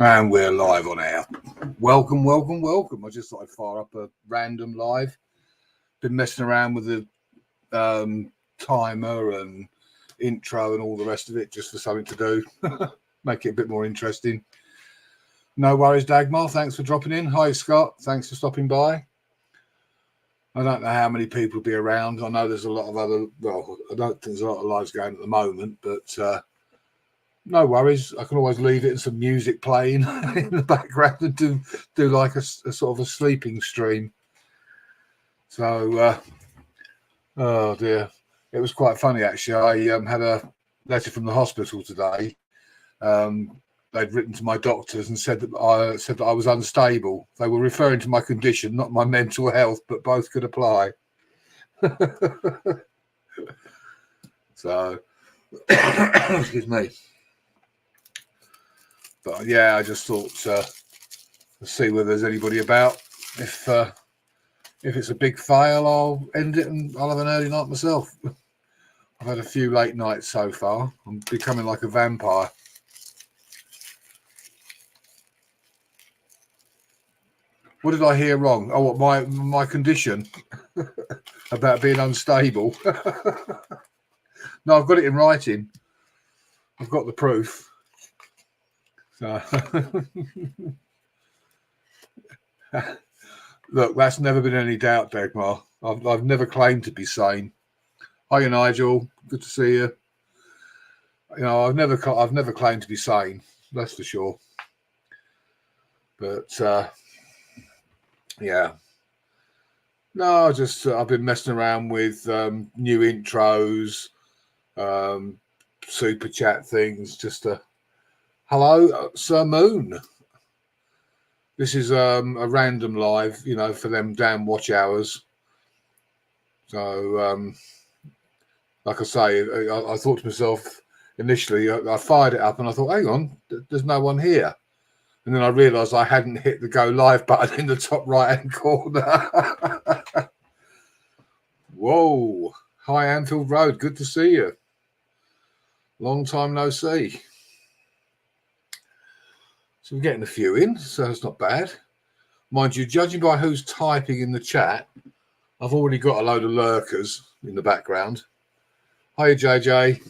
And we're live on air. Welcome, welcome, welcome. I just thought I'd fire up a random live. Been messing around with the timer and intro and all the rest of it just for something to do. Make it a bit more interesting. No worries, Dagmar. Thanks for dropping in. Hi, Scott. Thanks for stopping by. I don't know how many people will be around. I know there's a lot of other, well, I don't think there's a lot of lives going at the moment, but no worries. I can always leave it and some music playing in the background and do like a sort of a sleeping stream. So, oh dear, it was quite funny actually. I had a letter from the hospital today. They'd written to my doctors and said that I was unstable. They were referring to my condition, not my mental health, but both could apply. So, excuse me. But yeah, I just thought let's see whether there's anybody about. If it's a big fail, I'll end it and I'll have an early night myself. I've had a few late nights so far. I'm becoming like a vampire. What did I hear wrong? Oh, what my condition about being unstable. No, I've got it in writing. I've got the proof. So look, that's never been any doubt, Dagmar. I've never claimed to be sane. Hiya, Nigel. Good to see you. You know, I've never claimed to be sane. That's for sure. But yeah, no, I've been messing around with new intros, super chat things. Just hello, Sir Moon. This is a random live, you know, for them damn watch hours. So, like I say, I thought to myself initially, I fired it up and I thought, hang on, there's no one here. And then I realised I hadn't hit the go live button in the top right-hand corner. Whoa. Hi, Anfield Road. Good to see you. Long time no see. So we're getting a few in, so it's not bad. Mind you, judging by who's typing in the chat, I've already got a load of lurkers in the background. Hi, JJ.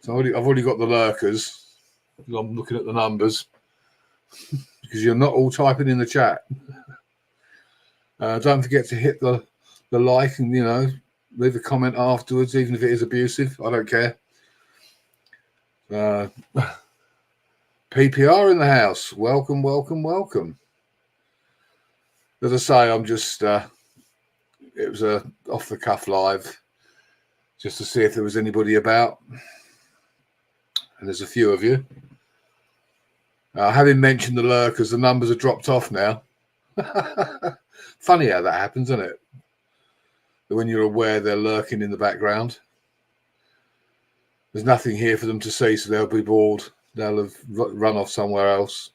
So I've already got the lurkers. I'm looking at the numbers because you're not all typing in the chat. Don't forget to hit the like and, you know, leave a comment afterwards, even if it is abusive. I don't care. PPR in the house. Welcome, welcome, welcome. As I say, I'm just, it was a off the cuff live just to see if there was anybody about. And there's a few of you. Having mentioned the lurkers, the numbers have dropped off now. Funny how that happens, isn't it? When you're aware they're lurking in the background. There's nothing here for them to see, so they'll be bored. They'll have run off somewhere else.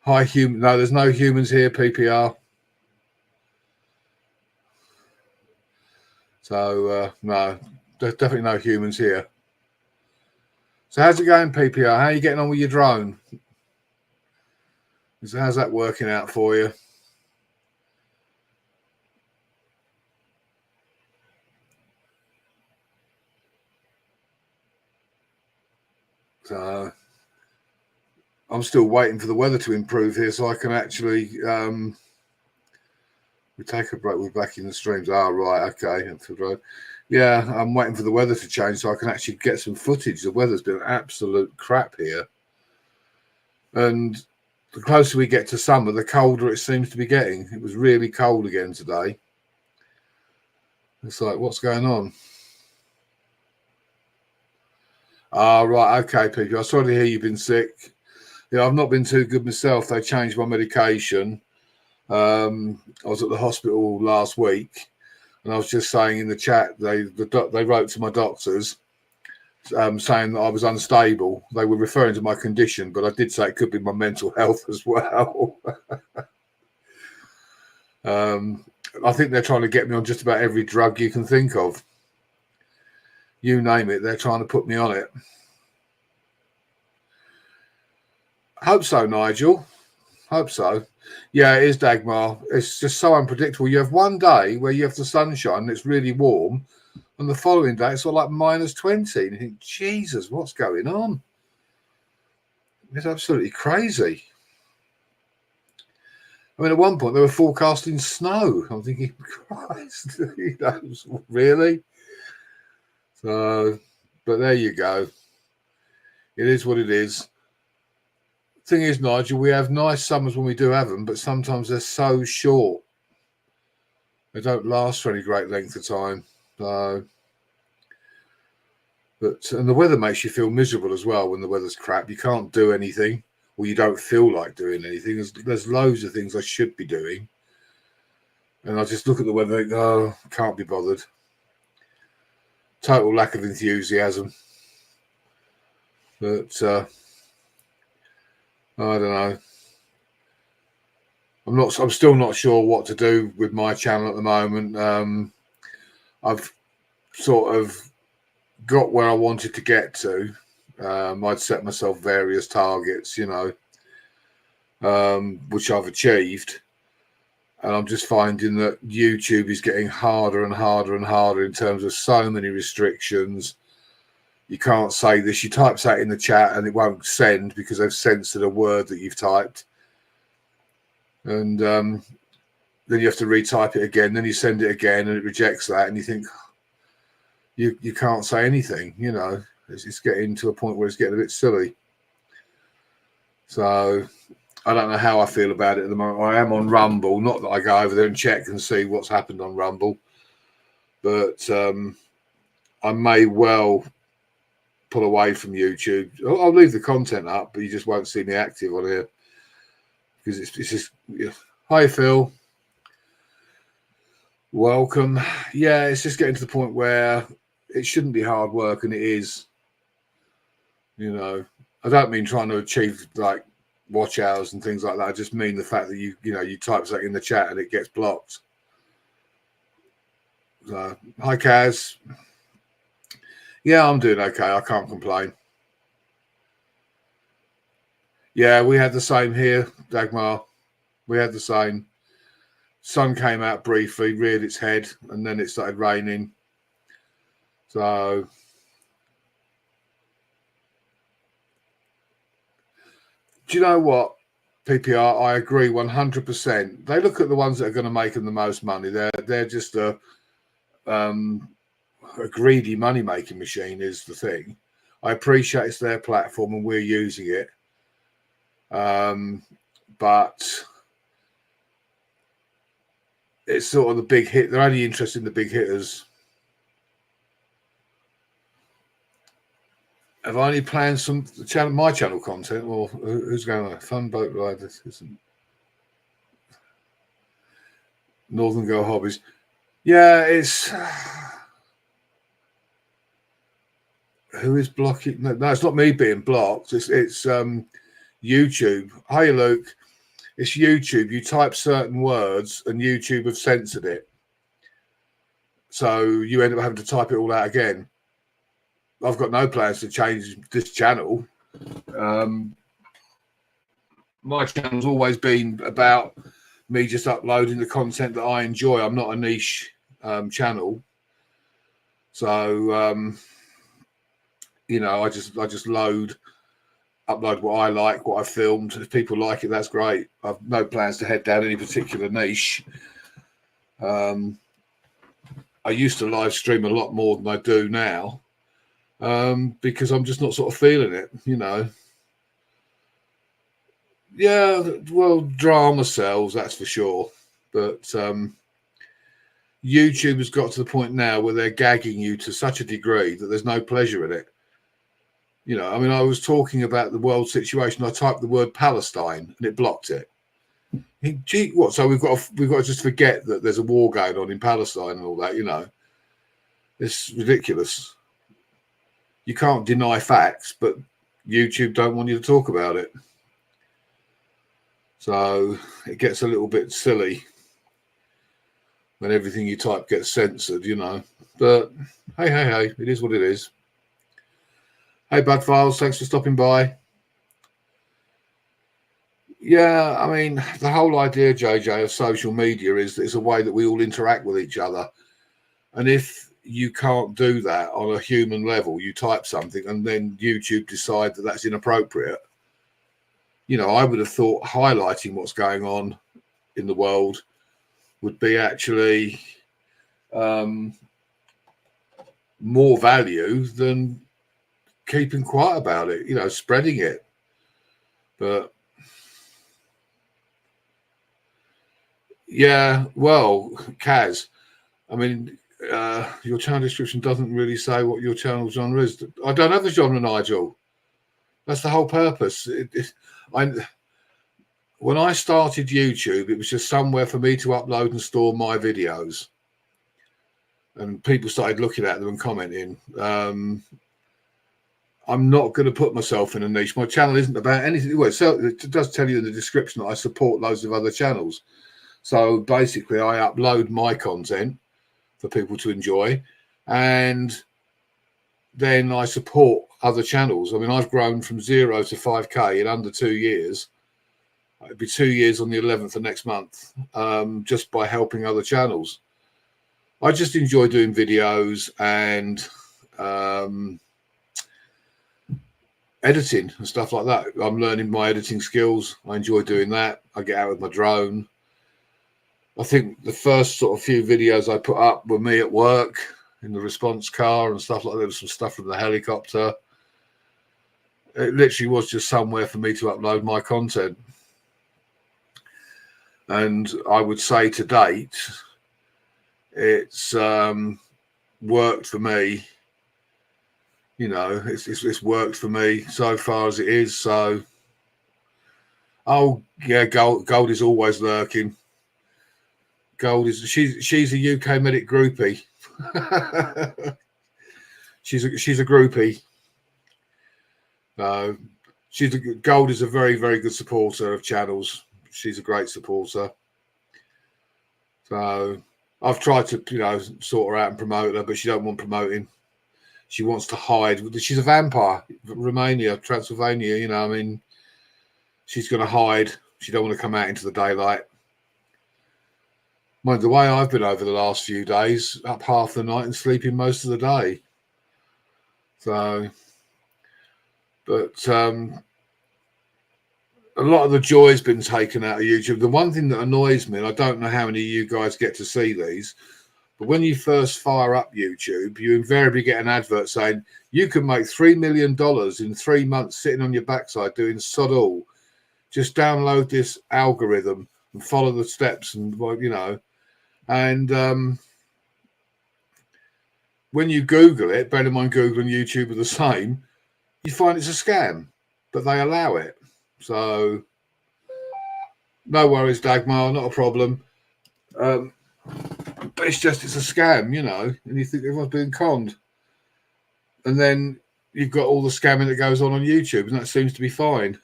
Hi, human. No, there's no humans here, PPR. So, no, there's definitely no humans here. So how's it going, PPR? How are you getting on with your drone? So how's that working out for you? So I'm still waiting for the weather to improve here so I can actually we take a break. We're back in the streams. Ah, right, okay. Yeah, I'm waiting for the weather to change so I can actually get some footage. The weather's been absolute crap here. And the closer we get to summer, the colder it seems to be getting. It was really cold again today. It's like, what's going on? Ah, right, okay, people. I'm sorry to hear you've been sick. Yeah, I've not been too good myself. They changed my medication. I was at the hospital last week, and I was just saying in the chat, they wrote to my doctors saying that I was unstable. They were referring to my condition, but I did say it could be my mental health as well. I think they're trying to get me on just about every drug you can think of. You name it, they're trying to put me on it. Hope so, Nigel. Hope so. Yeah, it is, Dagmar. It's just so unpredictable. You have one day where you have the sunshine and it's really warm, and the following day it's sort of like -20. And you think, Jesus, what's going on? It's absolutely crazy. I mean, at one point they were forecasting snow. I'm thinking, Christ, really? So, but there you go. It is what it is. Thing is, Nigel, we have nice summers when we do have them, but sometimes they're so short. They don't last for any great length of time. So, and the weather makes you feel miserable as well when the weather's crap. You can't do anything, or you don't feel like doing anything. There's loads of things I should be doing, and I just look at the weather and think, oh, can't be bothered. Total lack of enthusiasm. But I don't know. I'm still not sure what to do with my channel at the moment. I've sort of got where I wanted to get to. I'd set myself various targets, which I've achieved. And I'm just finding that YouTube is getting harder and harder and harder in terms of so many restrictions. You can't say this. You type that in the chat and it won't send because they've censored a word that you've typed. And then you have to retype it again. Then you send it again and it rejects that. And you think, you can't say anything, It's getting to a point where it's getting a bit silly. So I don't know how I feel about it at the moment. I am on Rumble. Not that I go over there and check and see what's happened on Rumble. But I may well pull away from YouTube. I'll leave the content up, but you just won't see me active on here. Because it's just... Hi, Phil. Welcome. Yeah, it's just getting to the point where it shouldn't be hard work, and it is. I don't mean trying to achieve like watch hours and things like that. I just mean the fact that you type something in the chat and it gets blocked. So, hi, Kaz. Yeah, I'm doing okay. I can't complain. Yeah, we had the same here, Dagmar. We had the same. Sun came out briefly, reared its head, and then it started raining. So do you know what, PPR? I agree 100%. They look at the ones that are going to make them the most money. They're just a greedy money making machine is the thing. I appreciate it's their platform and we're using it, but it's sort of the big hit. They're only interested in the big hitters. Have I only planned my channel content, or who's going on? Fun boat ride. This isn't Northern Girl Hobbies. Yeah, it's who is blocking? No, it's not me being blocked. It's YouTube. Hi, Luke. It's YouTube. You type certain words, and YouTube have censored it, so you end up having to type it all out again. I've got no plans to change this channel. My channel's always been about me just uploading the content that I enjoy. I'm not a niche channel, so I just upload what I like, what I filmed. If people like it, that's great. I've no plans to head down any particular niche. I used to live stream a lot more than I do now. Because I'm just not sort of feeling it, Yeah, well, drama sells, that's for sure. But YouTube has got to the point now where they're gagging you to such a degree that there's no pleasure in it. I was talking about the world situation. I typed the word Palestine and it blocked it. Gee, what? So we've got to just forget that there's a war going on in Palestine and all that. It's ridiculous. You can't deny facts, but YouTube don't want you to talk about it. So it gets a little bit silly when everything you type gets censored, But hey, it is what it is. Hey, Bad Files, thanks for stopping by. Yeah, I mean, the whole idea, JJ, of social media is that it's a way that we all interact with each other. And if you can't do that on a human level, you type something and then YouTube decide that that's inappropriate. You know, I would have thought highlighting what's going on in the world would be actually more value than keeping quiet about it, you know, spreading it. But yeah, well, Kaz, I mean, your channel description doesn't really say what your channel genre is. I don't have a genre, Nigel. That's the whole purpose. When I started YouTube, it was just somewhere for me to upload and store my videos. And people started looking at them and commenting. I'm not going to put myself in a niche. My channel isn't about anything. Well, it does tell you in the description that I support loads of other channels. So basically, I upload my content for people to enjoy, and then I support other channels. I mean, I've grown from 0 to 5K in under 2 years. It'll be 2 years on the 11th of next month, just by helping other channels. I just enjoy doing videos and editing and stuff like that. I'm learning my editing skills. I enjoy doing that. I get out with my drone. I think the first sort of few videos I put up were me at work in the response car and stuff like that. There was some stuff from the helicopter. It literally was just somewhere for me to upload my content. And I would say to date, it's worked for me. You know, it's worked for me so far as it is. So, oh yeah, gold is always lurking. Gold is she's a UK medic groupie. she's a groupie. No, Gold is a very, very good supporter of channels. She's a great supporter. So I've tried to, you know, sort her out and promote her, but she don't want promoting. She wants to hide. She's a vampire. Romania, Transylvania, you know, I mean, she's going to hide. She don't want to come out into the daylight. Mind the way I've been over the last few days, up half the night and sleeping most of the day. So, but a lot of the joy's been taken out of YouTube. The one thing that annoys me, and I don't know how many of you guys get to see these, but when you first fire up YouTube, you invariably get an advert saying you can make $3 million in 3 months sitting on your backside doing sod all. Just download this algorithm and follow the steps, and, you know. And when you Google it, bear in mind Google and YouTube are the same, you find it's a scam, but they allow it. So no worries, Dagmar, not a problem. But it's a scam, you know, and you think everyone's being conned. And then you've got all the scamming that goes on YouTube, and that seems to be fine.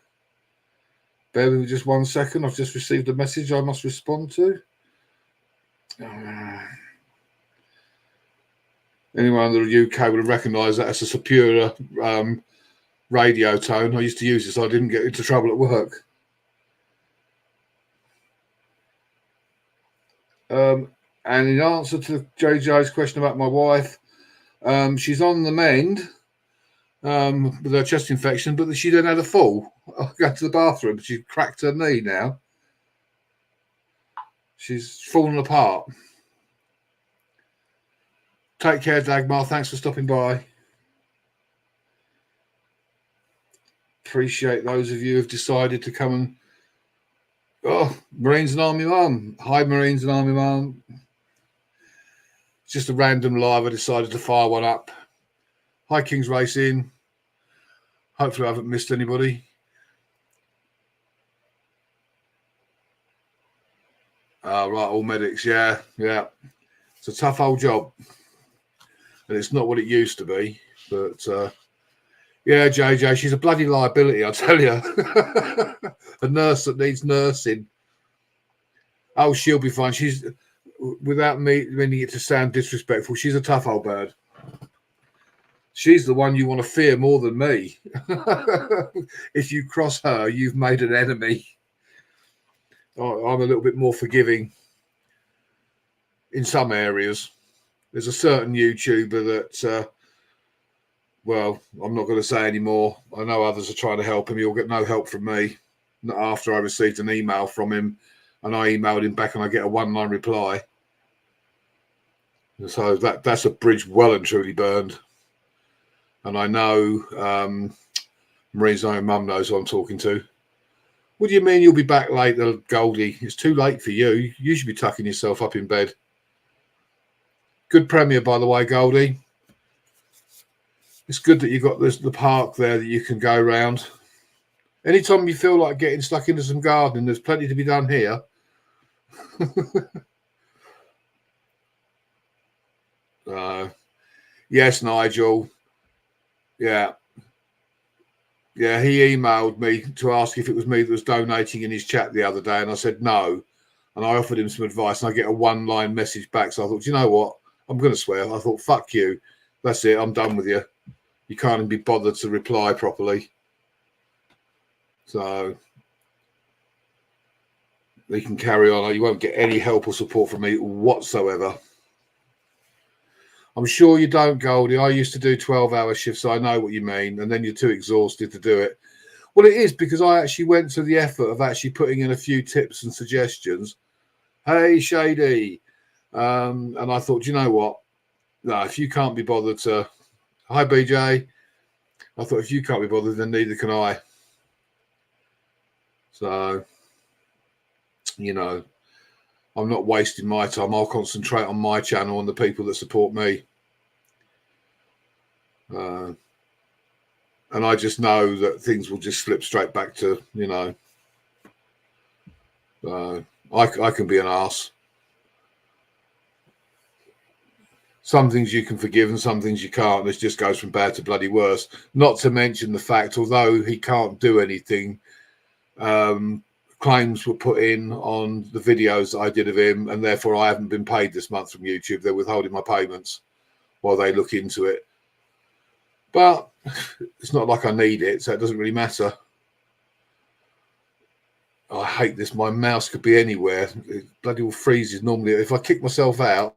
Bear with me just 1 second. I've just received a message I must respond to. Anyone in the UK would have recognised that as a superior radio tone. I used to use it so I didn't get into trouble at work. And in answer to JJ's question about my wife, she's on the mend with her chest infection, but she then had a fall. I go to the bathroom. She cracked her knee now. She's fallen apart. Take care, Dagmar. Thanks for stopping by. Appreciate those of you who've decided to come and... Oh, Marines and Army Mum. Hi, Marines and Army Mum. It's just a random live. I decided to fire one up. Hi, Kings Racing. Hopefully I haven't missed anybody. Right, all medics. Yeah. It's a tough old job. And it's not what it used to be. But, yeah, JJ, she's a bloody liability, I tell you. A nurse that needs nursing. Oh, she'll be fine. She's, without me meaning it to sound disrespectful, she's a tough old bird. She's the one you want to fear more than me. If you cross her, you've made an enemy. I'm a little bit more forgiving in some areas. There's a certain YouTuber that, well, I'm not going to say anymore. I know others are trying to help him. He'll get no help from me. Not after I received an email from him and I emailed him back and I get a one-line reply. So that's a bridge well and truly burned. And I know Marie's own mum knows who I'm talking to. What do you mean you'll be back later, Goldie? It's too late for you. You should be tucking yourself up in bed. Good premiere, by the way, Goldie. It's good that you've got the park there that you can go around. Anytime you feel like getting stuck into some gardening, there's plenty to be done here. Yes, Nigel. Yeah, he emailed me to ask if it was me that was donating in his chat the other day, and I said no. And I offered him some advice, and I get a one-line message back. So I thought, you know what? I'm going to swear. I thought, fuck you. That's it. I'm done with you. You can't even be bothered to reply properly. So he can carry on. You won't get any help or support from me whatsoever. I'm sure you don't, Goldie. I used to do 12-hour shifts, so I know what you mean. And then you're too exhausted to do it. Well, it is because I actually went to the effort of actually putting in a few tips and suggestions. Hey, Shady. And I thought, you know what? No, if you can't be bothered to... Hi, BJ. I thought if you can't be bothered, then neither can I. So, you know, I'm not wasting my time. I'll concentrate on my channel and the people that support me. And I just know that things will just slip straight back to, you know, I can be an arse. Some things you can forgive and some things you can't. This just goes from bad to bloody worse. Not to mention the fact, although he can't do anything, claims were put in on the videos that I did of him, and therefore I haven't been paid this month from YouTube. They're withholding my payments while they look into it. But it's not like I need it, so it doesn't really matter. I hate this. My mouse could be anywhere. It bloody well freezes normally. If I kick myself out,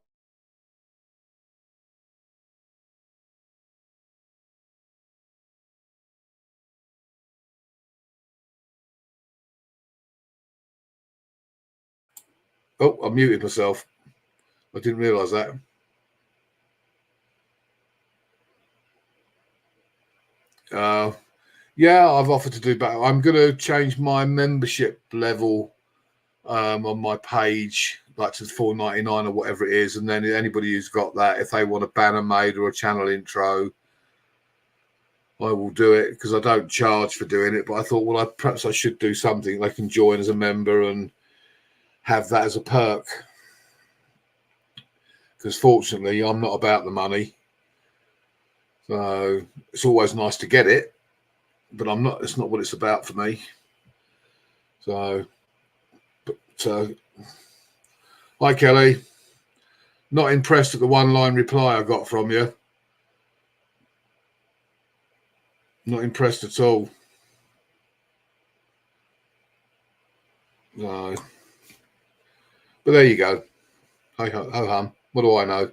oh, I muted myself. I didn't realise that. Yeah, I've offered to do better. I'm going to change my membership level on my page, like to $4.99 or whatever it is. And then anybody who's got that, if they want a banner made or a channel intro, I will do it because I don't charge for doing it. But I thought, well, perhaps I should do something. They can join as a member and have that as a perk. Because fortunately, I'm not about the money. So it's always nice to get it, but I'm not. It's not what it's about for me. So, but hi Kelly. Not impressed at the one-line reply I got from you. Not impressed at all. No. But there you go. Hey ho hum. What do I know?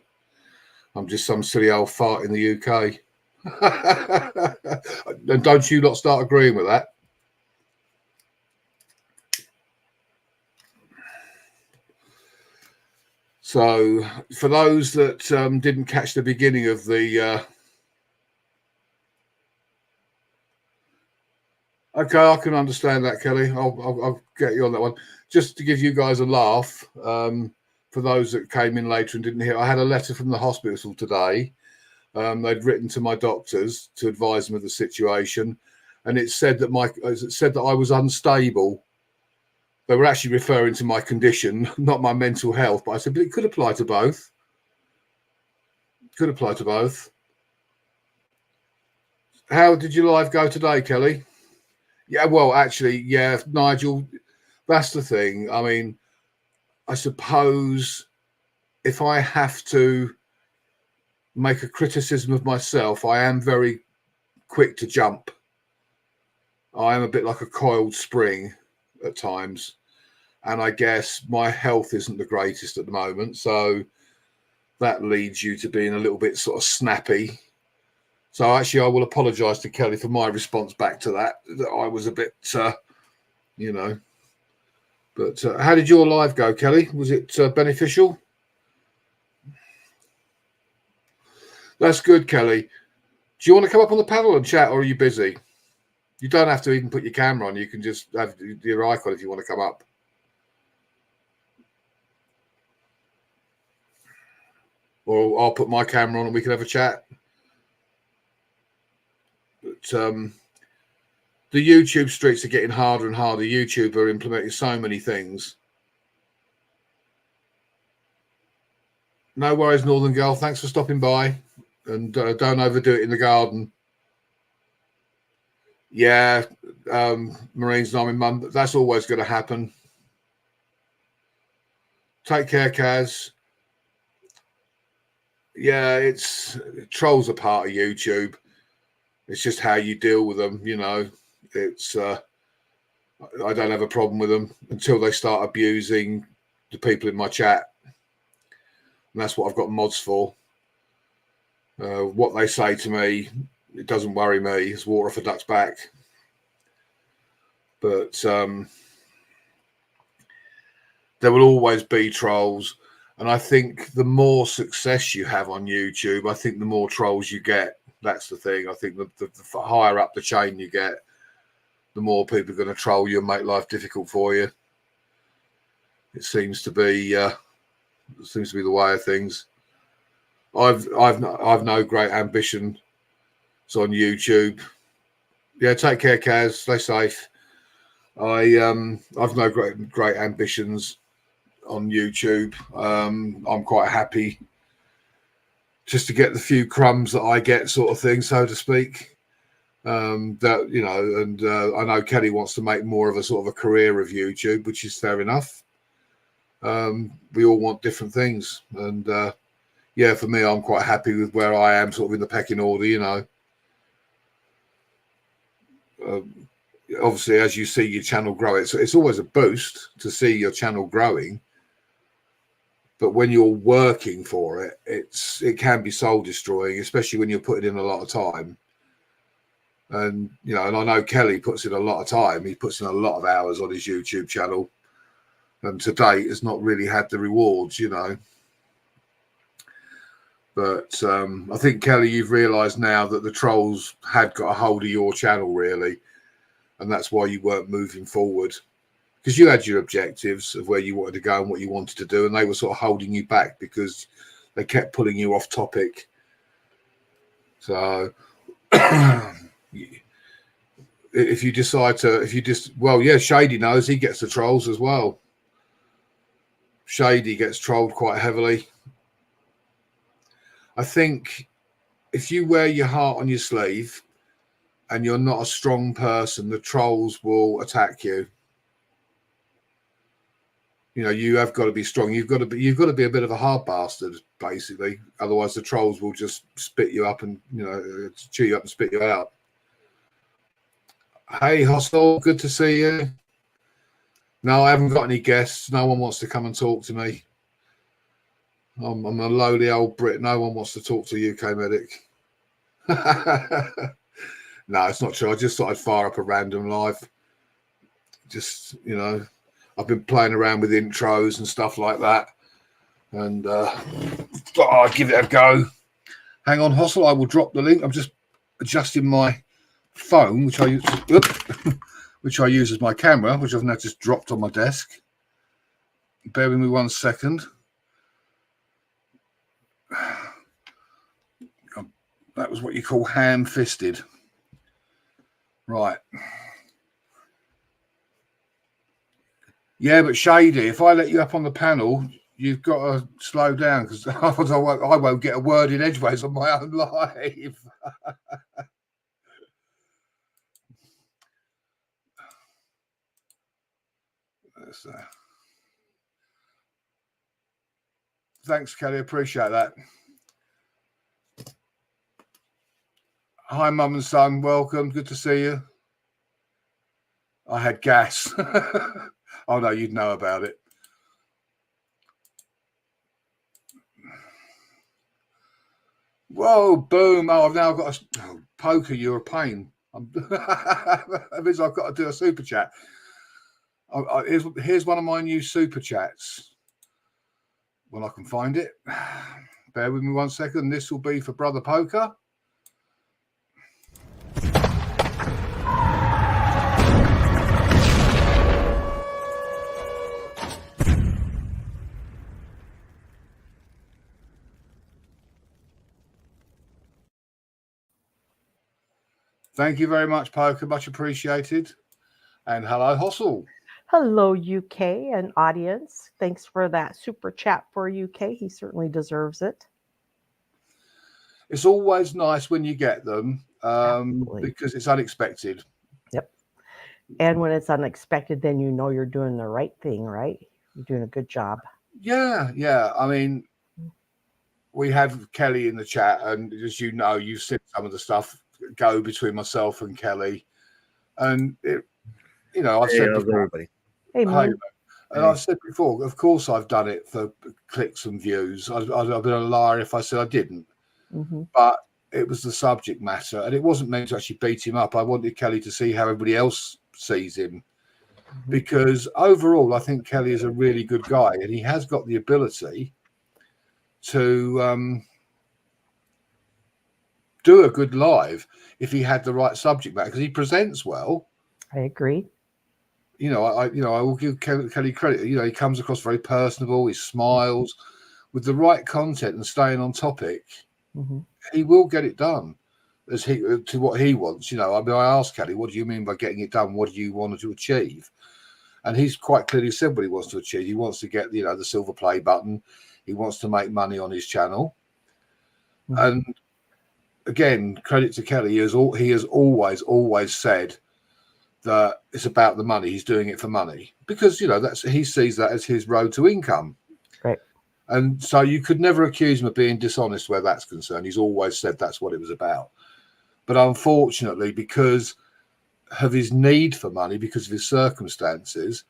I'm just some silly old fart in the UK. And don't you lot start agreeing with that. So for those that didn't catch the beginning of the okay, I can understand that, Kelly. I'll get you on that one. Just to give you guys a laugh, for those that came in later and didn't hear, I had a letter from the hospital today. They'd written to my doctors to advise them of the situation, and it said that I was unstable. They were actually referring to my condition, not my mental health. But I said, but it could apply to both. Could apply to both. How did your live go today, Kelly? Yeah, well, actually, yeah, Nigel, that's the thing. I mean, I suppose if I have to make a criticism of myself, I am very quick to jump. I am a bit like a coiled spring at times. And I guess my health isn't the greatest at the moment. So that leads you to being a little bit sort of snappy. So actually, I will apologise to Kelly for my response back to that. That I was a bit, you know. But how did your live go, Kelly? Was it beneficial? That's good, Kelly. Do you want to come up on the panel and chat, or are you busy? You don't have to even put your camera on. You can just have your icon if you want to come up. Or I'll put my camera on and we can have a chat. But the YouTube streets are getting harder and harder. YouTube are implementing so many things. No worries, Northern Girl. Thanks for stopping by. And don't overdo it in the garden. Yeah, Marines Army Mum. That's always going to happen. Take care, Kaz. Yeah, trolls are part of YouTube. It's just how you deal with them, you know. It's I don't have a problem with them until they start abusing the people in my chat. And that's what I've got mods for. What they say to me, it doesn't worry me. It's water off a duck's back. But there will always be trolls. And I think the more success you have on YouTube, I think the more trolls you get. That's the thing. I think the higher up the chain you get, the more people are going to troll you and make life difficult for you. It seems to be the way of things. I've no great ambition on YouTube. Yeah, take care, Kaz. Stay safe. I've no great ambitions on YouTube. I'm quite happy just to get the few crumbs that I get, sort of thing, so to speak. That, you know, and I know Kelly wants to make more of a sort of a career of YouTube, which is fair enough. We all want different things, and yeah, for me, I'm quite happy with where I am, sort of in the pecking order, you know. Obviously, as you see your channel grow, it's always a boost to see your channel growing. But when you're working for it, it can be soul destroying, especially when you're putting in a lot of time. And you know, and I know Kelly puts in a lot of time. He puts in a lot of hours on his YouTube channel, and to date has not really had the rewards, you know. But I think, Kelly, you've realised now that the trolls had got a hold of your channel, really, and that's why you weren't moving forward, because you had your objectives of where you wanted to go and what you wanted to do, and they were sort of holding you back because they kept pulling you off topic. So if you decide to, well, yeah, Shady knows he gets the trolls as well. Shady gets trolled quite heavily. I think if you wear your heart on your sleeve and you're not a strong person, the trolls will attack you. You know, you have got to be strong. You've got to be a bit of a hard bastard, basically. Otherwise, the trolls will just spit you up and, you know, chew you up and spit you out. Hey, Hostel, good to see you. No, I haven't got any guests. No one wants to come and talk to me. I'm a lowly old Brit. No one wants to talk to UK Medic. No, it's not true. I just thought I'd fire up a random live. Just, you know, I've been playing around with intros and stuff like that. And I'll give it a go. Hang on, Hostel. I will drop the link. I'm just adjusting my phone, which I use, which I use as my camera, which I've now just dropped on my desk. Bear with me 1 second. That was what you call ham-fisted. Right. Yeah, but Shady, if I let you up on the panel, you've got to slow down, because otherwise I won't get a word in edgeways on my own live. Thanks, Kelly. Appreciate that. Hi, Mum and Son. Welcome. Good to see you. I had gas. Oh no, you'd know about it. Whoa, boom. Oh, I've now got a poker. You're a pain. That means I've got to do a super chat. Here's one of my new super chats. When I can find it. Bear with me 1 second. This will be for Brother Poker. Thank you very much, Poker. Much appreciated. And hello, Hossel. Hello, UK and audience. Thanks for that super chat for UK. He certainly deserves it. It's always nice when you get them because it's unexpected. Yep. And when it's unexpected, then you know you're doing the right thing, right? You're doing a good job. Yeah. I mean, we had Kelly in the chat, and as you know, you've seen some of the stuff go between myself and Kelly. And, I've said before, everybody. Hey, Moon. And I've said before, of course, I've done it for clicks and views. I'd been a liar if I said I didn't. Mm-hmm. But it was the subject matter, and it wasn't meant to actually beat him up. I wanted Kelly to see how everybody else sees him, because overall, I think Kelly is a really good guy, and he has got the ability to do a good live if he had the right subject matter, because he presents well. I agree. I will give Kelly credit. He comes across very personable. He smiles. With the right content and staying on topic, he will get it done to what he wants. I asked Kelly, what do you mean by getting it done? What do you want to achieve? And he's quite clearly said what he wants to achieve. He wants to get, the silver play button. He wants to make money on his channel. And again, credit to Kelly. He has always said that it's about the money. He's doing it for money because, he sees that as his road to income. Right. And so you could never accuse him of being dishonest where that's concerned. He's always said that's what it was about. But unfortunately, because of his need for money, because of his circumstances,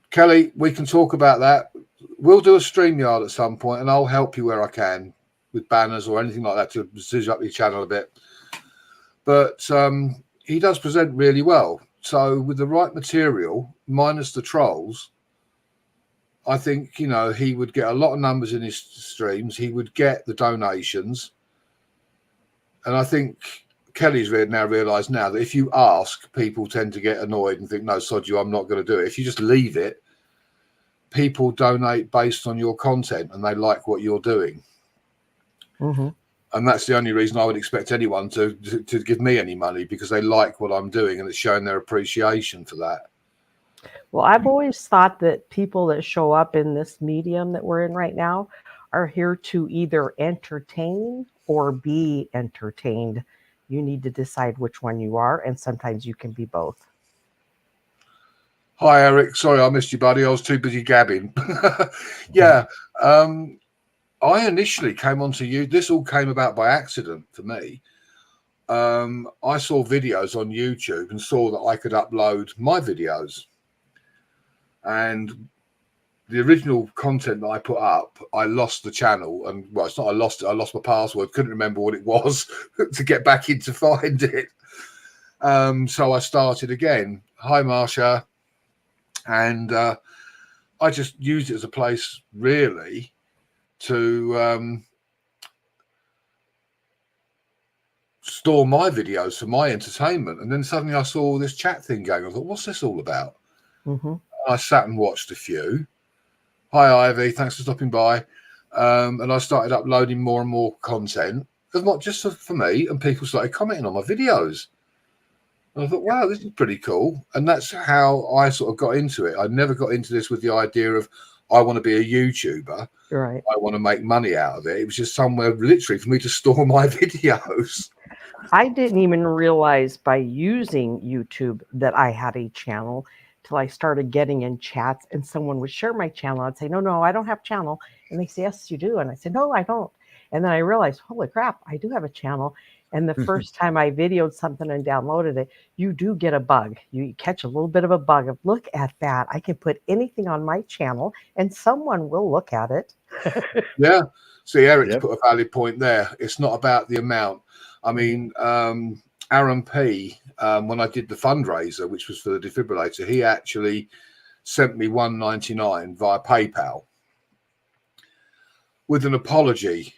Kelly, we can talk about that. We'll do a StreamYard at some point, and I'll help you where I can with banners or anything like that to zhuzh up your channel a bit. But he does present really well. So with the right material, minus the trolls, I think, he would get a lot of numbers in his streams. He would get the donations. And I think Kelly's now realised now that if you ask, people tend to get annoyed and think, no, sod you, I'm not going to do it. If you just leave it, people donate based on your content and they like what you're doing. And that's the only reason I would expect anyone to give me any money, because they like what I'm doing and it's showing their appreciation for that. Well, I've always thought that people that show up in this medium that we're in right now are here to either entertain or be entertained. You need to decide which one you are, and sometimes you can be both. Hi, Eric. Sorry, I missed you, buddy. I was too busy gabbing. Yeah. I initially came onto you. This all came about by accident for me. I saw videos on YouTube and saw that I could upload my videos. And the original content that I put up, I lost the channel. And, well, it's not I lost it. I lost my password. Couldn't remember what it was to get back in to find it. So I started again. Hi, Marsha. And I just used it as a place, really, to store my videos for my entertainment. And then suddenly I saw this chat thing going. I thought, what's this all about? I sat and watched a few. Hi, Ivy. Thanks for stopping by. And I started uploading more and more content, not just for me, and people started commenting on my videos. And I thought, wow, this is pretty cool. And that's how I sort of got into it. I never got into this with the idea of, I want to be a YouTuber. Right. I want to make money out of it. It was just somewhere literally for me to store my videos. I didn't even realize by using YouTube that I had a channel till I started getting in chats and someone would share my channel. I'd say, no, I don't have a channel. And they say, yes, you do. And I said, no, I don't. And then I realized, holy crap, I do have a channel. And the first time I videoed something and downloaded it, you do get a bug. You catch a little bit of a bug of, look at that. I can put anything on my channel and someone will look at it. Yeah. See, Eric's put a valid point there. It's not about the amount. I mean, Aaron P, when I did the fundraiser, which was for the defibrillator, he actually sent me $1.99 via PayPal with an apology.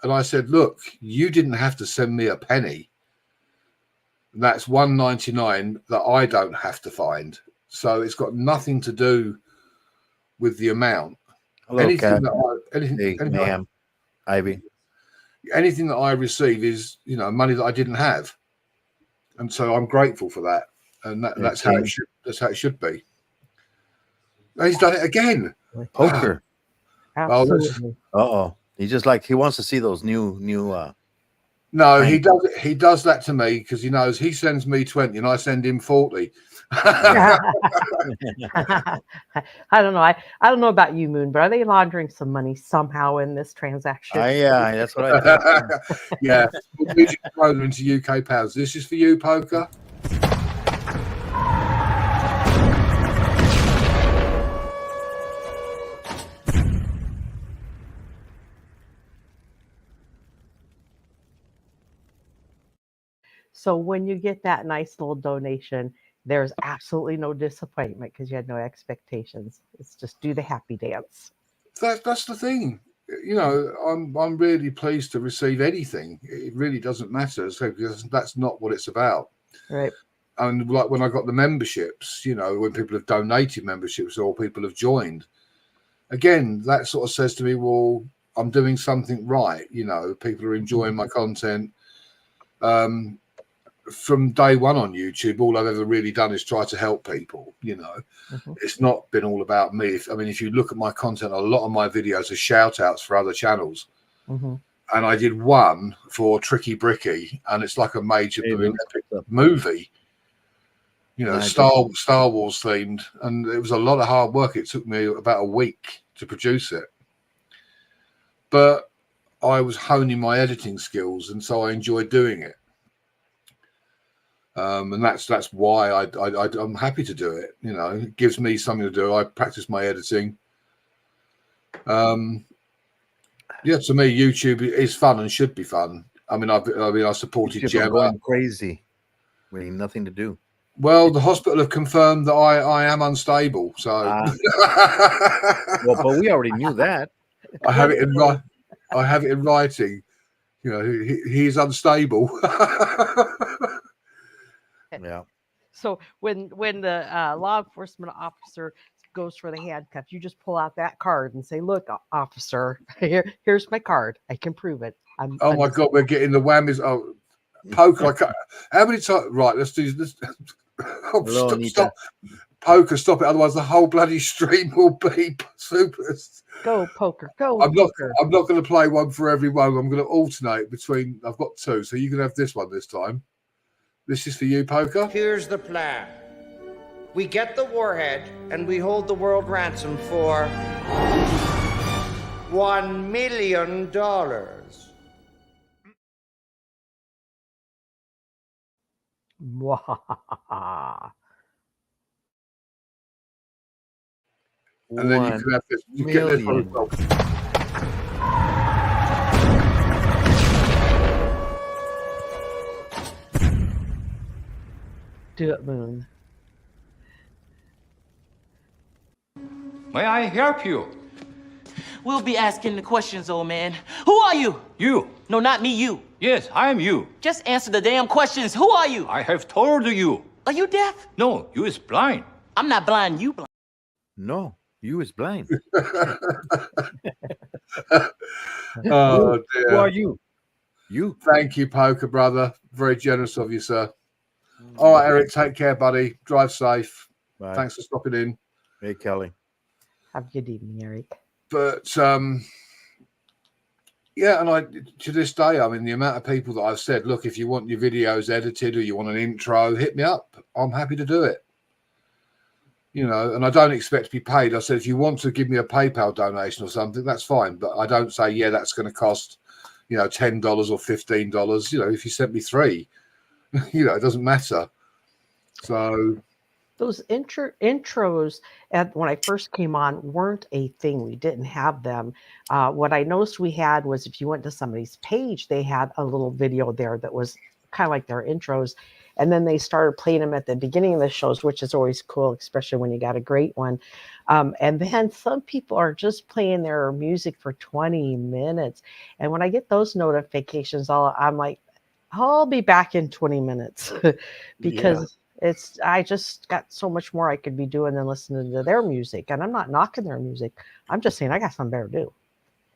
And I said, look, you didn't have to send me a penny. That's $1.99 that I don't have to find. So it's got nothing to do with the amount. Hello, anything Ivy. Anything that I receive is, you know, money that I didn't have. And so I'm grateful for that. And that's how it should, that's how it should be. He's done it again. Poker. Absolutely. He just like, he wants to see those new No, he does that to me because he knows he sends me 20 and I send him 40. I don't know. I don't know about you, Moon, but are they laundering some money somehow in this transaction? Yeah, that's what I think. Yeah. Into UK pounds. This is for you, Poker. So when you get that nice little donation, there's absolutely no disappointment because you had no expectations. It's just do the happy dance. That's the thing. You know, I'm really pleased to receive anything. It really doesn't matter, because that's not what it's about. Right. And like when I got the memberships, you know, when people have donated memberships or people have joined, again, that sort of says to me, well, I'm doing something right. You know, people are enjoying my content. From day one on YouTube, all I've ever really done is try to help people. You know, it's not been all about me. I mean, if you look at my content, a lot of my videos are shout outs for other channels. And I did one for Tricky Bricky, and it's like a major epic movie, you know, Star Wars themed. And it was a lot of hard work. It took me about a week to produce it. But I was honing my editing skills, and so I enjoyed doing it. And that's why I'm happy to do it. You know, it gives me something to do. I practice my editing. Yeah, to me, YouTube is fun and should be fun. I mean, I supported Gemma. Going crazy, really nothing to do. Well, the hospital have confirmed that I am unstable. So, well, but we already knew that. I have it in writing. You know, he's unstable. Yeah. So when the law enforcement officer goes for the handcuff, you just pull out that card and say, "Look, officer, here's my card. I can prove it." Oh my God, we're getting the whammies. Oh, Poker! How many times? Right, let's do this. Oh, stop, Poker! Stop it! Otherwise, the whole bloody stream will be super. Go Poker! Go! I'm Poker. not going to play one for everyone. I'm going to alternate between. I've got two, so you can have this one this time. This is for you, Poker. Here's the plan. We get the warhead and we hold the world ransom for $1 million. And then you can have this. You get this one as well. Do it, Moon. May I help you? We'll be asking the questions, old man. Who are you? You. No, not me, you. Yes, I am you. Just answer the damn questions. Who are you? I have told you. Are you deaf? No, you is blind. I'm not blind, you blind. No, you is blind. Oh, dear. Who are you? You. Thank you, Poker, brother. Very generous of you, sir. All right, Eric, take care, buddy. Drive safe. Bye. Thanks for stopping in. Hey, Kelly. Have a good evening, Eric. But yeah, and to this day, I mean, the amount of people that I've said, look, if you want your videos edited or you want an intro, hit me up. I'm happy to do it. You know, and I don't expect to be paid. I said, if you want to give me a PayPal donation or something, that's fine. But I don't say, yeah, that's going to cost you know, $10 or $15. You know, if you sent me 3, you know, it doesn't matter. So those intros when I first came on weren't a thing. We didn't have them. What I noticed we had was if you went to somebody's page, they had a little video there that was kind of like their intros. And then they started playing them at the beginning of the shows, which is always cool, especially when you got a great one. And then some people are just playing their music for 20 minutes. And when I get those notifications, I'm like, I'll be back in 20 minutes because I just got so much more I could be doing than listening to their music. And I'm not knocking their music. I'm just saying I got something better to do.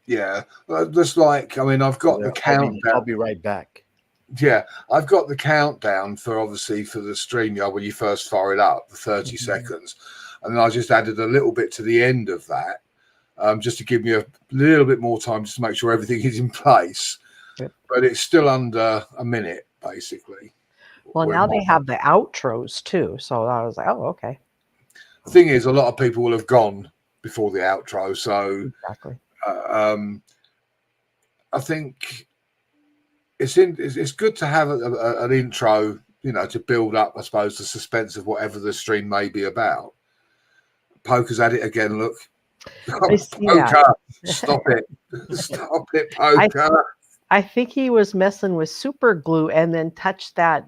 Yeah. Just like, I mean, I've got the countdown. I'll be right back. Yeah, I've got the countdown for obviously for the StreamYard when you first fire it up, the 30 seconds. And then I just added a little bit to the end of that, just to give me a little bit more time just to make sure everything is in place. Yep. But it's still under a minute, basically. Well, now they have the outros too. So I was like, oh, okay. The thing is, a lot of people will have gone before the outro. So exactly. I think it's good to have an intro, you know, to build up, I suppose, the suspense of whatever the stream may be about. Poker's at it again. Look, Poker, stop it, stop it, Poker. I think he was messing with super glue and then touched that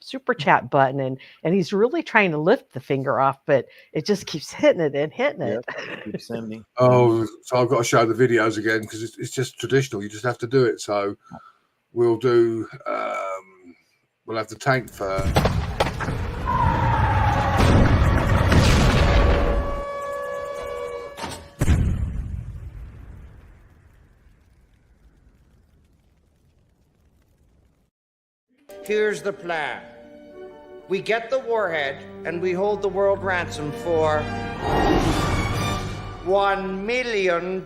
super chat button, and he's really trying to lift the finger off, but it just keeps hitting it and hitting it. Keep sending. Oh, so I've got to show the videos again because it's just traditional. You just have to do it. So we'll do. We'll have the tank first. Here's the plan. We get the warhead and we hold the world ransom for $1 million.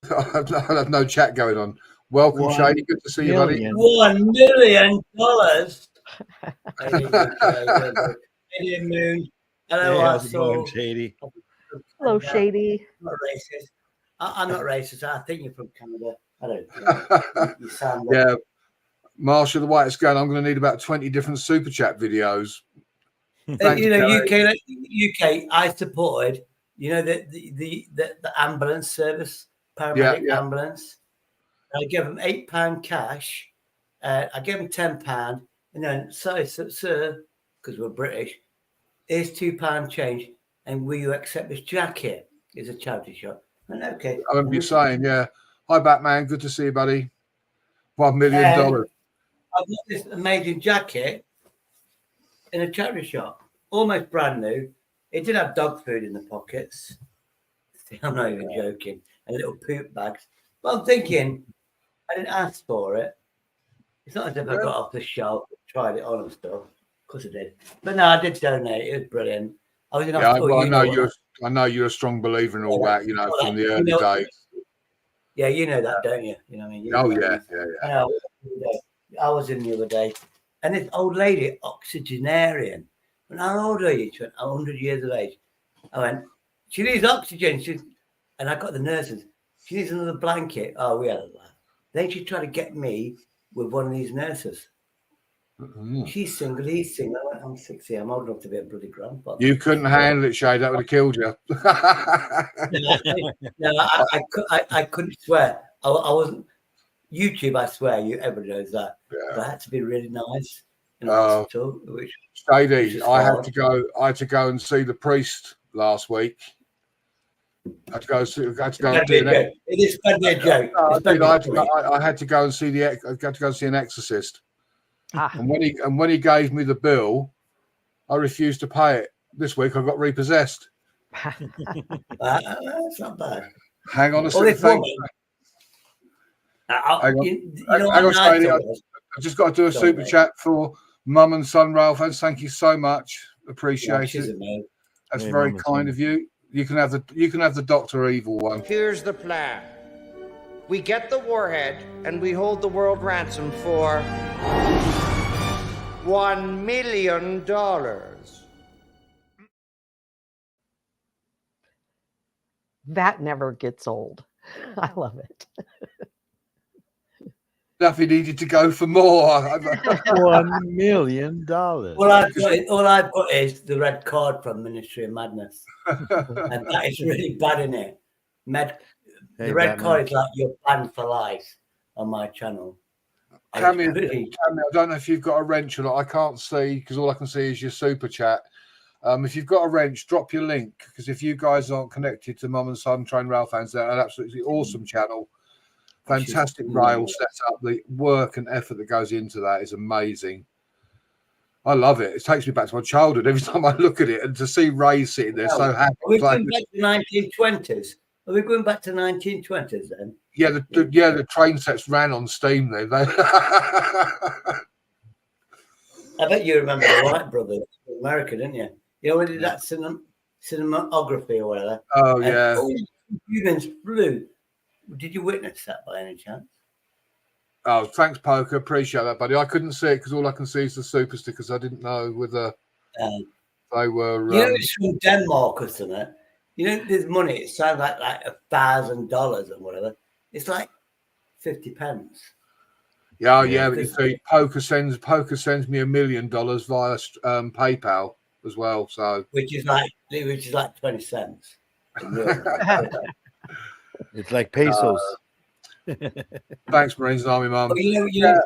I have no chat going on. Welcome, Shady. Good to see you, buddy. $1 million. Hey, Moon. Hello, how's it going, Shady? Hello, Shady. I'm not racist. I'm not racist. I think you're from Canada. I don't. You sound like... Yeah, Marshall, the way it's going, I'm going to need about 20 different super chat videos. Thanks, you know, UK. I supported. You know the ambulance service, paramedic ambulance. I gave them £8 cash. I gave them £10, and then sorry, sir, because we're British. Here's £2 change, and will you accept this jacket? It's a charity shop. And okay. I remember you saying, yeah. Hi, Batman. Good to see you, buddy. $1 million. I've got this amazing jacket in a charity shop, almost brand new. It did have dog food in the pockets. I'm not even joking. And little poop bags. But I'm thinking, I didn't ask for it. It's not as if I got off the shelf, tried it on and stuff. Of course I did. But no, I did donate. It was brilliant. I was in hospital. I know you're a strong believer in all that, you know, from the early days. Yeah, you know that, don't you? You know what I mean? Oh, yeah. I was in the other day. And this old lady, octogenarian. And how old are you? She went, 100 years of age. I went, she needs oxygen. And I got the nurses. She needs another blanket. Oh, we had a laugh. Then she tried to get me with one of these nurses. Mm-hmm. She's single, he's single. I went, I'm 60. I'm old enough to be a bloody grandfather. You couldn't handle it, Shade. That would have killed you. No, I couldn't swear. I wasn't. YouTube, I swear, everybody knows that. Yeah. But I had to be really nice in hospital. Shady, I had to go and see the priest last week. I had to go and do it is going to be a joke. I had to go and see an exorcist. And when he gave me the bill, I refused to pay it. This week I got repossessed. That's not bad. Hang on a second. I've just got to do a super chat for Mum and Son Ralph. Thank you so much. Appreciate it. That's very kind of you. You can have the Dr. Evil one. Here's the plan. We get the warhead and we hold the world ransom for $1 million. That never gets old. I love it. Duffy needed to go for more. $1 million. All I've got is the red card from Ministry of Madness. And that is really bad, isn't it? Hey, the red Batman. card is like you're banned for life on my channel. Cammy, I don't know if you've got a wrench or not. I can't see because all I can see is your super chat. If you've got a wrench, drop your link, because if you guys aren't connected to Mum and Son Train Rail Fans, they're an absolutely awesome channel. Fantastic rail setup. The work and effort that goes into that is amazing. I love it. It takes me back to my childhood every time I look at it, and to see Ray sitting there so happy. Are we going back to 1920s? Are we going back to 1920s then? Yeah, the train sets ran on steam there. I bet you remember the Wright brothers in America, didn't you? You know when they did that cinematography or whatever? Oh, yeah. All the humans flew. Did you witness that by any chance? Oh, thanks, Poker. Appreciate that, buddy. I couldn't see it because all I can see is the super stickers. I didn't know whether they were. You know, it's from Denmark or something. You know, there's money. It sounds like $1,000 or whatever. It's like 50 pence. Yeah, but you see, Poker sends me $1 million via PayPal as well. So which is like 20 cents. It's like pesos. Thanks, Marines and Army Mum. You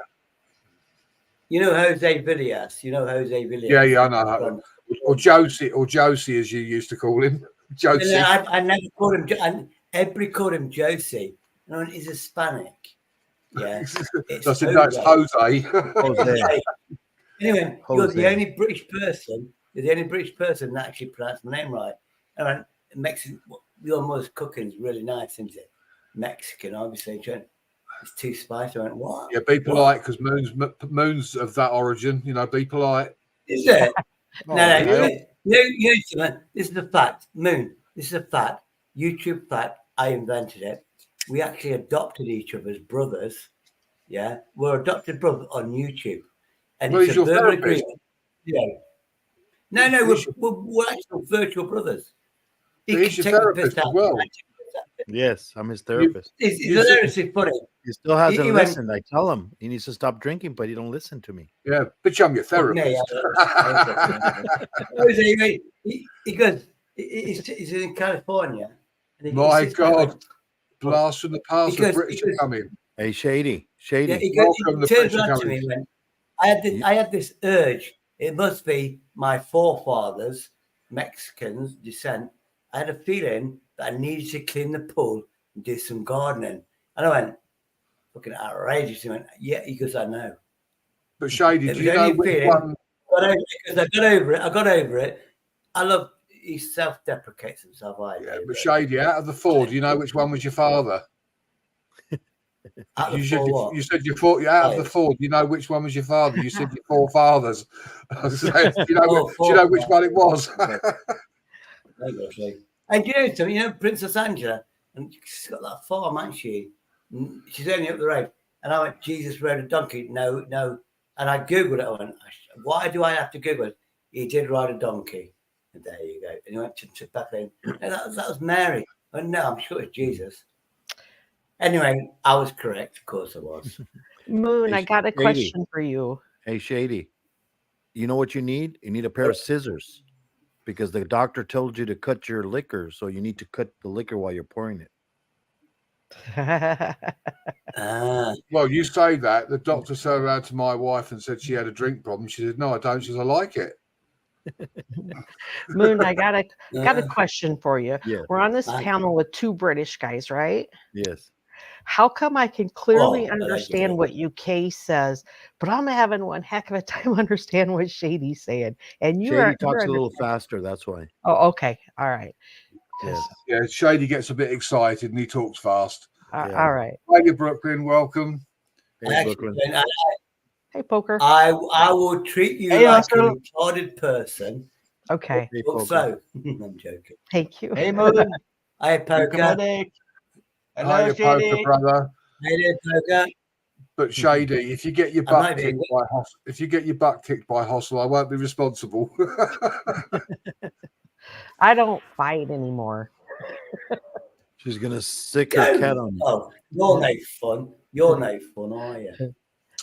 know Jose Villas. You know Jose Villas. Yeah, I know. Or Josie, as you used to call him. Josie. I never called him. Everybody called him Josie. No, he's Hispanic. Yeah, that's Jose. Jose. Anyway, you're the only British person. You're the only British person that actually pronounced my name right. And Mexican. Your mother's cooking is really nice, isn't it? Mexican, obviously. It's too spicy. I went, what? Yeah, be polite, because Moon's of that origin. You know, be polite. Is it? No. This is a fact. Moon, this is a fact. YouTube fact. I invented it. We actually adopted each other's brothers. Yeah, we're adopted brothers on YouTube, and it's a verbal agreement. Yeah. No, we're actual virtual brothers. He's your therapist as well. Yes, I'm his therapist. He's hilariously funny. He still hasn't listened. I tell him he needs to stop drinking, but he don't listen to me. Yeah, but I'm your therapist. He goes, he's in California. My God, blast from the past. The British are coming. Hey, Shady. Yeah, he turns around to me and went, I had this urge. It must be my forefathers, Mexicans descent. I had a feeling that I needed to clean the pool and do some gardening. And I went, fucking outrageous. He went, yeah, he goes, I know. But Shady, do you know which one? I got over it. I love, he self-deprecates himself. But Shady, out of the four, do you know which one was your father? You said you fought you out of the four. Do you know which one was your father? You said your four fathers. Do you know which one it was? And you know something, Princess Angela, and she's got that farm, hasn't she? She's only up the road. And I went, Jesus rode a donkey. No. And I Googled it. I went, why do I have to Google it? He did ride a donkey. And there you go. And he went to Bethlehem. And that was Mary. I went, no, I'm sure it's Jesus. Anyway, I was correct. Of course I was. Moon, I got a question for you. Hey, Shady, you know what you need? You need a pair of scissors, because the doctor told you to cut your liquor, so you need to cut the liquor while you're pouring it. Well, you say that. The doctor turned around to my wife and said she had a drink problem. She said, no, I don't. She said, I like it. Moon, I got a question for you. Yeah. We're on this panel with two British guys, right? Yes. How come I can clearly understand what UK says, but I'm having one heck of a time understand what Shady's saying? And Shady talks a little faster, that's why. Oh, okay. All right. Yes. Yeah, Shady gets a bit excited and he talks fast. All right. Hi, Brooklyn. Welcome. Hey, Brooklyn. Hey, Poker. I will treat you like a retarded person. Okay. Hey, So, I'm joking. Thank you. Hey, Moon. Hi, Poker. Hello, Poker, brother. Hey there, Poker. But Shady, if you get your I'm butt not kicked even- by if you get your butt kicked by Hostel, I won't be responsible. I don't fight anymore. She's gonna sick her cat on you. Oh, you're no fun. You're no fun, are you?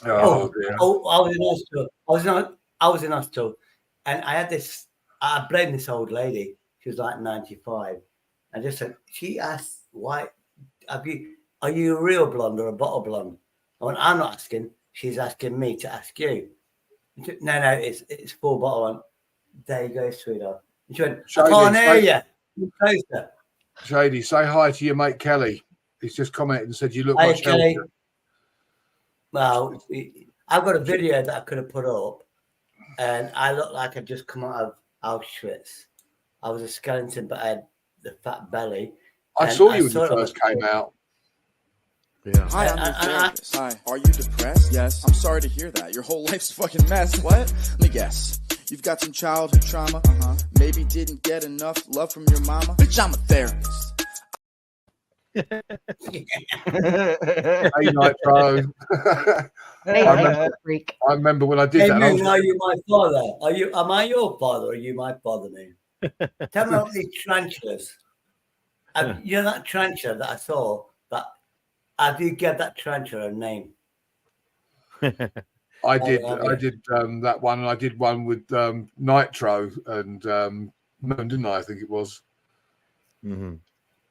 Oh dear. I was in hospital. I was in hospital, and I had this. I blamed this old lady. She was like 95, and just said she asked, "Why are you a real blonde or a bottle blonde?" I went, "I'm not asking. She's asking me to ask you." Said, no, it's full bottle one. There you go, sweetheart. And she went, "I can't hear you. Closer." Shady, say hi to your mate Kelly. He's just commented and said you look Hey, much Kelly. healthier. Well, I've got a video that I could have put up, and I look like I'd just come out of Auschwitz. I was a skeleton, but I had the fat belly. I saw you when you first came out. Yeah. Hi, I'm your therapist. Hi. Are you depressed? Yes. I'm sorry to hear that. Your whole life's a fucking mess. What? Let me guess. You've got some childhood trauma. Maybe didn't get enough love from your mama. Bitch, I'm a therapist. Hey, Nitro. Hey, freak. I remember when I did Hey, that. I Moon, was are you my father? Am I your father or are you my father, Moon? Tell me about these tarantulas. You know that tarantula that I saw, I did give that tarantula a name. I did that one, and I did one with Nitro and Moon, didn't I? I think it was. Mm-hmm.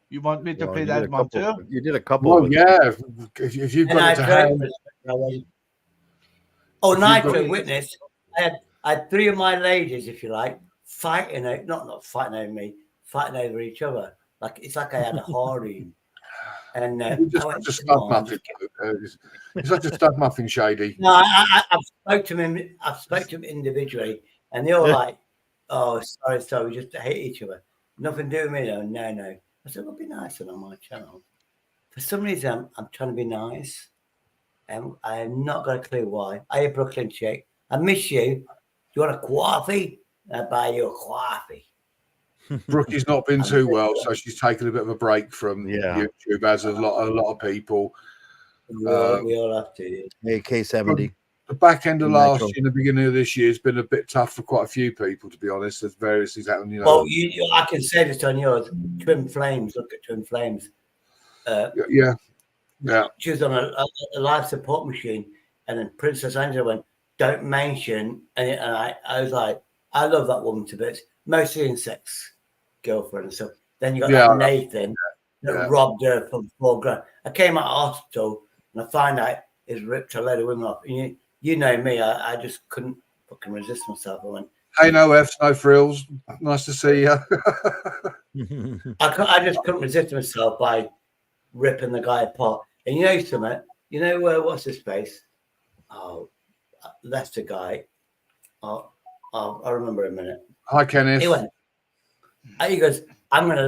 You want me to Well, play you that did a one couple- too? You did a couple. Well, of it. yeah. If you've And got it to hand, Oh, If you've got- Nitro witness. I had three of my ladies, if you like, fighting, not fighting over me, fighting over each other. Like it's like I had a harem. And you're just I went, such a "Come stud on, muffin. You're such a stud muffin, Shady. No, I've spoke to him. I've spoke to him individually, and they're all like, "Oh, sorry, we just hate each other. Nothing to do with me, though. No." I said, "Well, be nice on my channel." For some reason, I'm trying to be nice, and I have not got a clue why. Hey, Brooklyn chick, I miss you. Do you want a coffee? I'll buy you a coffee. Brookie's not been too well, so she's taken a bit of a break from YouTube, as a lot of people. We all have to. AK-70. The back end of Nitro. last year and the beginning of this year has been a bit tough for quite a few people, to be honest. There's various things happening. Well, I can say this on yours. Twin Flames. Look at Twin Flames. Yeah. She was on a life support machine, and then Princess Angela went, "Don't mention." And I was like, I love that woman to bits, mostly in sex, girlfriend and stuff. Then you got that Nathan that robbed her for $4,000. I came out of hospital and I find out he's ripped a load of women off. And you know me, I just couldn't fucking resist myself. I went, "Hey, no F's, no frills. Nice to see you." I just couldn't resist myself by ripping the guy apart. And you know something? You know what's his face? Oh, that's the guy. I'll remember in a minute. Hi, Kenneth. He goes, I'm gonna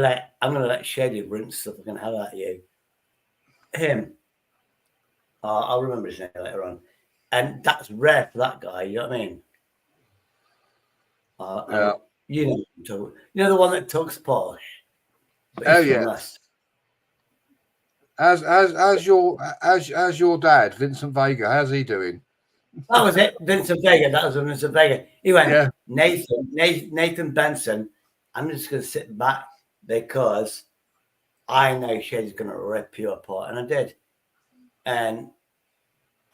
let Shady rinse the fucking hell out of you. Him. I'll remember his name later on. And that's rare for that guy, you know what I mean? You know the one that talks posh. Oh yeah. As your dad, Vincent Vega, how's he doing? That was it, Vincent Vega. That was Vincent Vega. He went, Nathan Benson. I'm just going to sit back because I know Shady's going to rip you apart, and I did. And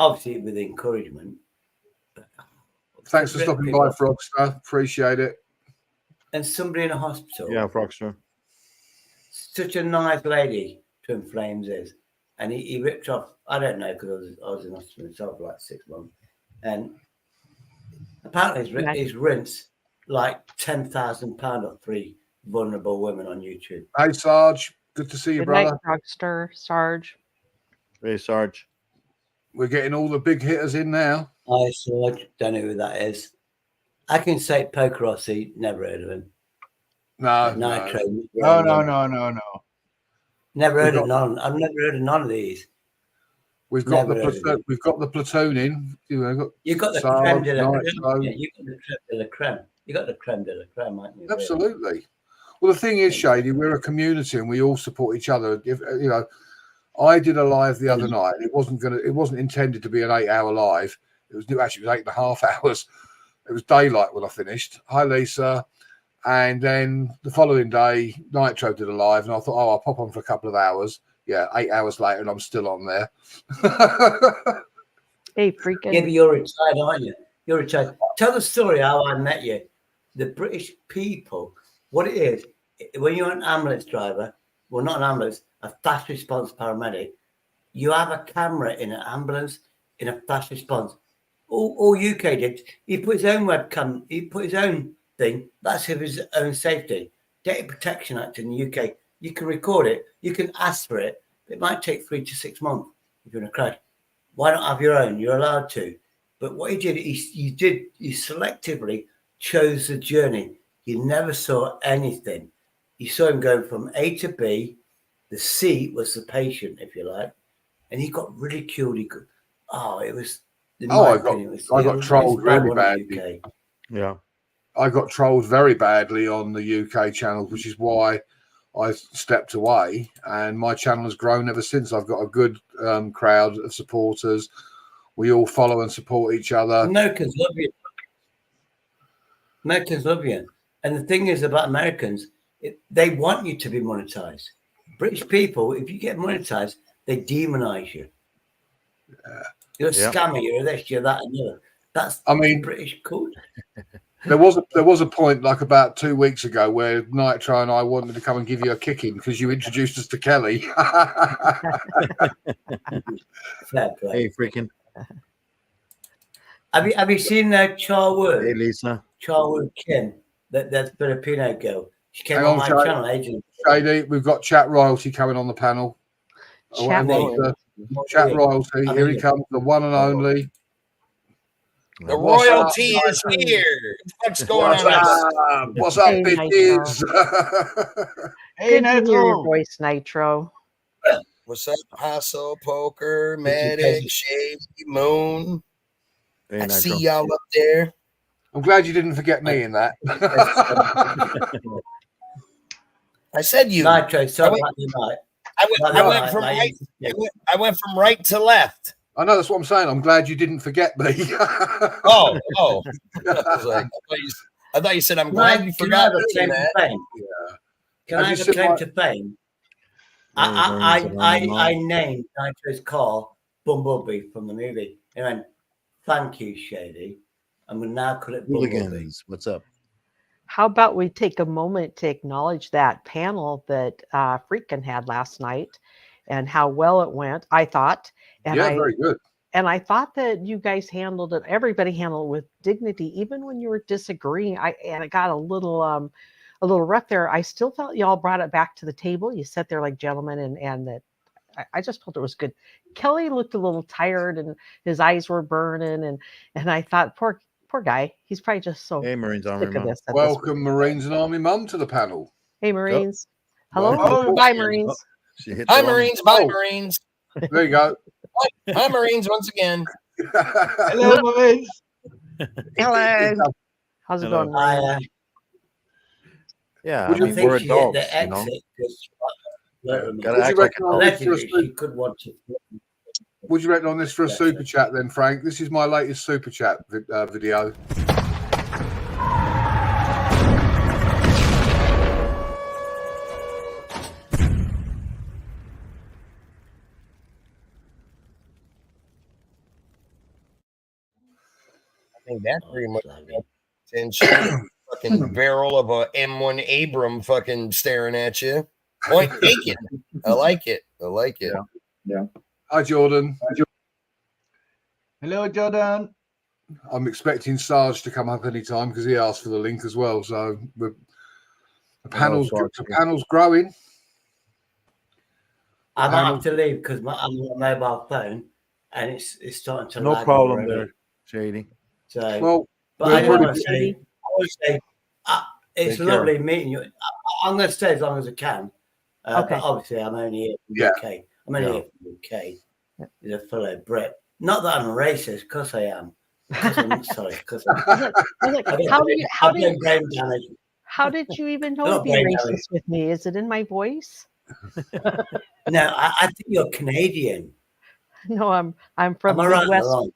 obviously with encouragement. Thanks for stopping by, Frogster. Appreciate it. And somebody in a hospital. Yeah, Frogster. Such a nice lady, Twin Flames is. And he ripped off, I don't know, because I was in hospital myself for like 6 months. And apparently he's rinsed like £10,000 off 3 vulnerable women on YouTube. Hey, Sarge. Good to see you, brother. Good night, Frogster, Sarge. Hey, Sarge. We're getting all the big hitters in now. Hi, Sarge. Don't know who that is. I can say Poker Rossi, never heard of him. No. No. Never heard of none. I've never heard of none of these. We've got the platoon in. You got the creme de la creme. You got the creme de la creme. You got the creme de la creme, haven't you? Absolutely. Well, the thing is, Shady, we're a community and we all support each other. I did a live the other night. It wasn't intended to be an 8-hour live. It was 8.5 hours. It was daylight when I finished. Hi, Lisa. And then the following day, Nitro did a live, and I thought, I'll pop on for a couple of hours. Yeah, 8 hours later, and I'm still on there. Hey, freaking. Yeah, but you're retired, aren't you? You're retired. Tell the story how I met you. The British people, what it is, when you're an ambulance driver, well, not an ambulance, a fast response paramedic, you have a camera in an ambulance in a fast response. All UK did, he put his own webcam, he put his own thing, that's for his own safety. Data Protection Act in the UK, you can record it, you can ask for it. It might take 3 to 6 months if you're in a crash. Why not have your own? You're allowed to. But what he did, you selectively chose the journey. You never saw anything. You saw him going from A to B. The C was the patient, if you like. And he got ridiculed. It was... I got trolled really badly. Yeah. I got trolled very badly on the UK channel, which is why I stepped away, and my channel has grown ever since. I've got a good crowd of supporters. We all follow and support each other. Americans love you. Americans love you. And the thing is about Americans, they want you to be monetized. British people, if you get monetized, they demonize you. Yeah. You're a scammer, you're this, you're that, and you're... That's British culture. There was a point like about 2 weeks ago where Nitro and I wanted to come and give you a kicking because you introduced us to Kelly. Hey, freaking. Have you seen Charwood? Hey, Lisa. Charwood Kim, that Filipino girl. She came on my channel ages ago. JD, we've got Chat Royalty coming on the panel. Chat Royalty. Here he comes, the one and only. The royalty is here. What's going on? What's up, bitches? Hey, Nitro. Good to hear your voice, Nitro. What's up, Hassle, Poker, Medic, Shady, Moon? Hey, I see y'all up there. I'm glad you didn't forget me in that. I said you. Nitro, I went from right to left. I know, that's what I'm saying. I'm glad you didn't forget me. I thought you said I'm glad you forgot me. Can I have a claim to fame? I named Nitro's car Bumblebee from the movie. And I went, thank you, Shady. And we now call it Bumblebee. What's up? How about we take a moment to acknowledge that panel that Freakin had last night and how well it went, I thought. And very good. And I thought that you guys handled it, everybody handled it with dignity, even when you were disagreeing. And it got a little rough there. I still felt y'all brought it back to the table. You sat there like gentlemen, and that I just felt it was good. Kelly looked a little tired and his eyes were burning, and I thought, poor guy, he's probably just so Marines Army sick of this. Welcome, Marines and Army Mum, to the panel. Hey, Marines. Hello. Bye, Marines. Hi, Marines. Bye, Marines. There you go. Hi, Marines, once again. Hello, Marines. Hello. How's it going, Marines? Yeah, I mean, we're adults, you know. Would you reckon on this for a super chat then, Frank? This is my latest super chat video. I think that's pretty much and fucking barrel of a M1 Abram fucking staring at you. Point taken. I like it. Yeah. Hi, Jordan. Hello, Jordan. I'm expecting Sarge to come up anytime because he asked for the link as well. So the panel's growing. I might have to leave because I'm on my mobile phone and it's starting to lag. No problem there, Shady. So, but I want to say, it's lovely meeting you. I'm going to stay as long as I can. Okay. But obviously, I'm only here from the UK. I'm only here from the UK. As a fellow Brit. Not that I'm a racist, because I am. How did you even know to be racist with me? Is it in my voice? No, I think you're Canadian. No, I'm from Am the I right or Midwest. wrong?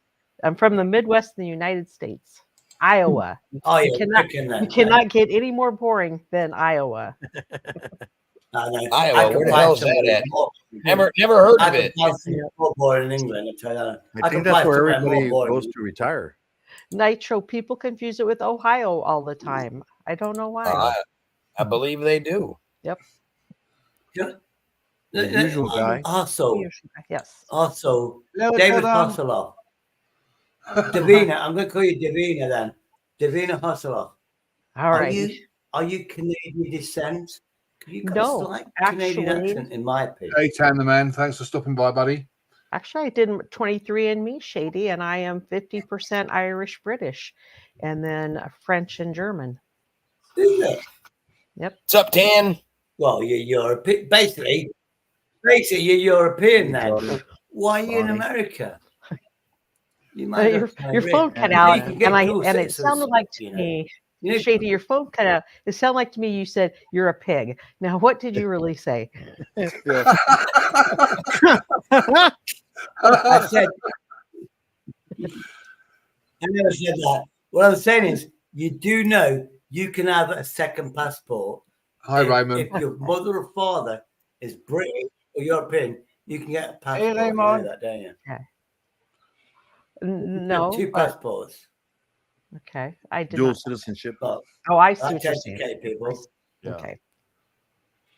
I'm from the Midwest in the United States, Iowa. Oh, You you're cannot American you then. cannot get any more boring than Iowa. I know. Iowa, I can where the find hell is that somebody at? more. Never heard I of can it. find somebody more boring in England. I tell you that. I think that's where everybody goes boring. to retire. Nitro, people confuse it with Ohio all the time. I don't know why. I believe they do. Yep. The usual guy. Also, yes. Also, Hello, David Tom. Hasselhoff. Davina, I'm going to call you Davina then. Davina Hasselhoff. All right. Are you Canadian descent? You got a No, slight Canadian actually, accent, in my opinion. Hey, Tan the man, thanks for stopping by, buddy. Actually, I did 23andMe, Shady, and I am 50% Irish British, and then French and German. Is it? Yep. What's up, Tan? Well, you're European. Basically, you're European then. Why are you in America? You might Your phone cut out, and it sounded like to me, know, Shady, your phone cut out. It sounded like to me you said you're a pig. Now, what did you really say? I said, I never said that. What I'm saying is, you do know you can have a second passport. Hi, Raymond. If your mother or father is British or European, you can get a passport. Hey, You know Raymond. that, don't you? Okay. No. 2 passports. Okay. I did Dual not. citizenship. But I see what that's you're saying. educated people. Yeah. Okay.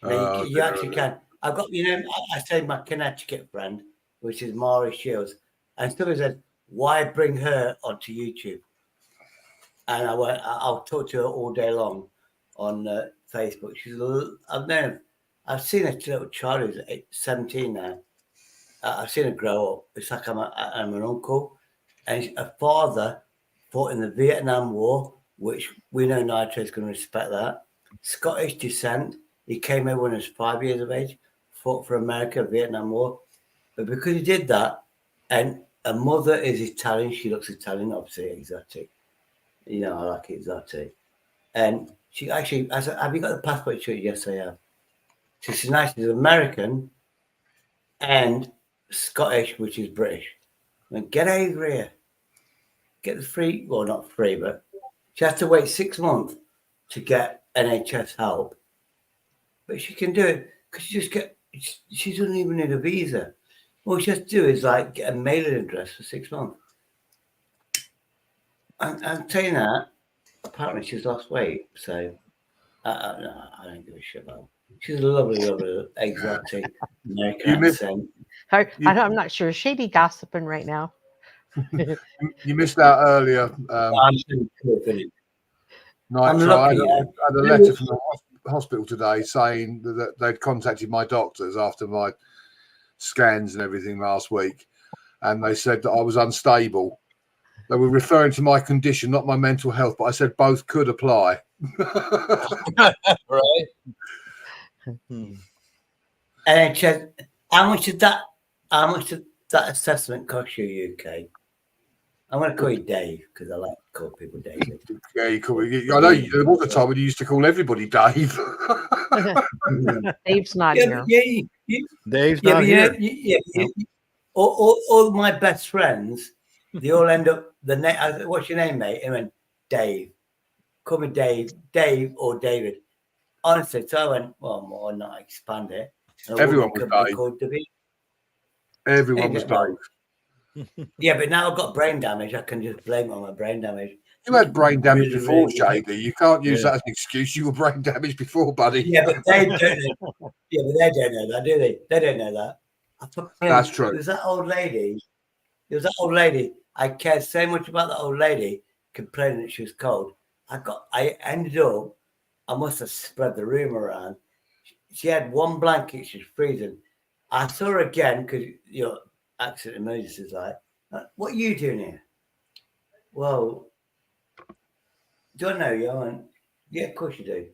Now, you actually can. I've got, I say my Connecticut friend, which is Mari Shields, and somebody said, why bring her onto YouTube? And I went, I'll talk to her all day long on Facebook. I've seen a little child who's 17 now. I've seen her grow up. It's like I'm an uncle. And her father fought in the Vietnam War, which we know Nitro is going to respect that. Scottish descent. He came here when he was 5 years of age, fought for America, Vietnam War. But because he did that, and her mother is Italian, she looks Italian, obviously exotic. You know, I like exotic. And she actually, I said, have you got the passport? She said, yes, I have. So she's nice. She's American and Scottish, which is British. I mean, get over here. Get the free, well, not free, but she has to wait 6 months to get NHS help. But she can do it because she doesn't even need a visa. All she has to do is like get a mailing address for 6 months. I'm saying that, apparently she's lost weight, so I don't give a shit about her. She's a lovely exotic American accent. I'm not sure. Shady gossiping right now. You missed out earlier. Nitro, I had a letter from the hospital today saying that they'd contacted my doctors after my scans and everything last week, and they said that I was unstable. They were referring to my condition, not my mental health, but I said both could apply. Right. And how much did that assessment cost you, UK? I'm going to call you Dave because I like to call people David. Yeah, you call me. I know there was a time when you used to call everybody Dave. Dave's not here. Dave's not here. All my best friends, they all end up the name. What's your name, mate? I went Dave. Call me Dave or David. Honestly, so I went, well, why not expand it? Everyone was Dave. Everyone was Dave. Yeah, but now I've got brain damage. I can just blame it on my brain damage. You had brain damage before, Shady. You can't use that as an excuse. You were brain damaged before, buddy. Yeah, but they don't know. Yeah, but they don't know that, do they? They don't know that. That's true. There's that old lady. I cared so much about that old lady complaining that she was cold. I ended up, I must have spread the room around. She had one blanket, she was freezing. I saw her again because, accident emergencies like, what are you doing here? Well, do I know you? I went, yeah, of course you do.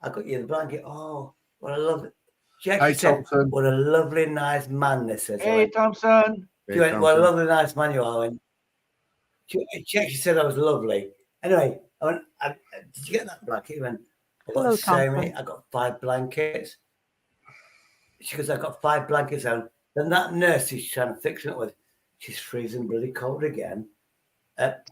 I got you the blanket. Oh, what I love it. She actually said, what a lovely, nice man this is. Hey, Thompson. She went, what a lovely, nice man you are. I went, she actually said I was lovely. Anyway, I went, did you get that blanket? He went, I got so many. I got 5 blankets. She goes, I've got 5 blankets on. Then that nurse is trying to fix it with, she's freezing bloody cold again.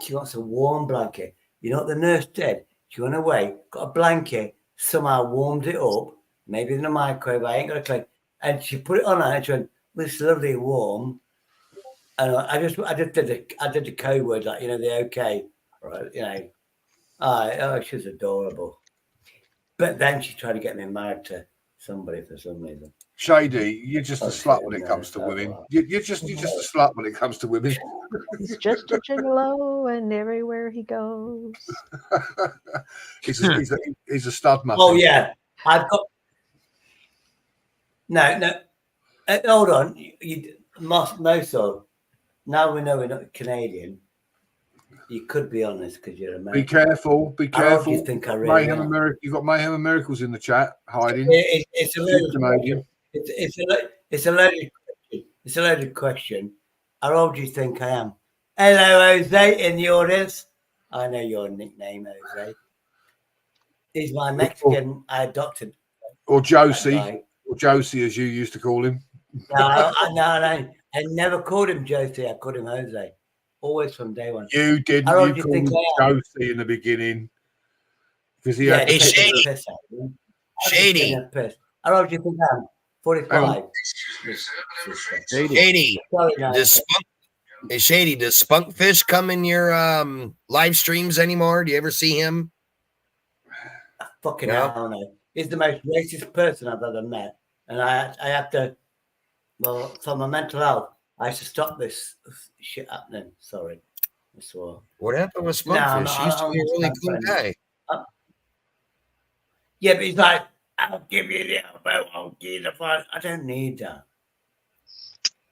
She wants a warm blanket. You know what the nurse did? She went away, got a blanket, somehow warmed it up, maybe in the microwave, I ain't got a clue. And she put it on her and she went, well, it's lovely warm. And I just did the code word, like, you know, the okay, right? You know, oh, she was adorable. But then she tried to get me married to somebody for some reason. Shady, you're just a slut when it comes to women. You're just a slut when it comes to women. He's just a gigolo, and everywhere he goes. he's a stud muffin. Oh yeah, I've got. No. Hold on, you must know so. Now we know we're not Canadian. You could be honest because you're American. Be careful. Be careful. You think I really Mayhem am. You've got Mayhem and Miracles in the chat hiding. It's a loaded question. How old do you think I am? Hello, Jose, in the audience. I know your nickname, Jose. He's my Mexican. I adopted. Or Josie, as you used to call him. No. I never called him Josie. I called him Jose. Always from day one. You didn't. How old You do you called think him I am? Josie in the beginning. Because he Hey, Shady. Shady. How old do you think I am? 45. Shady. Sorry, guys. Shady, does Spunkfish come in your live streams anymore? Do you ever see him? Fucking hell, no. He's the most racist person I've ever met. And I have to, well, for my mental health, I have to stop this shit happening. Sorry. I swore. What happened with Spunkfish? He used to be a really cool guy. Yeah, but he's like, I'll give you the elbow, I'll give you the fight. I don't need that.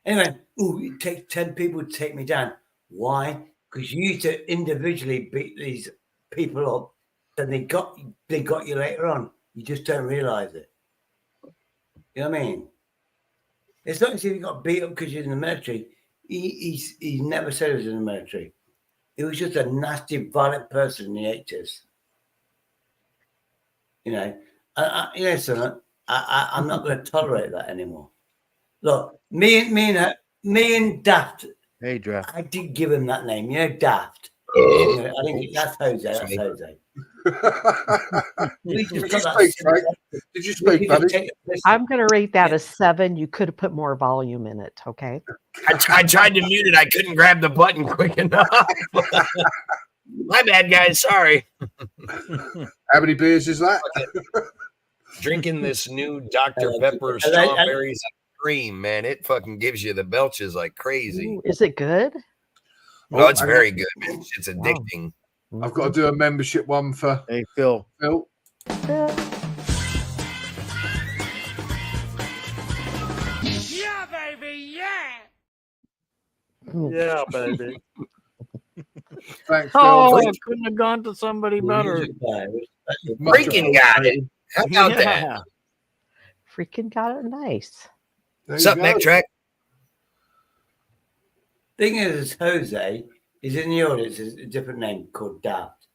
Anyway, it takes 10 people to take me down. Why? Because you used to individually beat these people up, then they got you later on. You just don't realize it. You know what I mean? It's not as if you got beat up because you're in the military. He never said he was in the military. He was just a nasty, violent person in the 80s. You know, son, I'm not going to tolerate that anymore. Look, me and Daft. Hey, Draft. I did give him that name. You know, Daft. I think that's Jose. That's Jose. Did you speak, buddy? I'm going to rate that a 7. You could have put more volume in it. Okay. I tried to mute it. I couldn't grab the button quick enough. My bad, guys. Sorry. How many beers is that? Drinking this new Dr. Pepper strawberries and cream, man. It fucking gives you the belches like crazy. Ooh, is it good? Oh, it's very good, man. It's addicting. I've got to do a membership one for Phil. Yeah, baby, yeah. Yeah, baby. Thanks, Oh, Phil. I couldn't have gone to somebody better. Freaking got it. How about that? Freaking got it nice. What's up, Mac Track? Thing is, Jose is in the audience. Is a different name called Daft.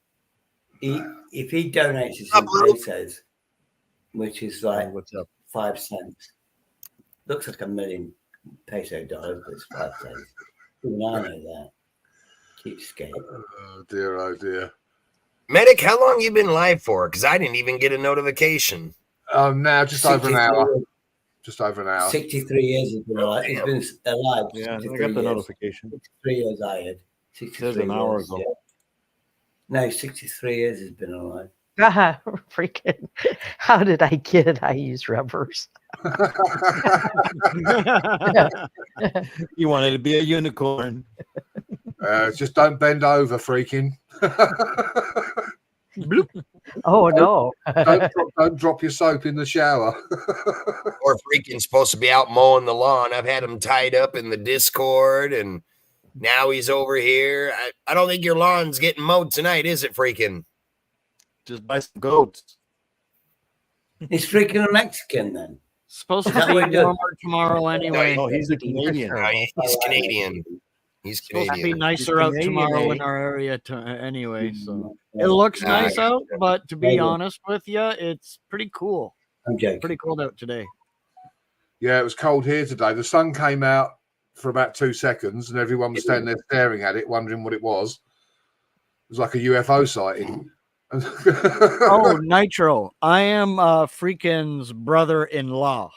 If he donates his pesos, which is like 5 cents, looks like $1 million peso dollars, but it's 5 cents. Even I know that. Cheapskate. Oh dear. Medic, how long you been live for? Because I didn't even get a notification. Now just over an hour. Just over an hour. 63 years he's been alive. He's been alive. Yeah, I got the notification. 63 years I had. 63 It says an hour years, ago. yeah. No, 63 years he's been alive. Freaking. How did I get it? I use rubbers. You wanted to be a unicorn. Just don't bend over, freaking. Oh, no. Don't drop your soap in the shower. Or freaking supposed to be out mowing the lawn. I've had him tied up in the Discord, and now he's over here. I don't think your lawn's getting mowed tonight, is it, freaking? Just buy some goats. He's freaking a Mexican then. Supposed Is to that be what he does? warmer tomorrow anyway. No, he's a Canadian. No, he's Canadian. He's Supposed to be Canadian. nicer out Canadian, tomorrow eh? in our area anyway. So it looks nice out, but to be honest with you, it's pretty cool. I'm joking. Pretty cold out today. Yeah, it was cold here today. The sun came out for about 2 seconds, and everyone was standing there staring at it, wondering what it was. It was like a UFO sighting. Oh, Nitro. I am Freakin's brother-in-law.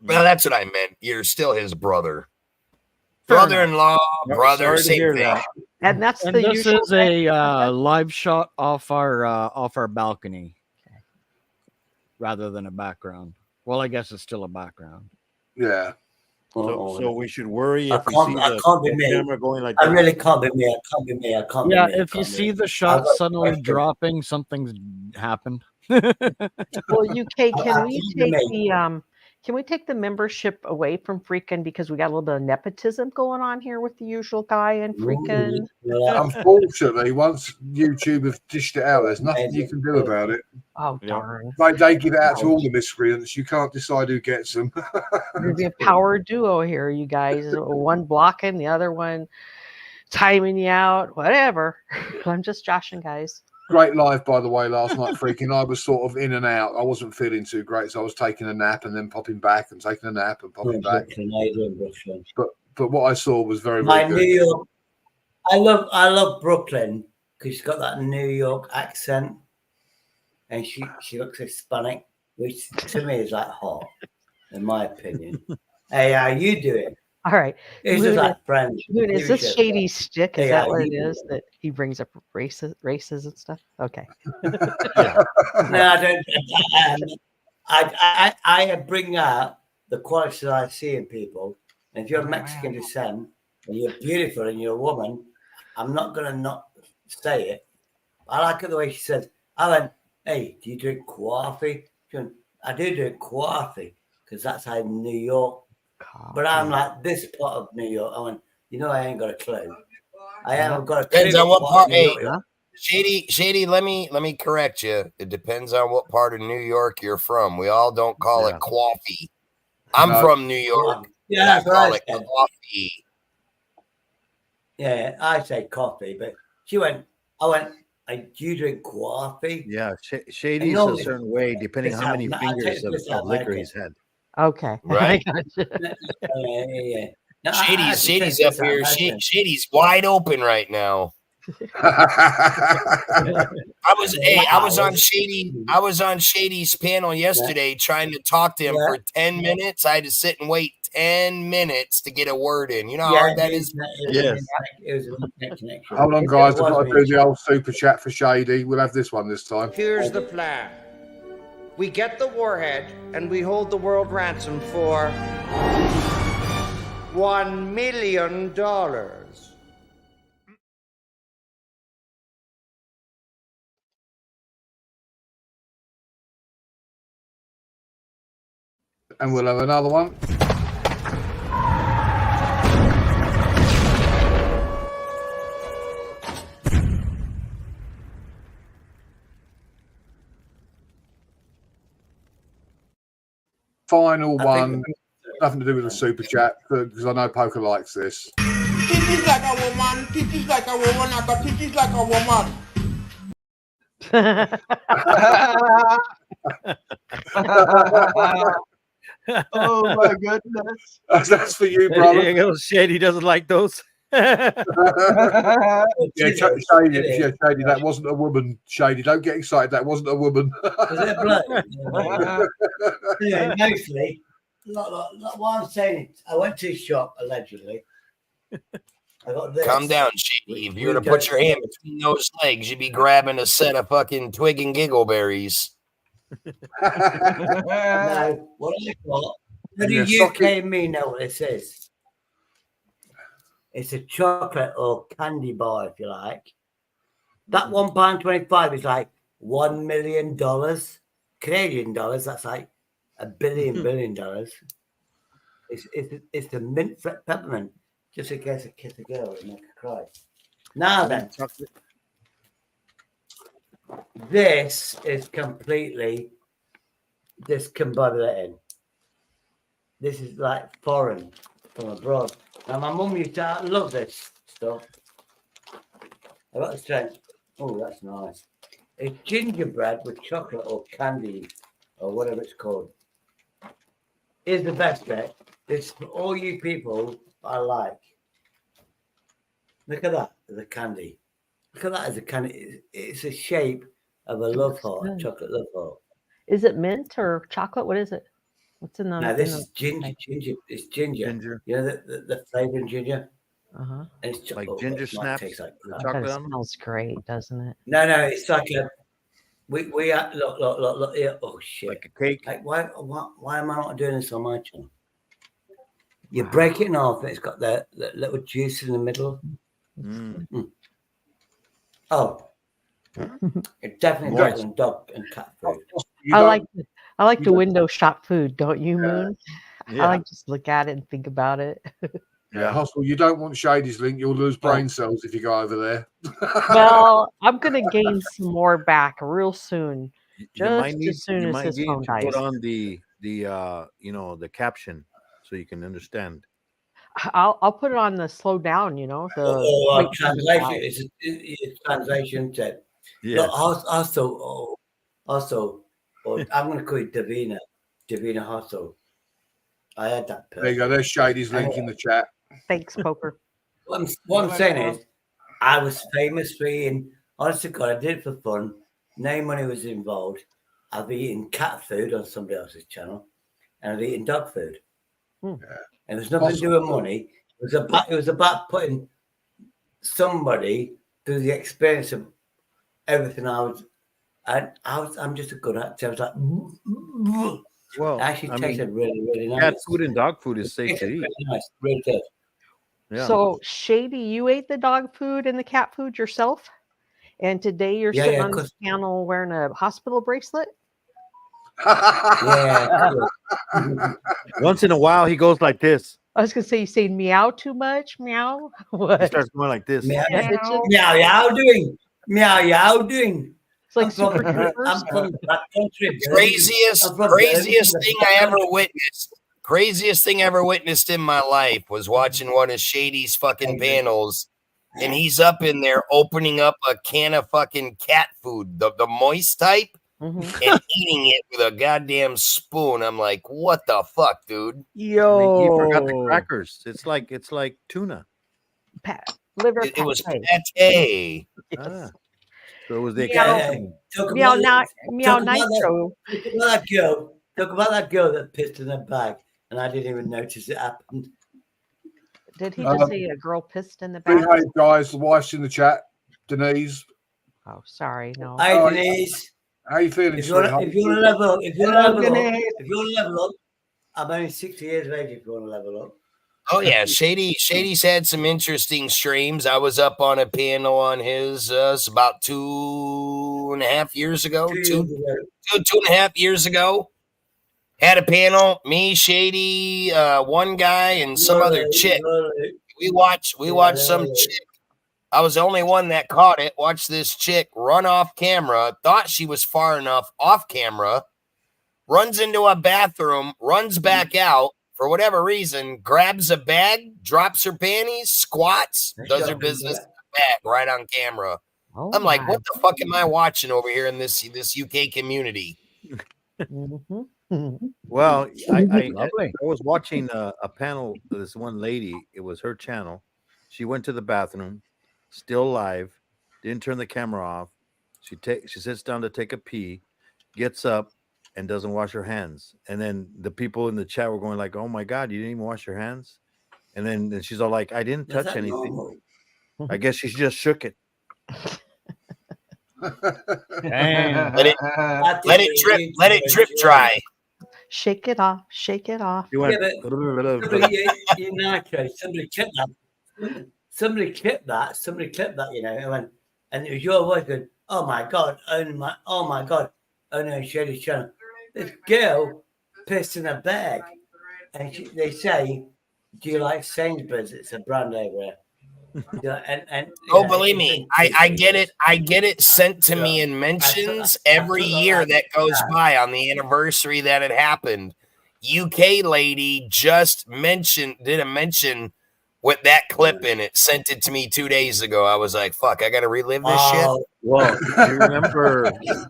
Well, that's what I meant. You're still his brother. Fair Brother-in-law, enough. brother, Sorry to same hear thing. that. And that's And the this usual is a live shot off our balcony, rather than a background. Well, I guess it's still a background. Yeah. So we should worry I if we can't- see I the can't be me. camera going like I this. really can't be me. I can't be me. I can't Yeah, be me. I if you can't be see me. the I've shot got a suddenly question. dropping, something's happened. Well, UK, can we can't take be me. can we take the membership away from Freakin because we got a little bit of nepotism going on here with the usual guy and Freakin? Unfortunately, once YouTube have dished it out, there's nothing you can do about it. Oh, darn. They give it out to all the miscreants. You can't decide who gets them. There's a power duo here, you guys. One blocking, the other one timing you out, whatever. I'm just joshing, guys. Great live, by the way, last night, Freaking. I was sort of in and out. I wasn't feeling too great, so I was taking a nap and then popping back and taking a nap and popping back. But what I saw was very, very My good. New York. I love Brooklyn because she's got that New York accent, and she looks Hispanic, which to me is like hot, in my opinion. Hey, how you doing? All right. It's Moon, just like French. Moon, is this Shady Stick? Is Hey, that how what it you is that he brings up races and stuff? Okay. No, I don't. I bring out the qualities that I see in people. And if you're of Mexican descent and you're beautiful and you're a woman, I'm not going to not say it. I like it the way she said, I went, hey, do you drink coffee? She went, I do drink coffee because that's how in New York. But I'm like this part of New York. I went, you know, I ain't got a clue. I haven't got a clue. Depends on what part. of New Hey, York. Shady. Let me correct you. It depends on what part of New York you're from. We all don't call it coffee. I'm from New York. Yeah, I that's what call I it said. coffee. Yeah, I say coffee, but she went, do you drink coffee? Yeah, Shady's a certain way depending on how many fingers of liquor he's had. Okay. Right. Yeah. No, Shady's up here. Shady's wide open right now. I was on Shady's panel yesterday trying to talk to him for 10 minutes. I had to sit and wait 10 minutes to get a word in. You know how hard that is? Yes. It was an internet connection. Hold on, guys. I've got to do the old super chat for Shady. We'll have this one this time. Here's the plan. We get the warhead and we hold the world ransom for $1 million. And we'll have another one. Final one, nothing to do with the super chat, because I know Poker likes this. Titties like a woman, titties like a woman, I got titties like a woman. Oh my goodness. That's for you, brother. There you go. Shady doesn't like those. Yeah, Shady, that wasn't a woman. Shady, don't get excited. That wasn't a woman. Was it blood? Anyway, mostly, what I'm saying, I went to a shop allegedly. I got this. Calm down, Shady. If you were to put your hand between those legs, you'd be grabbing a set of fucking twig and giggle berries. No, what I got? How do you UK me know what this is? It's a chocolate or candy bar, if you like. That £1.25 is like $1 million Canadian dollars. That's like $1 billion. It's the mint peppermint, just in case I kiss a girl and make her cry. Now then, this is completely discombobulating. This is like foreign from abroad. Now, my mum used to love this stuff. I got this drink. Oh, that's nice. It's gingerbread with chocolate or candy or whatever it's called. Here's the best bit. It's for all you people I like. Look at that, the candy. Look at that as a candy. It's a shape of a love heart, chocolate love heart. Is it mint or chocolate? What is it? What's in the? Now this is ginger. It's ginger. Ginger. You know the flavor in ginger. Uh-huh. And it's like ginger snaps. Tastes like The It chocolate on them? smells great, doesn't it? No, it's like a. We look here. Oh shit! Like a cake. Like why am I not doing this on my channel? You break it in half, and it's got that little juice in the middle. Mm. Oh, it's definitely better than dog and cat food. I like the window shop food, don't you, Moon? Yeah. I like just look at it and think about it. Yeah, Hostel, you don't want Shady's link. You'll lose brain cells if you go over there. Well, I'm gonna gain some more back real soon. Just as soon you as might his need phone to dies. put on the the caption so you can understand. I'll put it on the slow down, Translation. It's translation. Yeah. Also, I'm going to call you Davina. Davina Hostel. I had that. There you go. There's Shady's link in the chat. Thanks, Poker. What I'm saying is, I was famous for eating. Honestly, God, I did it for fun. No money was involved. I've eaten cat food on somebody else's channel, and I've eaten dog food. And there's nothing to do with money. It was about putting somebody through the experience of everything I'm just a good actor. I was like, well, it actually tasted really, really nice. Cat food and dog food is safe to eat. Really nice, really good. Yeah. So, Shady, you ate the dog food and the cat food yourself? And today you're sitting on this panel wearing a hospital bracelet? Yeah. Once in a while, he goes like this. I was going to say, you say meow too much? Meow? What? He starts going like this. Meow, meow, doing. Meow, meow, doing. It's like I'm from that country. Craziest thing I ever witnessed. Craziest thing I ever witnessed in my life was watching one of Shady's fucking panels, and he's up in there opening up a can of fucking cat food, the moist type, and eating it with a goddamn spoon. I'm like, what the fuck, dude? Yo, you forgot the crackers. It's like tuna. Liver It was pate. pate. Ah. So it was the Meow nitro. Talk about that girl that pissed in her bag, and I didn't even notice it happened. Did he just say a girl pissed in the bag? Hey guys, the wife's in the chat. Denise. Oh, sorry, no. Hi, Denise. How you feeling? If you want to level up, I'm only 60 years of age. If you want to level up. Oh yeah, Shady's had some interesting streams. I was up on a panel on his about 2.5 years ago. 2.5 years ago. Had a panel, me, Shady, one guy, and some other chick. We watched some chick. I was the only one that caught it. Watched this chick run off camera, thought she was far enough off camera, runs into a bathroom, runs back out. For whatever reason, grabs a bag, drops her panties, squats, does her business back right on camera. Oh, I'm like, what the fuck am I watching over here in this UK community? Well, I was watching a panel of this one lady. It was her channel. She went to the bathroom, still live, didn't turn the camera off. She sits down to take a pee, gets up, and doesn't wash her hands. And then the people in the chat were going like, "Oh my God, you didn't even wash your hands." And then she's all like, "I didn't touch anything." Normal? I guess she just shook it. Damn. Let it drip dry. Shake it off. Shake it off. She went, You know, somebody clipped that. Somebody clipped that. You know, and it was your voice going, "Oh my God, oh my God, oh no, Shady's channel." This girl pissed in a bag, and they say, "Do you like Sainsbury's? It's a brand over there." Believe me, I get it. I get it sent to me in mentions every year that goes by on the anniversary that it happened. UK lady just did a mention with that clip in it. Sent it to me 2 days ago. I was like, "Fuck, I got to relive this shit." Well, do you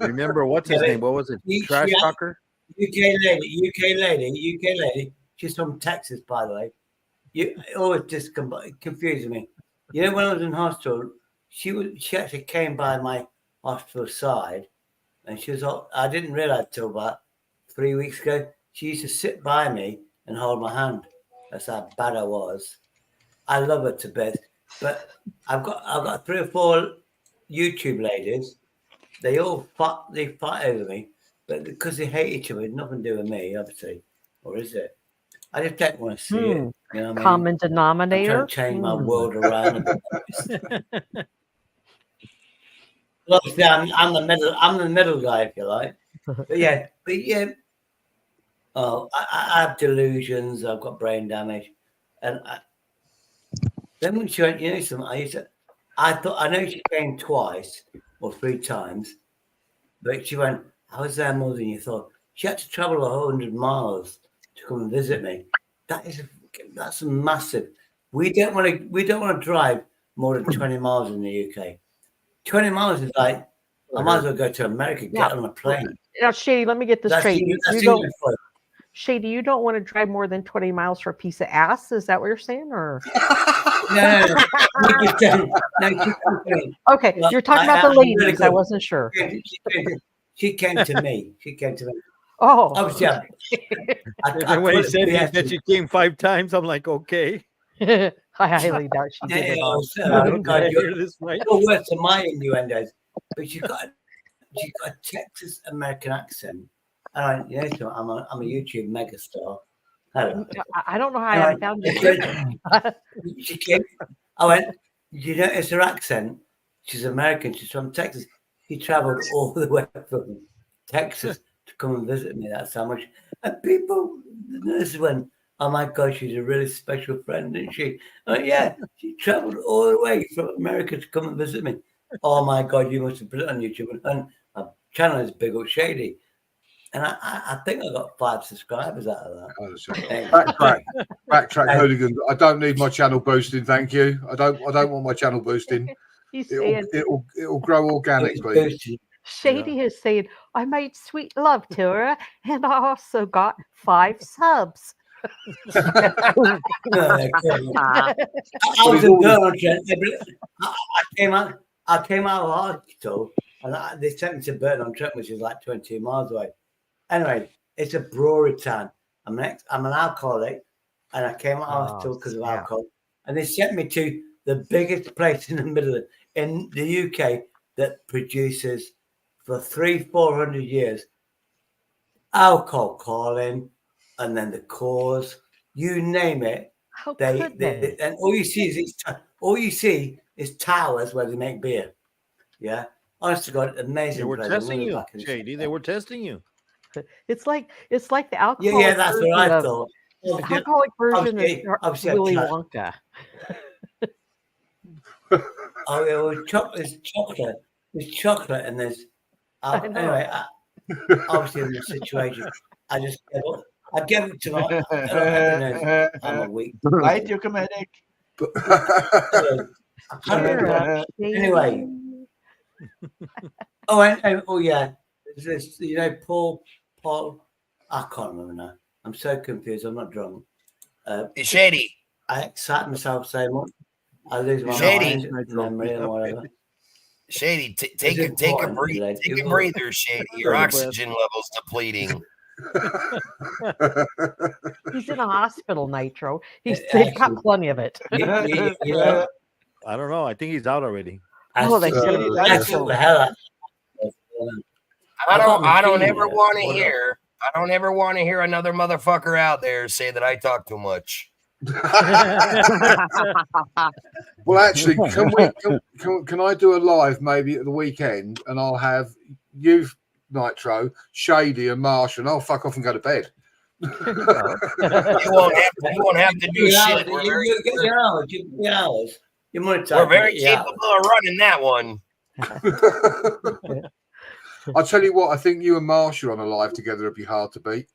remember what's his name? What was it? Trash Talker? UK lady. She's from Texas, by the way. It always just confuses me. You know, when I was in hospital, she actually came by my hospital side, and she was all, I didn't realize till about 3 weeks ago. She used to sit by me and hold my hand. That's how bad I was. I love her to bits, but I've got 3 or 4 YouTube ladies. They all fight over me, but because they hate each other, it's nothing to do with me, obviously, or is it? I just don't want to see it. You know what Common I mean? denominator. I'm trying to change my world around. Obviously, I'm the middle guy, if you like. But yeah. Oh, I have delusions. I've got brain damage, and then when she went, you know, something. I know she came twice or 3 times, but she went, I was there more than you thought. She had to travel 100 miles to come and visit me. That's massive. We don't want to drive more than 20 miles in the UK. 20 miles is like, I might as well go to America, get on a plane. Now, Shady, let me get this straight. Shady, you don't want to drive more than 20 miles for a piece of ass? Is that what you're saying? Or No. Okay, Well, you're talking about the ladies. Really I wasn't sure. She came to me. Oh, obviously. And when he said that she came 5 times, I'm like, okay. I highly doubt she did it all. You're worse than my innuendos. But she got a Texas American accent. And you know, I'm a YouTube megastar. I don't know how I found you. She came. I went, you notice her accent? She's American. She's from Texas. She traveled all the way from Texas to come and visit me. That's how much. And people, the nurses went, oh my God, she's a really special friend, isn't she? Yeah, she traveled all the way from America to come and visit me. Oh my God, you must have put it on YouTube. And my channel is Big Up Shady. And I think I got 5 subscribers out of that. Backtrack hooligans. I don't need my channel boosting, thank you. I don't want my channel boosting. It'll grow organically. Shady is saying, I made sweet love to her, and I also got 5 subs. I was in Burton. I came out of hospital, and they sent me to Burton on Trent, which is like 22 miles away. Anyway, it's a brewery town. I'm an alcoholic, and I came out of hospital because of alcohol. And they sent me to the biggest place in the middle in the UK that produces for 300-400 years alcohol calling, and then the cause, you name it. They and all you see is towers where they make beer. Yeah, honest to God, amazing. They were testing you, Shady. They were testing you. It's like the alcohol. Yeah, that's what I thought. The alcoholic version of Willy Wonka. Oh, it was chocolate. There's chocolate, and there's anyway. Obviously, in this situation, I just I gave it to my. I'm a weak. Right, you're comedic. Anyway. Oh yeah. This, you know, Paul. I can't remember now. I'm so confused. I'm not drunk. Shady. I excite myself so much. I lose my memory and whatever. Shady, take a breather, Shady. Your oxygen level's depleting. He's in a hospital, Nitro. They've got plenty of it. Yeah. I don't know. I think he's out already. I don't ever want to hear another motherfucker out there say that I talk too much. Well, actually, can I do a live maybe at the weekend, and I'll have you, Nitro, Shady, and Marsh, and I'll fuck off and go to bed. You won't have to do shit. We're very capable of running that one. I'll tell you what, I think you and Marsha on a live together would be hard to beat.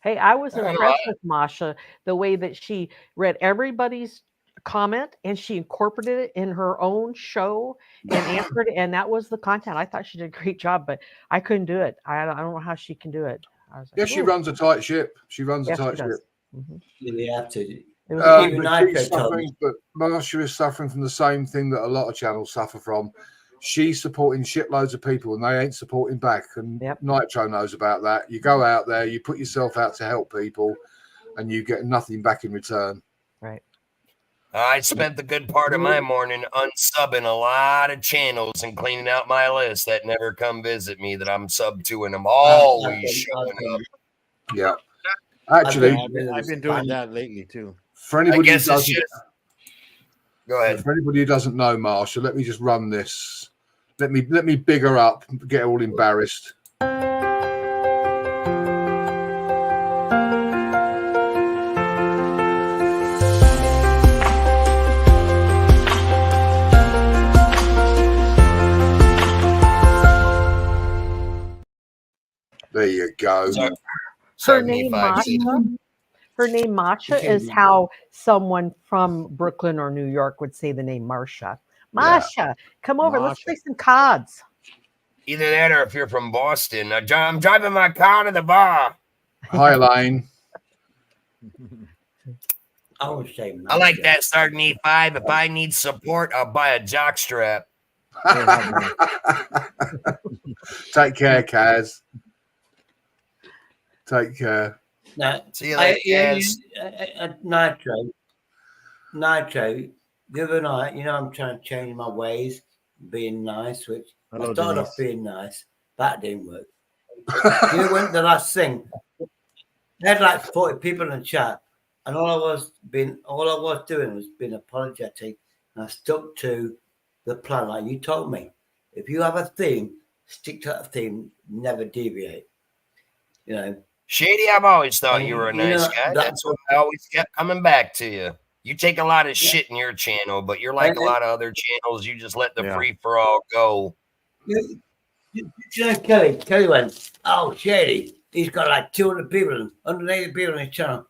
Hey, I was impressed with Masha, the way that she read everybody's comment and she incorporated it in her own show and answered it, and that was the content. I thought she did a great job, but I couldn't do it. I don't know how she can do it. I was like, Yeah, she runs a tight ship. She runs a yes, tight she ship. does. You have to. It was Even But I she's told me. suffering, but Marsha is suffering from the same thing that a lot of channels suffer from. She's supporting shitloads of people and they ain't supporting back. And Nitro knows about that. You go out there, you put yourself out to help people, and you get nothing back in return. Right. I spent the good part of my morning unsubbing a lot of channels and cleaning out my list that never come visit me that I'm sub to, and I'm always showing up. Yeah. Actually, I've been doing that lately too. For anybody who guess it's doesn't, just. Go ahead. for anybody who doesn't know Marsha, let me just run this. Let me big her up, get her all embarrassed. There you go. Her name Masha is how someone from Brooklyn or New York would say the name Marsha. Masha, come over. Let's play some cards. Either that or if you're from Boston, I'm driving my car to the bar. Hi, Elaine. I would say I like that starting E5. If I need support, I'll buy a jock strap. Take care, Kaz. Take care. No, see you later, Nitro. The other night, I'm trying to change my ways, being nice, which Hello, I started Denise. off being nice. That didn't work. When the last thing, I had like 40 people in the chat, and all I was doing was being apologetic, and I stuck to the plan like you told me. If you have a theme, stick to that theme, never deviate. Shady, I've always thought you were a nice guy. That's what I always kept coming back to you. You take a lot of shit in your channel, but you're like a lot of other channels. You just let the free for all go. Kelly went, oh, Shady, he's got like 200 people, 180 people on his channel.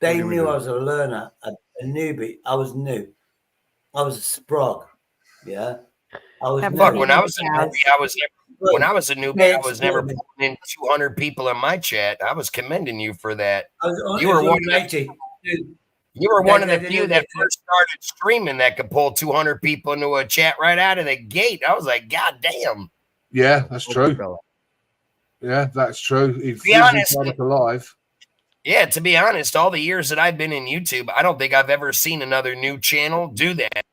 They knew I was a learner, a newbie. I was new. I was a sprog. Yeah. Look, when I was a newbie, I was never putting in 200 people in my chat. I was commending you for that. You were one of the few that first started streaming that could pull 200 people into a chat right out of the gate. I was like, God damn. Yeah, that's true. Yeah, that's true. He's alive. Yeah, to be honest, all the years that I've been in YouTube, I don't think I've ever seen another new channel do that.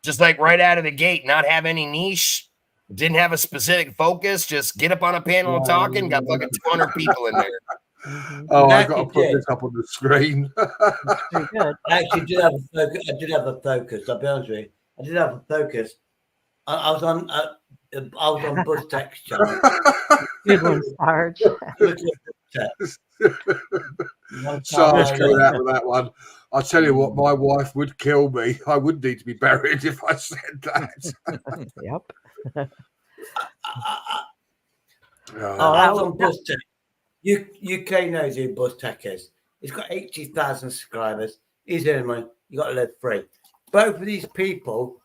Just like right out of the gate, not have any niche, didn't have a specific focus, just get up on a panel and talking, got fucking 200 people in there. Oh, I got to put this up on the screen. I actually did have a focus. I did have a focus. I'll be honest with you. I did have a focus. I was on Buzz Tech's channel. Good one, Sarge. Sarge coming out with that one. I'll tell you what, my wife would kill me. I would need to be buried if I said that. Yep. I was on Buzz Tech. UK knows who Buzz Tech is. He's got 80,000 subscribers. He's earning money. You got to live free. Both of these people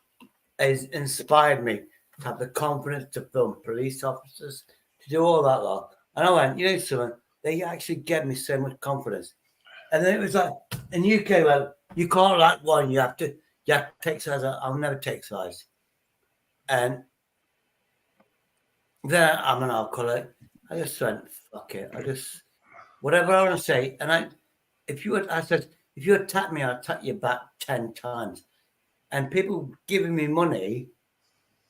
has inspired me to have the confidence to film police officers, to do all that lot. And I went, you know something? They actually gave me so much confidence. And then it was like, in UK, well, you can't like one. You have to take size. I'll never take size. And then I'm an alcoholic. I just went, fuck it. Whatever I want to say. And if you attack me, I'll attack you back 10 times. And people giving me money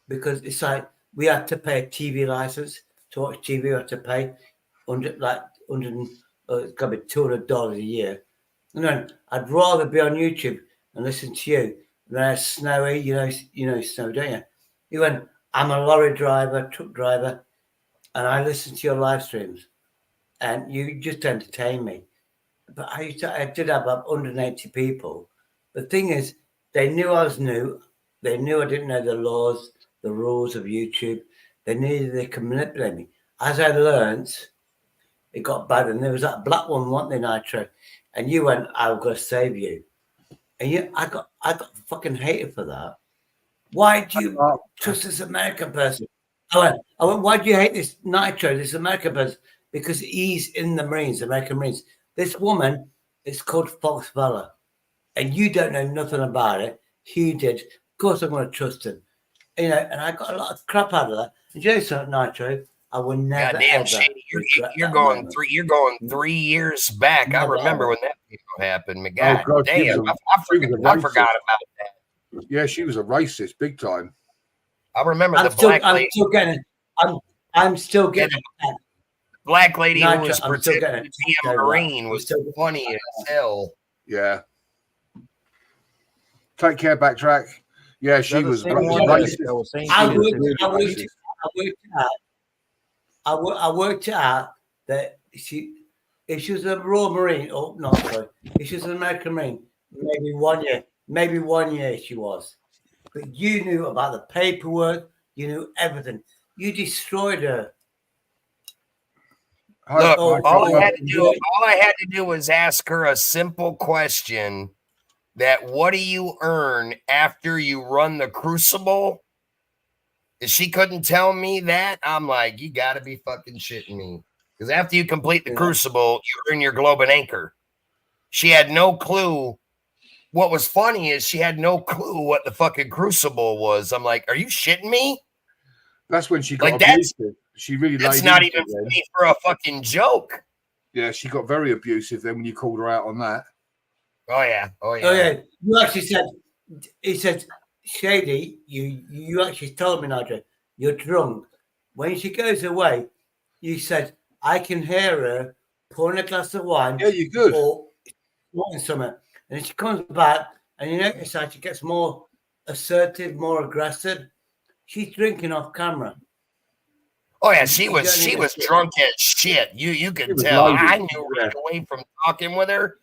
because it's like we had to pay a TV license to watch TV. We had to pay it's got to be $200 a year. And then I'd rather be on YouTube and listen to you than Snowy. You know Snowy, don't you? He went, I'm a lorry driver, truck driver, and I listen to your live streams, and you just entertain me. But I did have about 180 people. The thing is, they knew I was new. They knew I didn't know the laws, the rules of YouTube. They knew they could manipulate me. As I learned, it got bad. And there was that black one, wasn't there, Nitro? And you went, I've got to save you. And I got fucking hated for that. Why do you trust this American person? I went, why do you hate this Nitro, this American person? Because he's in the Marines, American Marines. This woman is called Fox Valor, and you don't know nothing about it. He did. Of course, I'm going to trust him. You know, and I got a lot of crap out of that. And you know something, Nitro? I will never ever. Shady, you're going 3 years back. Never I remember ever. when that happened. Oh, God, God, damn, I forgot about that. Yeah, she was a racist, big time. I remember I'm the still, black lady. I'm still getting black lady Nitro, who was I'm still protecting getting the damn Marine was funny as hell. Yeah. Take care, backtrack. Yeah, she was racist. I worked out that if she was a Royal Marine, or not, sorry, if she was an American Marine, maybe 1 year she was. But you knew about the paperwork, you knew everything. You destroyed her. Look, all I had to do was ask her a simple question: that what do you earn after you run the Crucible? If she couldn't tell me that, I'm like, you got to be fucking shitting me. Because after you complete the Crucible, you earn your Globe and Anchor. She had no clue. What was funny is she had no clue what the fucking Crucible was. I'm like, are you shitting me? That's when she got like abusive. She really that's laid not into even it then. funny for a fucking joke. Yeah, she got very abusive then when you called her out on that. Oh yeah. You actually said, he said, Shady, you actually told me, Nigel, you're drunk. When she goes away, you said, I can hear her pouring a glass of wine. Yeah, you're good. Or wanting something. And then she comes back, and you notice how she gets more assertive, more aggressive. She's drinking off camera. Oh yeah, she was drunk as shit. You could tell. I knew right away from talking with her.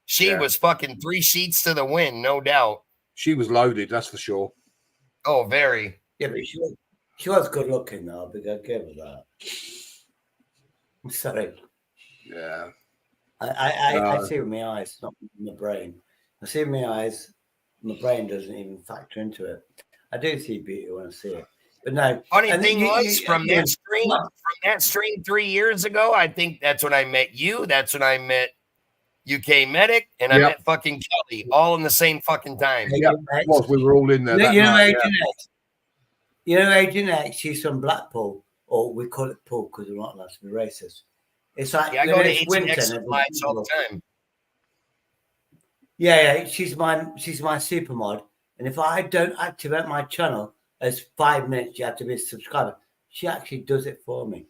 She was fucking 3 sheets to the wind, no doubt. She was loaded, that's for sure. Oh, very. Yeah, but she was good looking though, because I gave her that. I'm sorry. Yeah. I see with my eyes, not with my brain. I see with my eyes, my brain doesn't even factor into it. I do see beauty when I see it. But no. Funny thing was, from that stream 3 years ago, I think that's when I met you. That's when I met UK Medic, and I met fucking Kelly, all in the same fucking time. Yeah, we were all in there. You know, Agent X, she's from Blackpool, or we call it Pool because we're not allowed to be racist. It's like I go to it's winter lights all the time. Yeah, she's my super mod, and if I don't activate my channel as 5 minutes, you have to be a subscriber. She actually does it for me,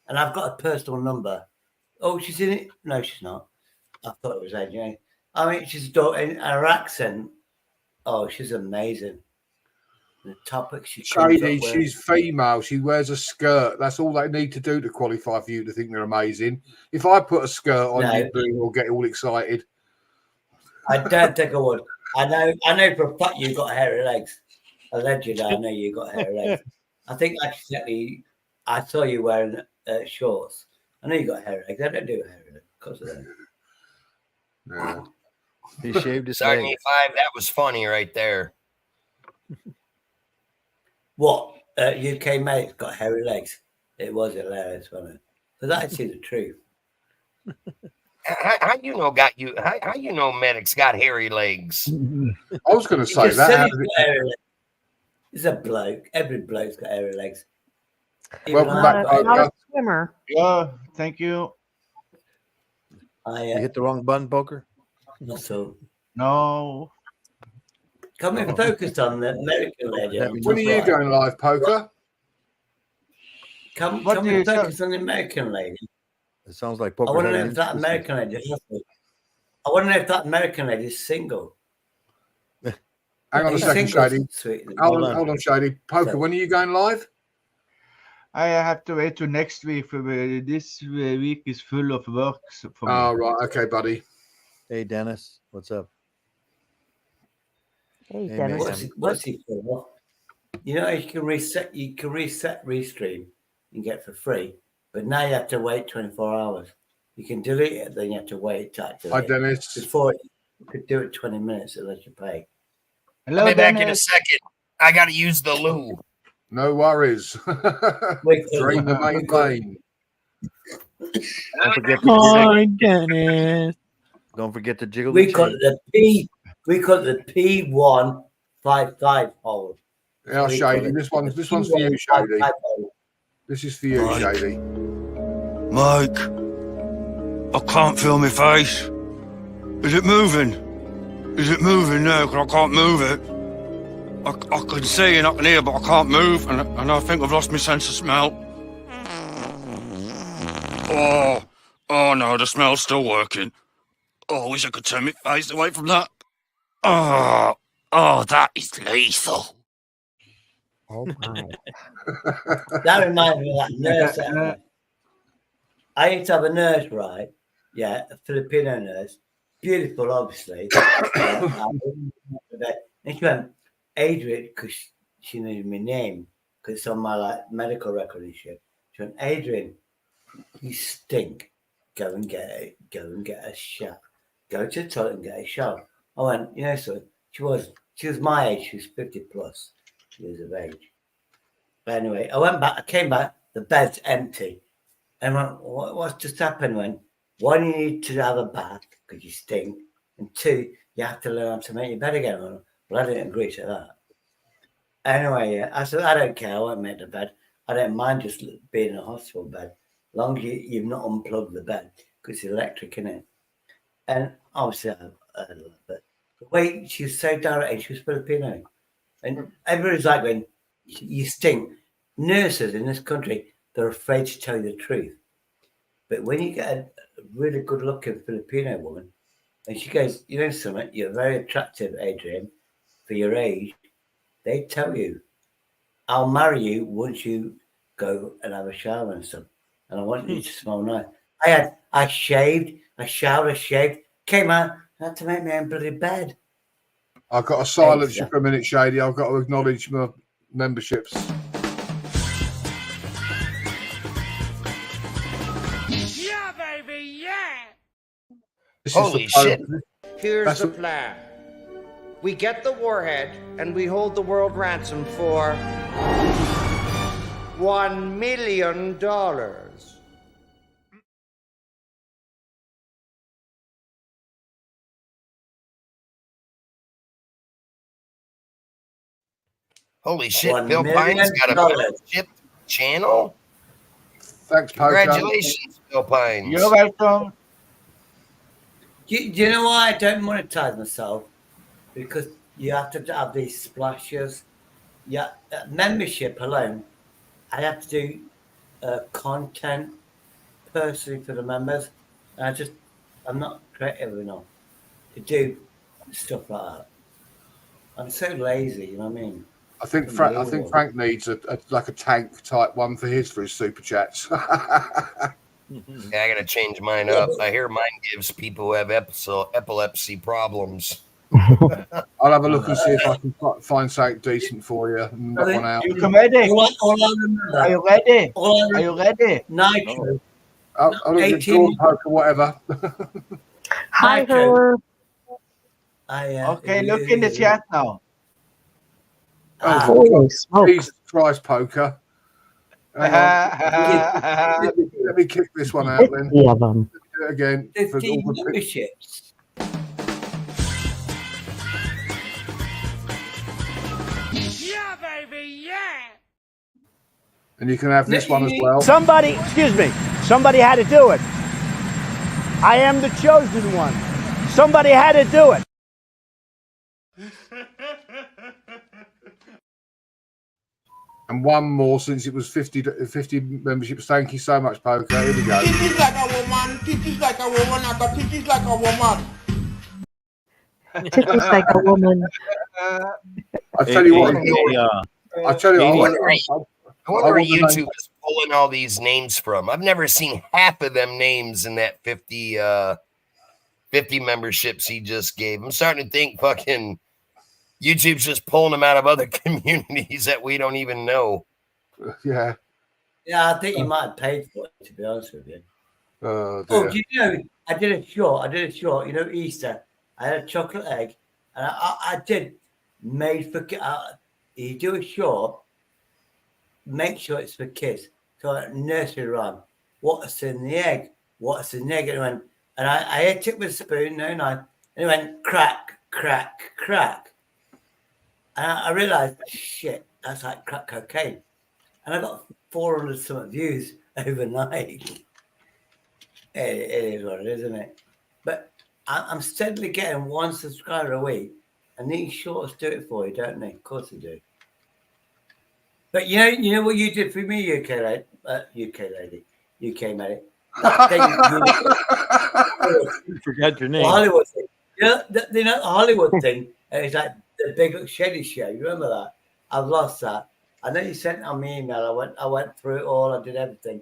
and I've got a personal number. Oh, she's in it? No, she's not. I thought it was AJ. I mean, she's in her accent. Oh, she's amazing. The topic Shady, she's female. She wears a skirt. That's all they need to do to qualify for you to think they're amazing. If I put a skirt on, you'll get all excited. I don't think I would. I know for a fact you've got hairy legs. Allegedly, I know you got hairy legs. I think accidentally I saw you wearing shorts. I know you got hairy legs. I don't do hairy legs because of that. Yeah. He shaved his Sorry, leg. 5, that was funny right there. What? UK mate's got hairy legs. It was hilarious, wasn't it? Because I see the truth. How you know Medic's got hairy legs? I was going to say that. He's a bloke. Every bloke's got hairy legs. Welcome back, not a swimmer. Yeah, thank you. You hit the wrong button, Poker? So no. Come and focus on the American lady. When are you going live, Poker? Come and focus on the American lady. It sounds like Poker. I want to know if that American lady is single. Hang on a second, Shady. Hold on, Shady. Poker, when are you going live? I have to wait till next week. This week is full of work for me. Oh, right. Okay, buddy. Hey, Dennis. What's up? Hey, Dennis. What's he for? You know, you can reset restream and get for free, but now you have to wait 24 hours. You can delete it, then you have to wait to activate. Hi, Dennis. Before You could do it 20 minutes unless you pay. I'll be back in a second. I got to use the loo. No worries. Drain the main vein. Don't forget Dennis. Don't forget to jiggle We the call chain. it the P. We call it the P155 hole. Yeah, Shady. This one's for you, Shady. This is for you, Mike. Shady. Mike, I can't feel my face. Is it moving? Is it moving now? Because I can't move it. I can see and I can hear, but I can't move, and I think I've lost my sense of smell. Oh no, the smell's still working. Oh, I wish I could turn my face away from that. Oh, that is lethal. Oh my. That reminds me of that nurse. I used to have a nurse, right? Yeah, a Filipino nurse. Beautiful, obviously. And she went, Adrian, because she knew my name, because it's on my medical record and shit. She went, Adrian, you stink. Go and get a shower. Go to the toilet and get a shower. I went, you know, so she was my age. She was 50 plus years of age. But anyway, I came back, the bed's empty. And I went, what's just happened? When one, you need to have a bath because you stink. And two, you have to learn how to make your bed again. Well, I didn't agree to that. Anyway, I said, I don't care. I won't make the bed. I don't mind just being in a hospital bed. As long as you've not unplugged the bed because it's electric in it. And obviously, I love it. The way she was so direct, and she was Filipino. And everybody's like, when you stink. Nurses in this country, they're afraid to tell you the truth. But when you get a really good looking Filipino woman, and she goes, you know something, you're very attractive, Adrian, for your age, they tell you, I'll marry you once you go and have a shower and stuff. And I want you to smell nice. I shaved, I showered, I shaved, came out, I had to make my own bloody bed. I've got to silence you for a minute, Shady. I've got to acknowledge my memberships. Yeah, baby, yeah. Holy shit. Here's the plan. We get the warhead and we hold the world ransom for $1 million. Holy shit, $1 Bill Pine's got a million. membership channel? Thanks, Congratulations, Bill Pines. You're welcome. Do you know why I don't monetize myself? Because you have to have these splashes. Yeah, membership alone, I have to do content personally for the members. And I'm not creative enough to do stuff like that. I'm so lazy, you know what I mean? I think Frank needs a tank type one for his super chats. Yeah, I gotta change mine up. I hear mine gives people who have epilepsy problems. I'll have a look and see if I can find something decent for you. And knock one out. You ready? Are you ready? Are you ready? Nitro. I'll look at Dawn Poker, whatever. Hi, her. Okay, look in the chat now. Holy smoke. Jesus Christ, Poker. Let me kick this one out then. 50 of them. Do it again. 50 memberships. Yeah, baby, yeah. And you can have this one as well. Somebody had to do it. I am the chosen one. Somebody had to do it. And one more since it was 50 memberships. Thank you so much, Poker. Here we go. Titties like a woman, titties like a woman, I got titties like a woman. Titties like a woman. I tell you what. I tell you I what. wonder where YouTube is pulling all these names from. I've never seen half of them names in that 50 memberships he just gave. I'm starting to think fucking YouTube's just pulling them out of other communities that we don't even know. Yeah. Yeah, I think you might have paid for it, to be honest with you. Oh, do you know, I did a short, you know, Easter. I had a chocolate egg, and I did made for you do a short, make sure it's for kids. So a nursery rhyme. What's in the egg? What's in the egg? And I ate it with a spoon, no knife, and it went crack, crack, crack. And I realized, shit, that's like crack cocaine. And I got 400 something views overnight. It is what it is, isn't it? But I'm steadily getting 1 subscriber a week, and these shorts do it for you, don't they? Of course they do. But you know what you did for me, UK lady, UK lady. That thing, you forgot your name. The Hollywood thing. The Hollywood thing. It's like the Big Shady show. You remember that? I've lost that. I know you sent it on my email. I went through it all. I did everything.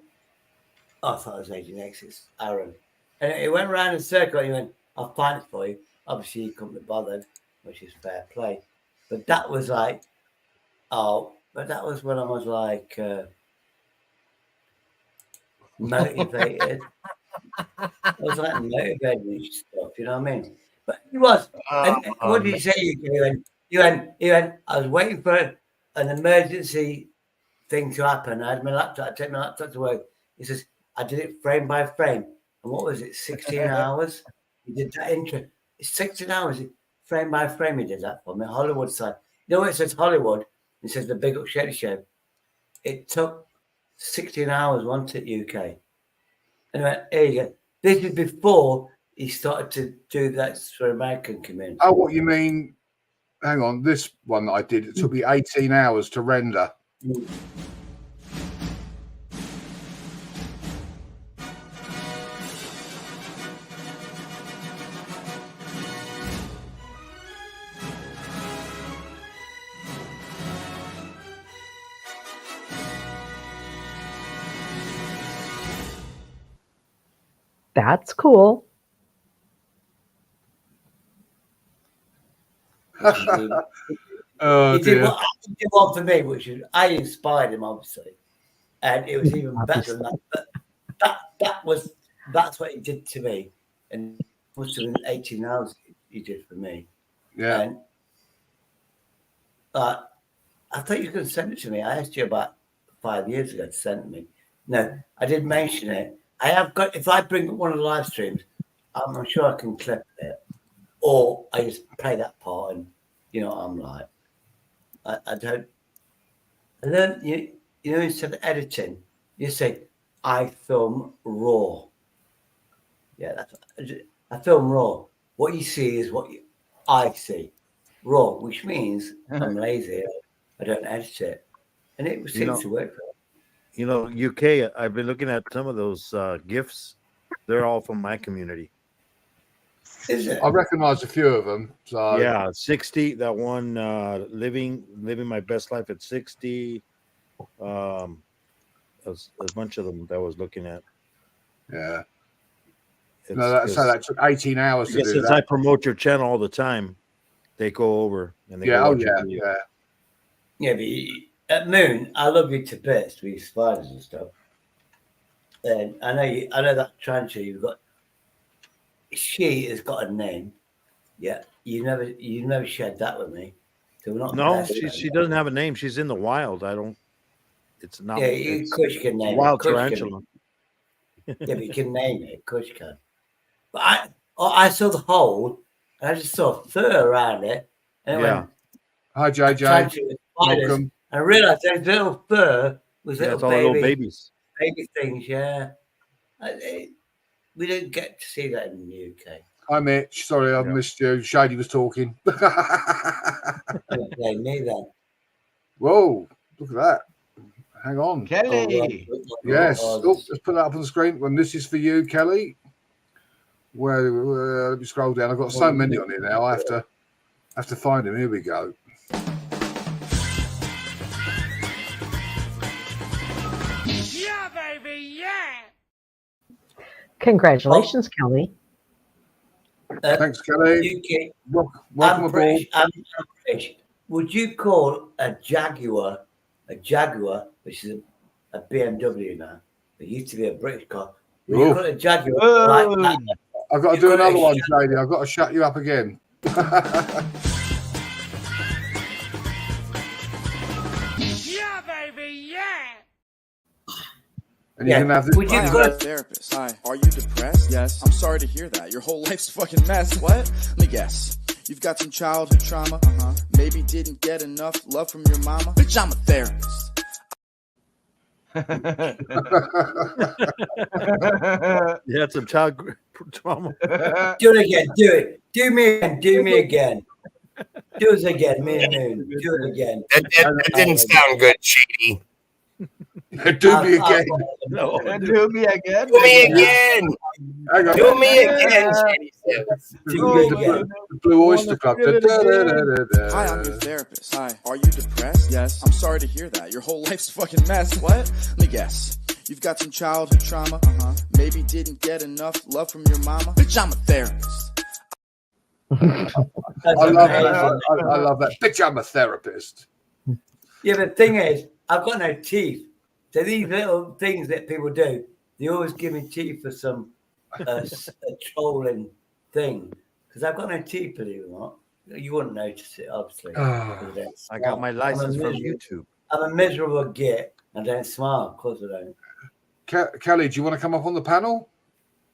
Oh, I thought it was Agent X. It's Aaron. And it went round in a circle. And he went, I'll find it for you. Obviously, you couldn't be bothered, which is fair play. But that was like, but that was when I was like motivated. I was like motivated and stuff, you know what I mean? But he was. And what did he say? You went, I was waiting for an emergency thing to happen. I had my laptop, I take my laptop to work. He says, I did it frame by frame. And what was it, 16 hours? He did that intro. It's 16 hours, frame by frame, he did that for me. Hollywood side. You know what it says Hollywood? It says the Big Up Shady Show. It took 16 hours, wasn't it, UK? Anyway, here you go. This is before he started to do that for American community. Oh, what you mean? Hang on, this one that I did, it took me 18 hours to render. That's cool. Oh, he did one for me, which is I inspired him, obviously, and it was even better than that. But that's what he did to me, and it must have been 18 hours he did for me. Yeah. And I thought you could send it to me. I asked you about 5 years ago to send it to me. No, I did mention it. I have got. If I bring up one of the live streams, I'm sure I can clip it, or I just play that part, and you know what I'm like. I don't. And then you know, instead of editing, you say I film raw. Yeah, I film raw. What you see is what I see, raw, which means I'm lazy. I don't edit it, and it seems to work for me. You know, UK, I've been looking at some of those GIFs. They're all from my community. Is it? I recognize a few of them. So yeah, 60. That one, living my best life at 60. There's a bunch of them that I was looking at. Yeah. That took 18 hours to do since that. I promote your channel all the time, they go over and they yeah, go watch yeah. But at Moon, I love you to bits with spiders and stuff. And I know that trans you've got. She has got a name. Yeah, you never shared that with me. So we're not. No, she doesn't have a name. She's in the wild. I don't. It's not. Yeah, you can name wild it. tarantula. Yeah, but you can name it. Kush can. But I saw the hole, and I just saw fur around it, and it went. Hi, JJ. Welcome. I realized those little fur was Yeah, little babies. Baby things, yeah. We didn't get to see that in the UK. Hi, Mitch. Sorry, I missed you. Shady was talking. They knew that. Whoa, look at that. Hang on. Kelly. Yes. Oh, let's put that up on the screen. And this is for you, Kelly. Let me scroll down. I've got so many on here now. I have to find them. Here we go. Yeah, baby, yeah. Congratulations, Kelly. Thanks, Kelly. UK, welcome aboard. I'm British. Would you call a Jaguar, which is a BMW now? It used to be a British car. Would you call it a Jaguar? Like that? I've got to do another one, Shady. I've got to shut you up again. Yeah, baby, yeah. And you can have this. Hi, I'm a therapist. Hi, are you depressed? Yes. I'm sorry to hear that. Your whole life's a fucking mess. What? Let me guess. You've got some childhood trauma. Maybe didn't get enough love from your mama. Bitch, I'm a therapist. You had some child trauma. Do it again. Do it. Do me again. Do me again. Do it again. Me and Moon. Do it again. That didn't sound good, Shady. Do me again. No. Do me again. Do me again. Do me again, Shady says. Do me again. The Blue Oyster Club. Hi, I'm your therapist. Hi, are you depressed? Yes. I'm sorry to hear that. Your whole life's a fucking mess. What? Let me guess. You've got some childhood trauma. Maybe didn't get enough love from your mama. Bitch, I'm a therapist. I love that. I love that. Bitch, I'm a therapist. Yeah, but the thing is, I've got no teeth. So these little things that people do, they always give me teeth for some a trolling thing. Because I've got no teeth, believe it or not. You wouldn't notice it, obviously. I got my license from YouTube. I'm a miserable git. I don't smile. Of course I don't. Kelly, do you want to come up on the panel?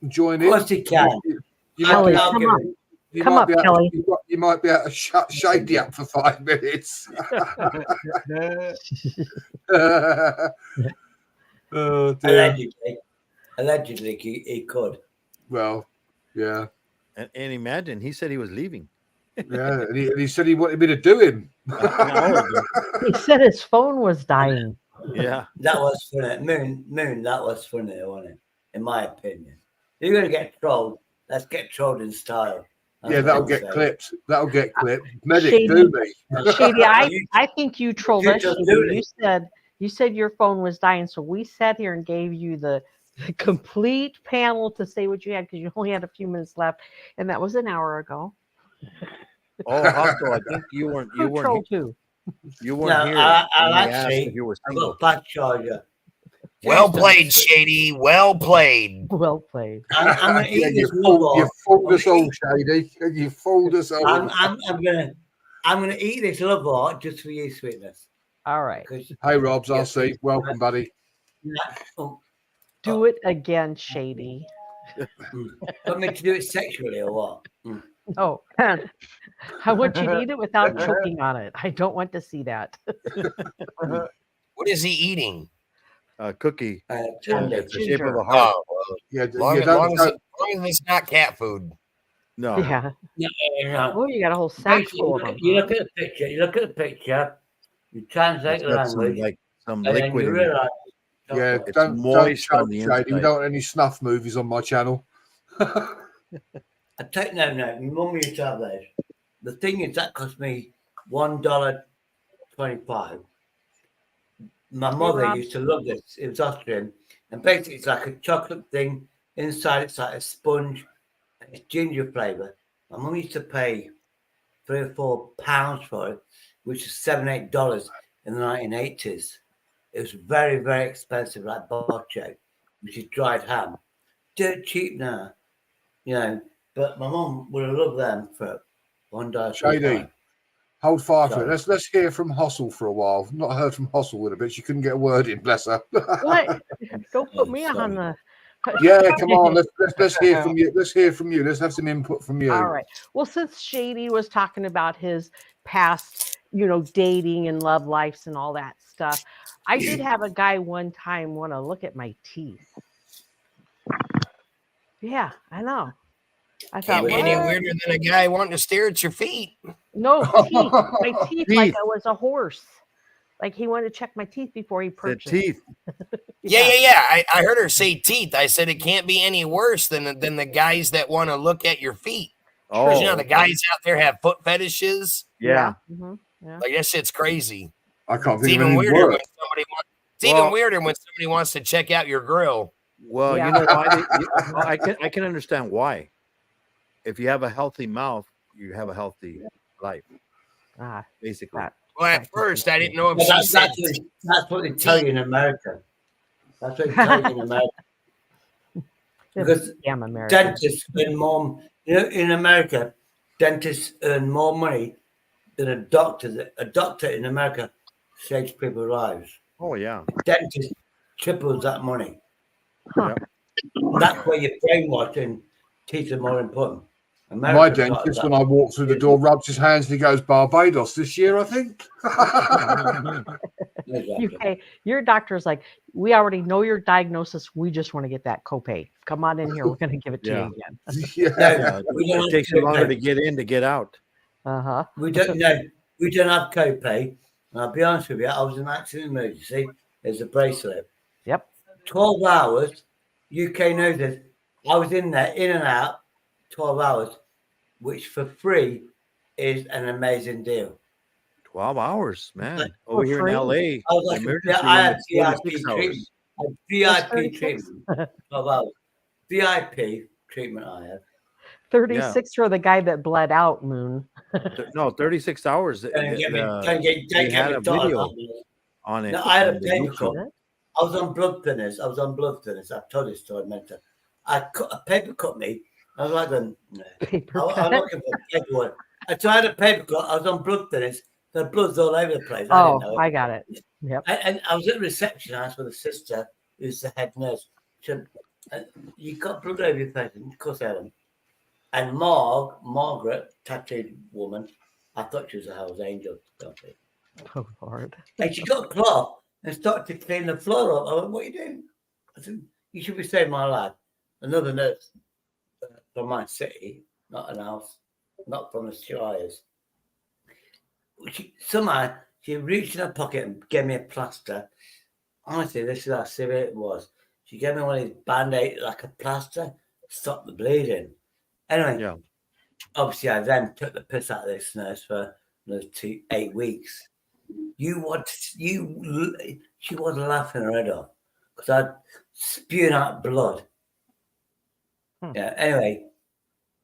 Join in? Of course you can. Kelly, come up. Come up, Kelly. You might be able to shut Shady up for 5 minutes. Oh, dear. Allegedly, he could. Well, yeah. And imagine, he said he was leaving. Yeah, and he said he wanted me to do him. He said his phone was dying. Yeah. That was funny. Moon, that was funny, wasn't it? In my opinion. If you're going to get trolled, let's get trolled in style. Yeah, that'll get clipped. That'll get clipped. Medic, Shady, do me. Shady, I think you trolled us. Shady. You said your phone was dying, so we sat here and gave you the complete panel to say what you had because you only had a few minutes left, and that was an hour ago. Oh, Hostel, I think you weren't too. You weren't here. I actually, you were I've got a back charger. Well played, Shady. Well played. Well played. I'm going to eat this You fooled us all, Shady. You fooled us all. I'm gonna eat this love art just for you, sweetness. All right. Hey, Robs, I'll see. Welcome, buddy. Do it again, Shady. Want me to do it sexually or what? Oh, I want you to eat it without choking on it. I don't want to see that. What is he eating? Cookie. Ginger. The shape of a heart. Oh, well, Yeah, long as it's not cat food. No. Yeah. No. Oh, you got a whole sack full of them. You look at the picture. You translate the language. Some and liquid. then you realize. Yeah, It's don't moist on choke, the Shady. We inside. don't want any snuff movies on my channel. I take no. My mum used to have those. The thing is, that cost me $1.25. My mother used to love this. It was Austrian, and basically it's like a chocolate thing. Inside it's like a sponge. And it's ginger flavour. My mum used to pay £3 or £4 for it, which is $7-8 in the 1980s. It was very, very expensive, like bocce, which is dried ham. Dirt cheap now, you know. But my mum would have loved them for $1. Shady, hold fire for it. Let's hear from Hostel for a while. Not heard from Hostel in a bit. She couldn't get a word in, bless her. What? Don't put me on the. Yeah, come on. Let's hear from you. Let's hear from you. Let's have some input from you. All right. Well, since Shady was talking about his past, dating and love lives and all that stuff, I did have a guy one time want to look at my teeth. Yeah, I know. I thought, Can't be any weirder than a guy wanting to stare at your feet. No, teeth. My teeth, like I was a horse. Like he wanted to check my teeth before he purchased. The teeth. Yeah. I heard her say teeth. I said it can't be any worse than the guys that want to look at your feet. Oh, the guys out there have foot fetishes. Yeah. Yeah. Like that shit's crazy. I can't It's think of even any weirder word. even weirder when somebody wants to check out your grill. Well, Yeah. you know why? I can understand why. If you have a healthy mouth, you have a healthy life. Basically. Well, at first I didn't know if Well, she said that's what they tell you in America. That's what they tell you in America. Because Damn Americans. dentists earn more. You know, in America, dentists earn more money than a doctor. A doctor in America saves people's lives. Oh yeah. Dentist triples that money. Yep. That's where you're brainwashed and teeth are more important. My dentist, when I walk through the door, rubs his hands and he goes, Barbados this year, I think. UK, your doctor's like, we already know your diagnosis. We just want to get that copay. Come on in here. We're going to give it to you again. It takes you longer to get in to get out. Uh-huh. We don't know. We don't have copay. And I'll be honest with you, I was in an accident emergency. There's a bracelet. Yep. 12 hours. UK knows this. I was in there, in and out, 12 hours, which for free is an amazing deal. 12 hours, man. Like, Over here in LA, I was like, emergency I had room is VIP 46 hours. treatment. I had VIP treatment. 12 hours. VIP treatment I had. 36 for the guy that bled out, Moon. No, 36 hours. Don't get me They had a started video on this. on it. No, I had a on the paper YouTube. cut. I was on blood thinners. I've told this story many times. I cut a paper cut me. I was like, no. I'm looking for paperwork. So I had a paper cut. I was on blood thinners. The blood's all over the place. I got it. Yep. And I was at reception. I asked for the sister, who's the head nurse. She said, you got blood over your face? Of course I haven't. And Margaret, tattooed woman, I thought she was a Hell's Angel. Oh, Lord. And she got a cloth and started to clean the floor up. I went, what are you doing? I said, you should be saving my life. Another nurse from my city, not an house, not from the Shires. Somehow she reached in her pocket and gave me a plaster. Honestly, this is how severe it was. She gave me one of these band-aid, like a plaster, stop the bleeding. Anyway, obviously I then took the piss out of this nurse for another 8 weeks. She was laughing her head off because I'd spewing out blood. Yeah. Anyway,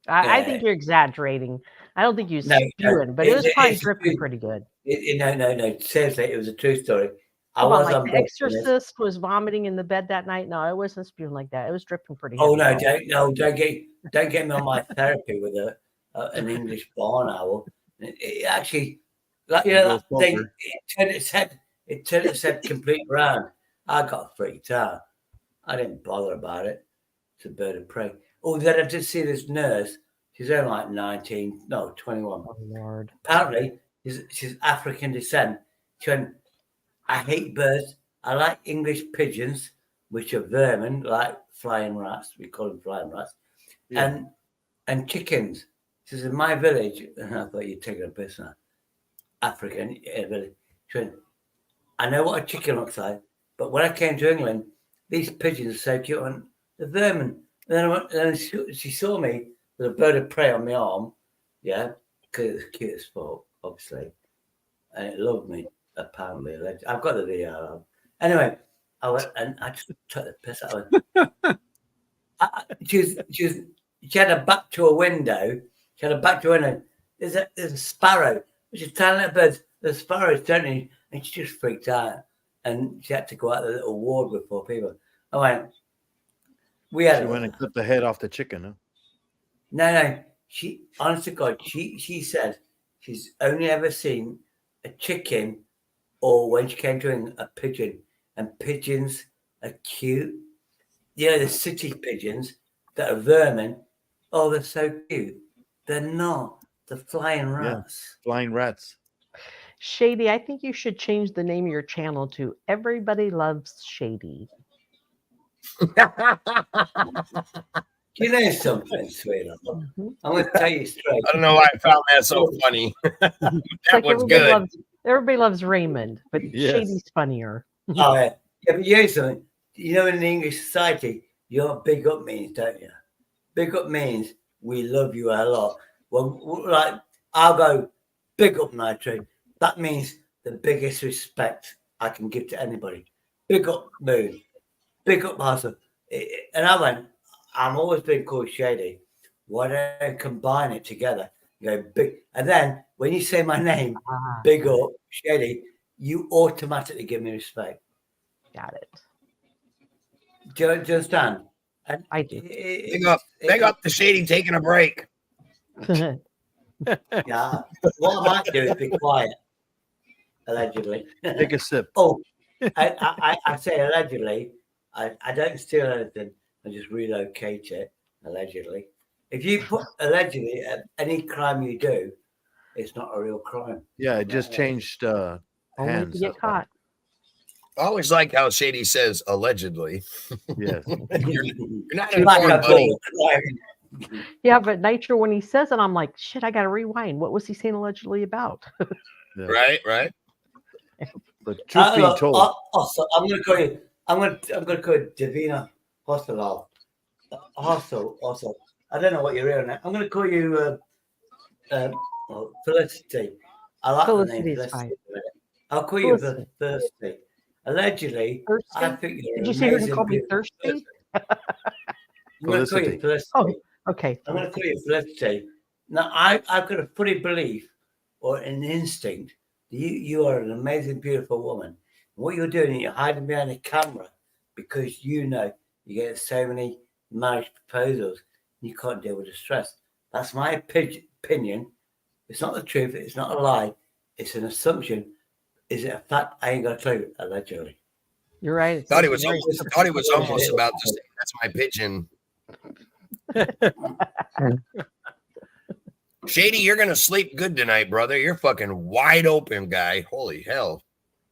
I think you're exaggerating. I don't think you spewing, but it was probably dripping pretty good. No. Seriously, it was a true story. The Exorcist was vomiting in the bed that night. No, it wasn't spewing like that. It was dripping pretty. Oh no! Don't get me on my therapy with an English barn owl. It actually, like that thing, it turned its head complete round. I got freaked out. I didn't bother about it. It's a bird of prey. Oh, then I did see this nurse. She's only like 21. Oh, Lord. Apparently, she's African descent. She went, I hate birds. I like English pigeons, which are vermin, like flying rats. We call them flying rats. Yeah. And chickens. She says, in my village, and I thought you'd taken a piss now. African village. She went, I know what a chicken looks like, but when I came to England, these pigeons are so cute and the vermin. And she saw me with a bird of prey on my arm, yeah, because it was cute as fuck, obviously, and it loved me. Apparently, I've got the video. Anyway, I went and I just took the piss out of her. She had her back to a window. There's a sparrow, which is tiny little birds. The sparrows turning, and she just freaked out, and she had to go out the little ward with 4 people. I went. She went and cut the head off the chicken, huh? No. She, honest to God, she said she's only ever seen a chicken, or when she came to England, a pigeon. And pigeons are cute. You know, the city pigeons that are vermin. Oh, they're so cute. They're not. They're flying rats. Yeah, flying rats. Shady, I think you should change the name of your channel to Everybody Loves Shady. You know something, sweetheart? I'm going to tell you straight. I don't know why I found that so funny. That was good. Everybody loves Raymond, but Shady's funnier. Oh, yeah. But you know something? You know, in the English society, you know what big up means, don't you? Big up means we love you a lot. Well, like, I'll go big up Nitro. That means the biggest respect I can give to anybody. Big up Moon. Big up Hustle. And I went, I'm always been called Shady. Why don't I combine it together? You go big. And then when you say my name, Big up Shady, you automatically give me respect. Got it. Do you understand? And I do. Big up the Shady taking a break. Yeah. What I might do is be quiet. Allegedly. Take a sip. Oh, I say allegedly. I don't steal anything. I just relocate it. Allegedly. If you put allegedly any crime you do, it's not a real crime. Yeah, it just changed Only hands. to get caught. I always like how Shady says allegedly. Yes. you're not It's like informed, a buddy. crime. Yeah, but Nitro, when he says it, I'm like, shit, I got to rewind. What was he saying allegedly about? Right. But truth being told, Also, I'm going to call you. I'm going to call you Davina Hostel. Also, I don't know what you're hearing. I'm going to call you Felicity. I like the name Felicity. I'll call you Felicity. Allegedly, Thirsty? I think you're Did you say you're going to amazing, call me beautiful Thirsty? I'm going to call you Felicity. Oh, okay. I'm going to call you Felicity. Now, I've got a fully belief or an instinct that you are an amazing, beautiful woman. And what you're doing is you're hiding behind a camera because you know you get so many marriage proposals and you can't deal with the stress. That's my opinion. It's not the truth. It's not a lie. It's an assumption. Is it a fact? I ain't got a clue. Allegedly. You're right. Thought he was almost about to say that's my pigeon. Shady, you're gonna sleep good tonight, brother. You're fucking wide open, guy. Holy hell.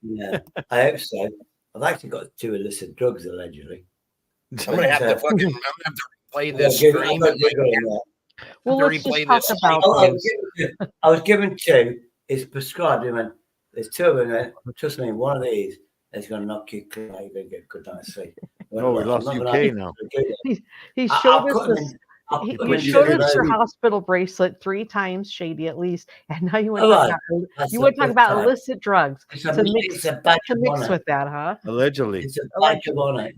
Yeah, I hope so. I've actually got 2 illicit drugs allegedly. I'm gonna have to replay this stream. Well, let's just talk about those. I was given 2. It's prescribed. I mean, there's 2 of them. Trust me, one of these is going to knock you clean out. You're going to get a good night's sleep. Oh, we lost UK now. He showed us this. You showed us your hospital bracelet 3 times, Shady, at least, and now you want to talk about illicit drugs to mix with that, huh? Allegedly. It's a badge of honor.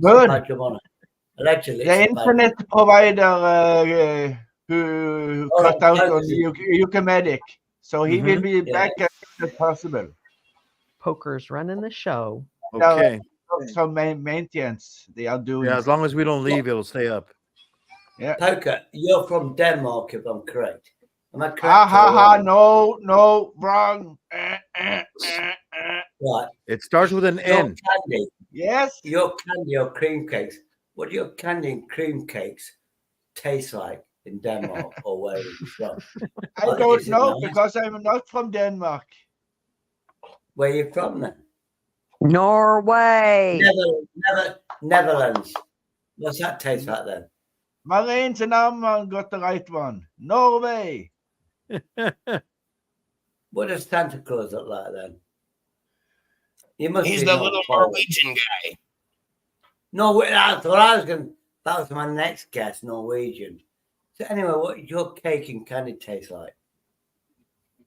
Allegedly. The internet provider who cut out on Eucomedic, so he will be back as soon as possible. Poker's running the show. Okay. Some maintenance they are doing. Yeah, as long as we don't leave, it'll stay up. Yeah. Poker, you're from Denmark, if I'm correct. Am I correct? No, wrong. Right. It starts with an N. Candy. Yes. Your candy or cream cakes. What do your candy and cream cakes taste like in Denmark or where you're from? I don't know because I'm not from Denmark. Where are you from then? Norway. Netherlands. What's that taste like then? Marines and Amman got the right one. Norway. What does Santa Claus look like then? He's the little Norwegian guy. No, that's what I was going. That was my next guess, Norwegian. So anyway, what does your cake and candy taste like?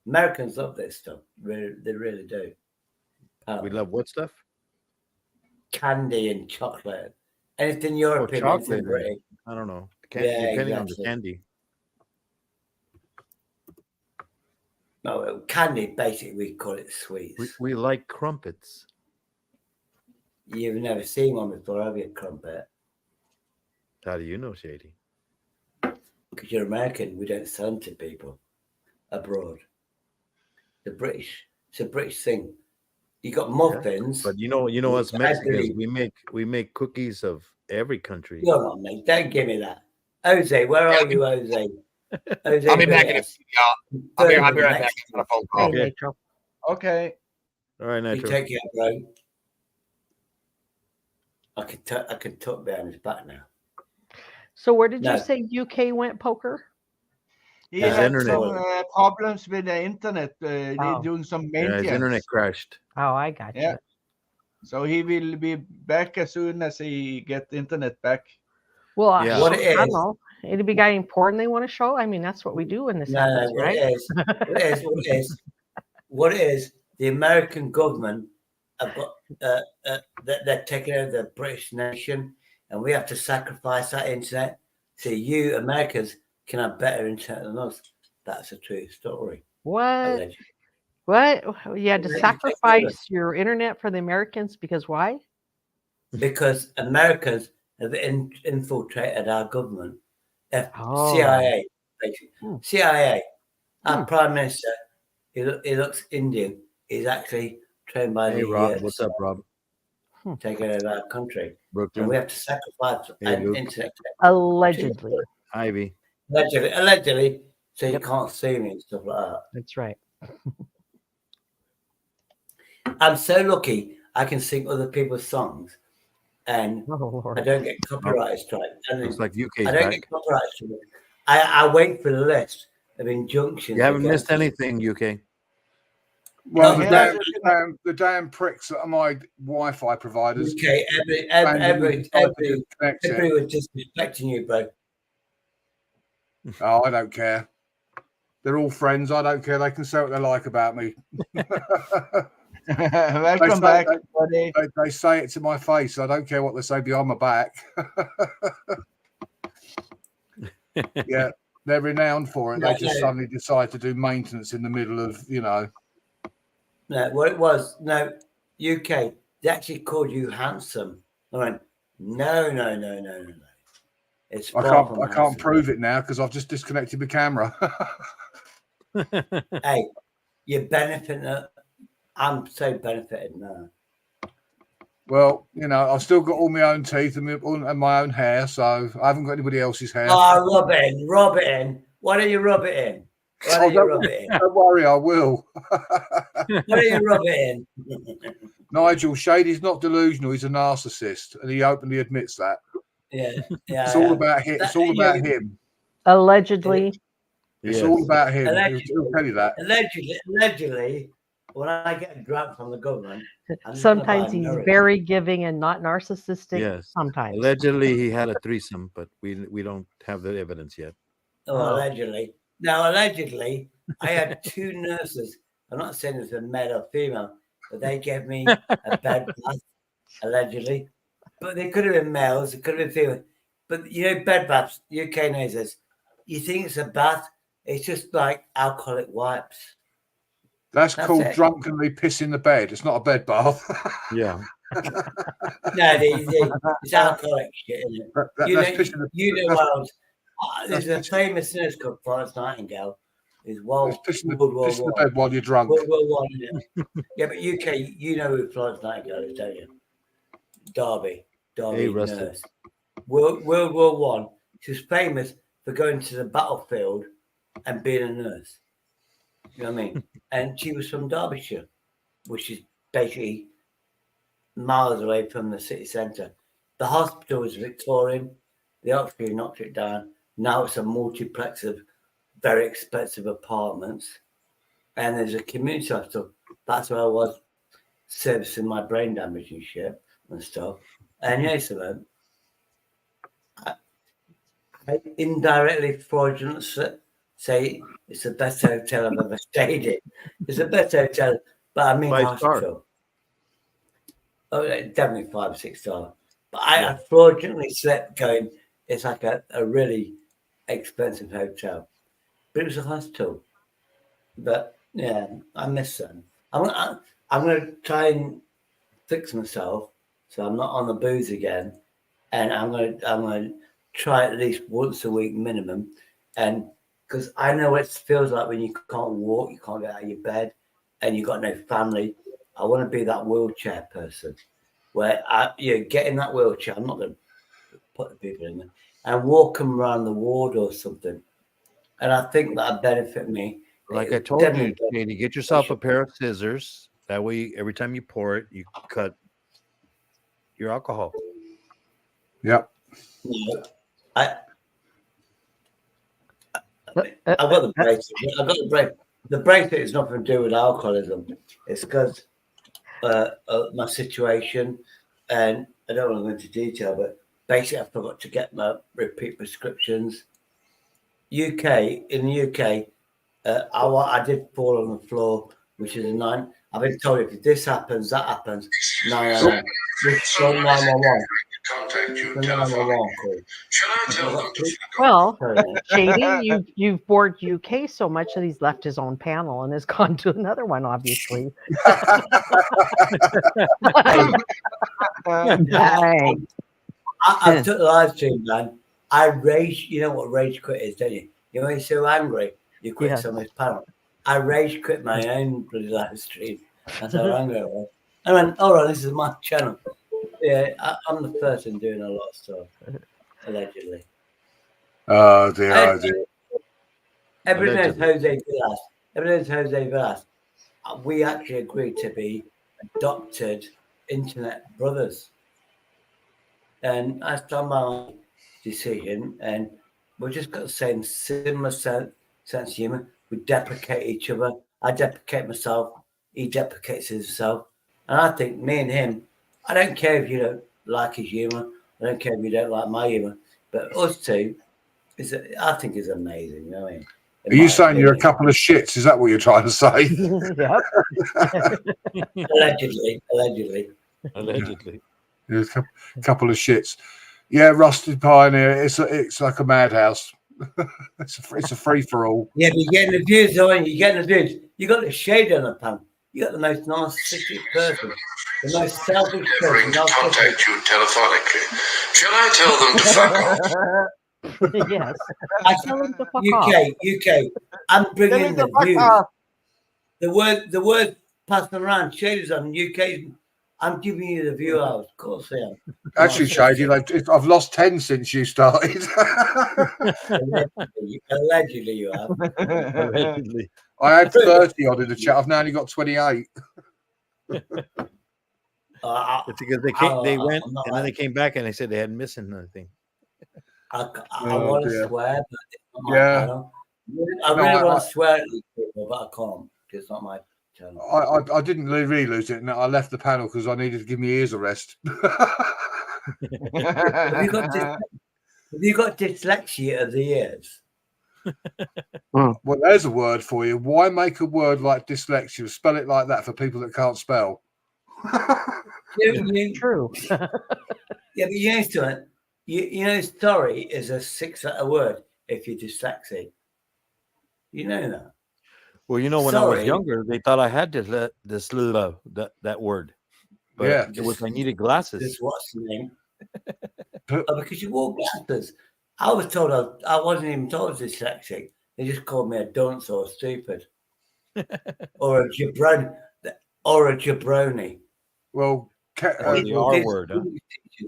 Americans love this stuff. They really do. We love what stuff? Candy and chocolate. Anything European, anything British. I don't know. Depending on the candy. No, candy, basically, we call it sweets. We like crumpets. You've never seen one before, have you, crumpet? How do you know, Shady? Because you're American. We don't sell them to people abroad. The British. It's a British thing. You got muffins. But you know us Mexicans, we make cookies of every country. You're not, mate. Don't give me that. Jose, where are you, Jose? Jose, I'll be back in a few, y'all. I'll be right back. I got a phone call. Hey, Nitro. Okay. All right, Nitro. You take care, bro. I can tuck behind his back now. So where did you say UK went, Poker? He had some problems with the internet. They're doing some maintenance. His internet crashed. Oh, I got you. So he will be back as soon as he get the internet back. Well, What it I is. don't know. Anybody got important they want to show? I mean, that's what we do in this office, right? What it is, the American government have got, they're taking over the British nation, and we have to sacrifice that internet so you Americans can have better internet than us. That's a true story. What? Allegedly. What? You had to sacrifice your internet for the Americans because why? Because Americans have infiltrated our government. CIA, basically. CIA. Our Prime Minister, he looks Indian. He's actually trained by Hey, the Rob. What's up, Rob? taking over our country. Brooklyn. And we have to sacrifice an internet. Allegedly. Ivy. Allegedly, so you can't see me and stuff like that. That's right. I'm so lucky I can sing other people's songs and I don't get copyright strikes. Looks like UK's I don't back. get copyright strikes. I wait for the list of injunctions. You haven't missed anything, UK. Well, the damn pricks that are my Wi-Fi providers. Okay, everybody was disrespecting you, bro. Oh, I don't care. They're all friends. I don't care. They can say what they like about me. Welcome back, buddy. They say it to my face. I don't care what they say behind my back. Yeah, they're renowned for it. They just suddenly decide to do maintenance in the middle of, No, what it was, UK, they actually called you handsome. I went, no. It's I can't prove it now because I've just disconnected the camera. Hey, you're benefiting. I'm so benefited now. Well, I've still got all my own teeth and my own hair, so I haven't got anybody else's hair. Oh, rub it in. Why don't you rub it in? Don't worry, I will. Why don't you rub it in? Nigel, Shady's not delusional. He's a narcissist, and he openly admits that. Yeah. It's all about him. It's all about him. Allegedly. It's all about him. He'll tell you that. Allegedly, when I get a grant from the government, sometimes he's very giving and not narcissistic. Yes. Sometimes. Allegedly, he had a threesome, but we don't have the evidence yet. Allegedly. Now, allegedly, I had 2 nurses. I'm not saying it's a male or female, but they gave me a bed bath, allegedly. But they could have been males, it could have been female. But bed baths, UK knows this. You think it's a bath, it's just like alcoholic wipes. That's called drunkenly pissing the bed. It's not a bed bath. Yeah. No, it's alcoholic shit, isn't it? There's a famous nurse called Florence Nightingale. Who's pissing the bed while you're drunk. World War I, yeah, but UK, you know who Florence Nightingale is, don't you? Derby nurse. World War I. She was famous for going to the battlefield and being a nurse. You know what I mean? And she was from Derbyshire, which is basically miles away from the city centre. The hospital was Victorian. The Oxford knocked it down. Now it's a multiplex of very expensive apartments. And there's a community hospital. That's where I was servicing my brain damage and shit and stuff. And yes, I indirectly fraudulent say it's the best hotel I've ever stayed in. It's the best hotel, but I mean hospital. Oh, definitely 5 or 6 stars. But I fraudulently slept going, it's like a really expensive hotel. But it was a hospital. But yeah, I miss them. I'm gonna try and fix myself so I'm not on the booze again. And I'm gonna try at least once a week minimum. And because I know what it feels like when you can't walk, you can't get out of your bed, and you've got no family. I want to be that wheelchair person where get in that wheelchair. I'm not going to put the people in there and walk them around the ward or something. And I think that'd benefit me. Like I told you, Shady, get yourself a pair of scissors. That way, every time you pour it, you cut your alcohol. Yep. I've got the bracelet. The bracelet is nothing to do with alcoholism. It's because my situation, and I don't want to go into detail, but basically I forgot to get my repeat prescriptions. In the UK, I did fall on the floor, which is a 9. I've been told if this happens, that happens. 911. Just 911. Well, Shady, you've bored UK so much that he's left his own panel and has gone to another one, obviously. I I took the live stream, man. I rage. You know what rage quit is, don't you? You know when you're so angry, you quit somebody's panel. I rage quit my own bloody live stream. That's how angry I was. I went, all right, this is my channel. Yeah, I'm the person doing a lot of stuff, allegedly. Oh dear, Everyone knows Jose Villas. Everyone knows Jose Villas. We actually agreed to be adopted internet brothers. And I done my decision, and we've just got the same similar sense of humor. We deprecate each other. I deprecate myself. He deprecates himself. And I think me and him, I don't care if you don't like his humor. I don't care if you don't like my humor. But us two, I think is amazing. You know what I mean? Are you saying you're a couple of shits? Is that what you're trying to say? Allegedly. There's a couple of shits. Yeah, Rusted Pioneer. It's like a madhouse. it's a free for all. Yeah, but you're getting the views, aren't you? You're getting the views. You got the shade on the panel. You got the most narcissistic person, the most selfish person. To contact you telephonically. Shall I tell them to fuck off? Yes. I tell them to fuck UK. I'm bringing the views. The word passing around. Shaders on UK. I'm giving you the view out. Of course I am. Actually, Shady, I've lost 10 since you started. Allegedly, you have. Allegedly. I had 30 odd in the chat. I've now only got 28. It's because they went and then they came back and they said they hadn't missing anything. I want to swear, but it's not my Yeah. channel. I really want to swear at these people, but I can't. It's not my channel. I didn't really lose it. No, I left the panel because I needed to give my ears a rest. Have you got dyslexia of the ears? Well, there's a word for you. Why make a word like dyslexia? Spell it like that for people that can't spell. True. Yeah, but you know something. You know, story is a 6-letter word if you're dyslexic. You know that. Well, you know, when I was younger, they thought I had that word. But yeah, it was I needed glasses. This what's the name? Because you wore glasses. I was told I wasn't even told I was dyslexic. They just called me a dunce or stupid, or a jabroni. Well, the R word. Huh?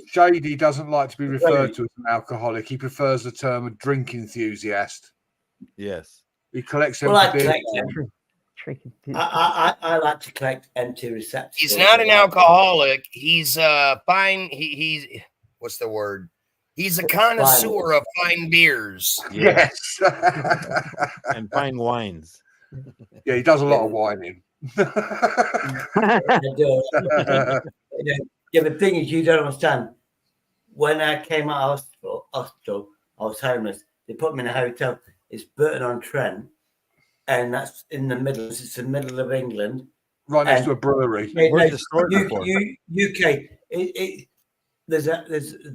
Shady doesn't like to be referred to as an alcoholic. He prefers the term a drink enthusiast. Yes. He collects Well, I like to collect empty receptacles. He's not an alcoholic. He's fine. He's what's the word? He's a connoisseur of fine beers. Yes. And fine wines. Yeah, he does a lot of whining. I do. Yeah, the thing is, you don't understand. When I came out of hospital, I was homeless. They put me in a hotel. It's Burton-on-Trent, and that's in the middle. It's the middle of England, right next to a brewery. Where's the store for? UK. There's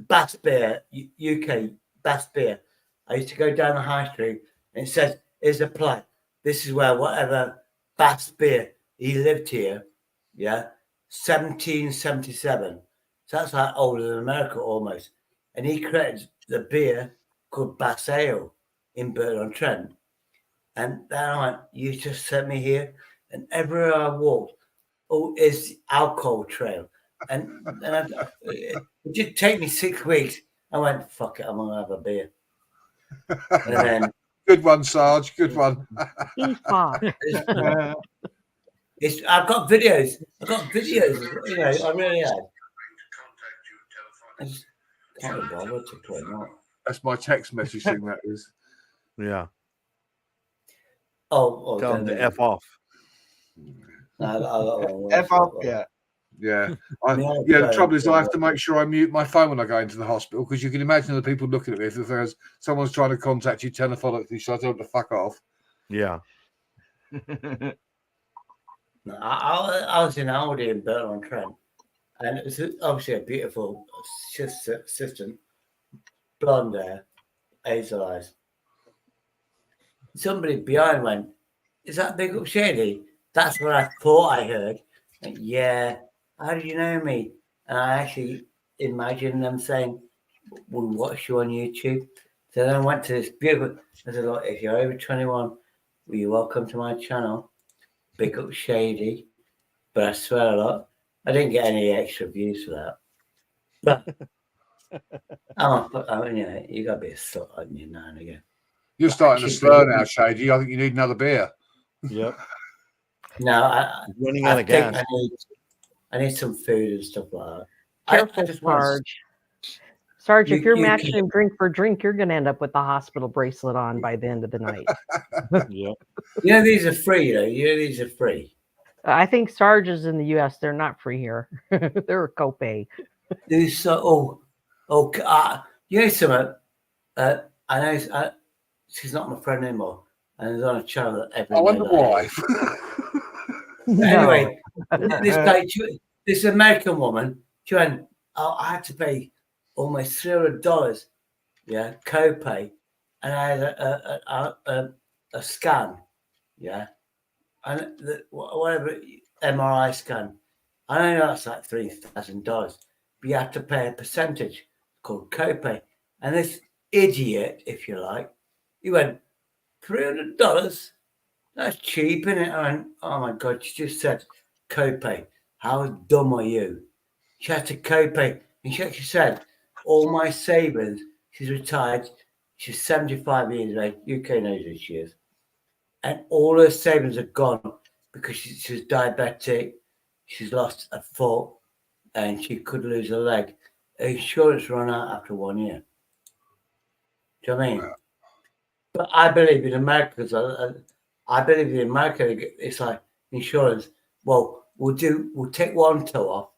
Bass Beer, UK Bass Beer. I used to go down the high street, and it says, "Here's a plaque. This is where whatever Bass Beer he lived here." Yeah, 1777. So that's like older than America almost. And he created the beer called Bass Ale in Burton-on-Trent. And then I went, you just sent me here. And everywhere I walked, it's alcohol trail. And it did take me 6 weeks. I went, fuck it, I'm going to have a beer. And then, good one, Sarge. Good one. I've got videos. You know, I really have. I just can't bother to put them up. That's my text message thing, that is. Yeah. Oh, tell them to F off. F off, yeah. Yeah. The trouble is I have to make sure I mute my phone when I go into the hospital, because you can imagine the people looking at me if there's someone's trying to contact you telephonically, so I tell them to fuck off. Yeah. I was in Aldi in Burton-on-Trent, and it was obviously a beautiful assistant, blonde hair, hazel eyes. Somebody behind went, "Is that Big Up Shady?" That's what I thought I heard. And, yeah. How do you know me? And I actually imagined them saying, we watch you on YouTube. So then I went to this beautiful. I said, look, if you're over 21, will you welcome to my channel? Big up Shady. But I swear a lot, I didn't get any extra views for that. But you got to be a slut, haven't you, now and again. You're starting to slur now, Shady. I think you need another beer. Yep. No, I out of gas. I need some food and stuff like that. Careful, Sarge. Sarge, if you're matching him drink for drink, you're going to end up with the hospital bracelet on by the end of the night. Yep. You know, these are free, though. You know, these are free. I think Sarge's in the U.S. They're not free here. They're a copay. You know something? I know she's not my friend anymore, and it's on a channel that every. I wonder why. Anyway, this American woman, she went, "Oh, I had to pay almost $300, yeah, copay, and I had a scan, yeah, and whatever MRI scan. I know that's like $3,000, but you have to pay a percentage called copay. And this idiot, if you like, he went, $300? That's cheap, isn't it? I went, oh my God, she just said copay. How dumb are you? She had to copay. And she actually said, all my savings, she's retired, she's 75 years of age, UK knows who she is. And all her savings are gone because she was diabetic, she's lost a foot, and she could lose a leg. Her insurance ran out after 1 year. Do you know what I mean? But I believe in America, I believe in America, it's like insurance. Well, we'll take one toe off.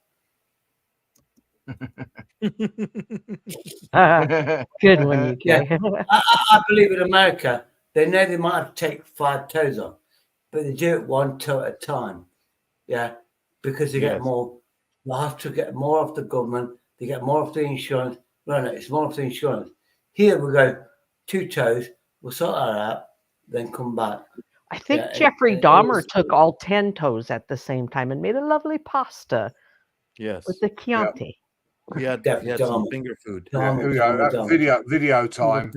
Good one, UK. Yeah. I believe in America. They know they might have to take 5 toes off, but they do it one toe at a time. Yeah, because they get more. They have to get more off the government. They get more off the insurance. No, it's more off the insurance. Here we go, 2 toes. We'll sort that out, then come back. I think Jeffrey Dahmer took all 10 toes at the same time and made a lovely pasta. Yes. With the Chianti. He had some finger food. Yeah, here we go. Video time.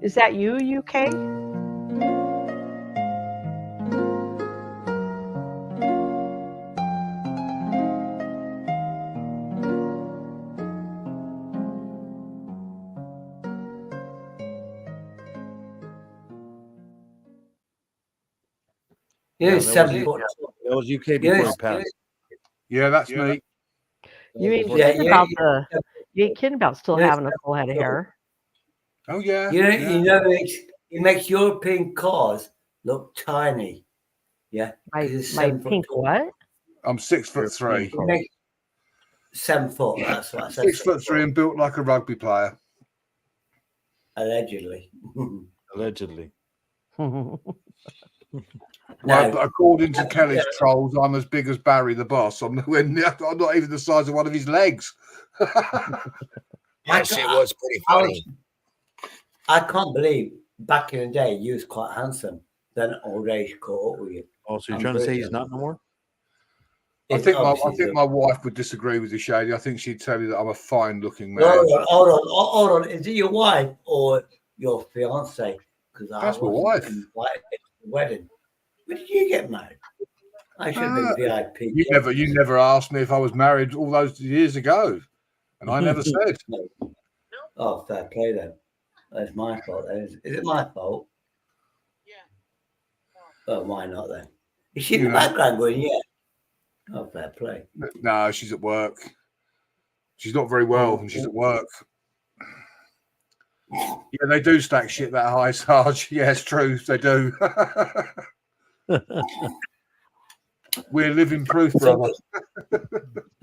Is that you, UK? Yeah, that was UK before he passed. Yeah, that's me. You ain't kidding about you ain't kidding about still having a full head of hair. Oh yeah. You know, it makes European cars look tiny. Yeah. My pink what? I'm 6'3". 7 foot. That's what I said. 6'3" and built like a rugby player. Allegedly. Allegedly. Well, but according to Kelly's trolls, I'm as big as Barry the Boss. I'm not even the size of one of his legs. That shit was pretty funny. I can't believe back in the day you was quite handsome. Then old age caught up with you. Oh, so you're trying to say he's not no more? I think my wife would disagree with you, Shady. I think she'd tell you that I'm a fine-looking man. Hold on. Is it your wife or your fiance? Because that's my wife. At the wedding. When did you get married? I should have been VIP. You never asked me if I was married all those years ago, and I never said. Oh, fair play then. That's my fault. Is it my fault? Yeah. Oh, why not then? Is she in the background going, yeah? Oh, fair play. No, she's at work. She's not very well, and she's at work. Yeah, they do stack shit that high, Sarge. Yeah, it's true. They do. We're living proof, brother.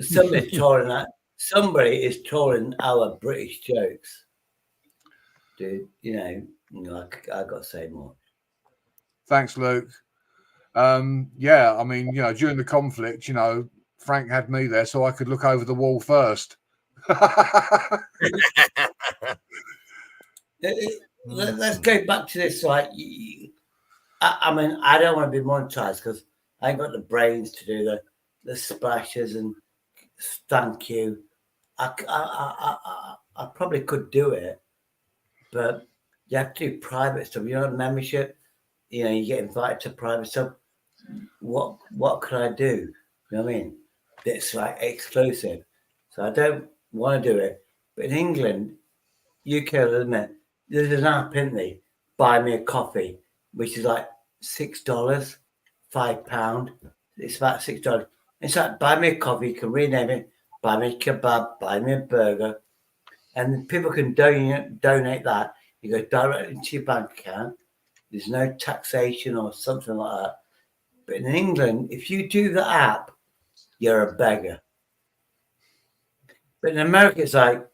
Somebody is trolling our British jokes. dude, I got to say more. Thanks, Luke. Yeah, I mean, during the conflict, Frank had me there so I could look over the wall first. Let's go back to this. Like, I mean, I don't want to be monetized because I ain't got the brains to do the splashes and thank you. I probably could do it, but you have to do private stuff. Membership. You get invited to private stuff. What could I do? You know what I mean? That's like exclusive. So I don't want to do it. But in England, UK, isn't it? There's an app, isn't there? Buy me a coffee, which is like $6, £5. It's about $6. It's like buy me a coffee. You can rename it. Buy me a kebab. Buy me a burger, and people can donate that. You go directly into your bank account. There's no taxation or something like that. But in England, if you do the app, you're a beggar. But in America, it's like,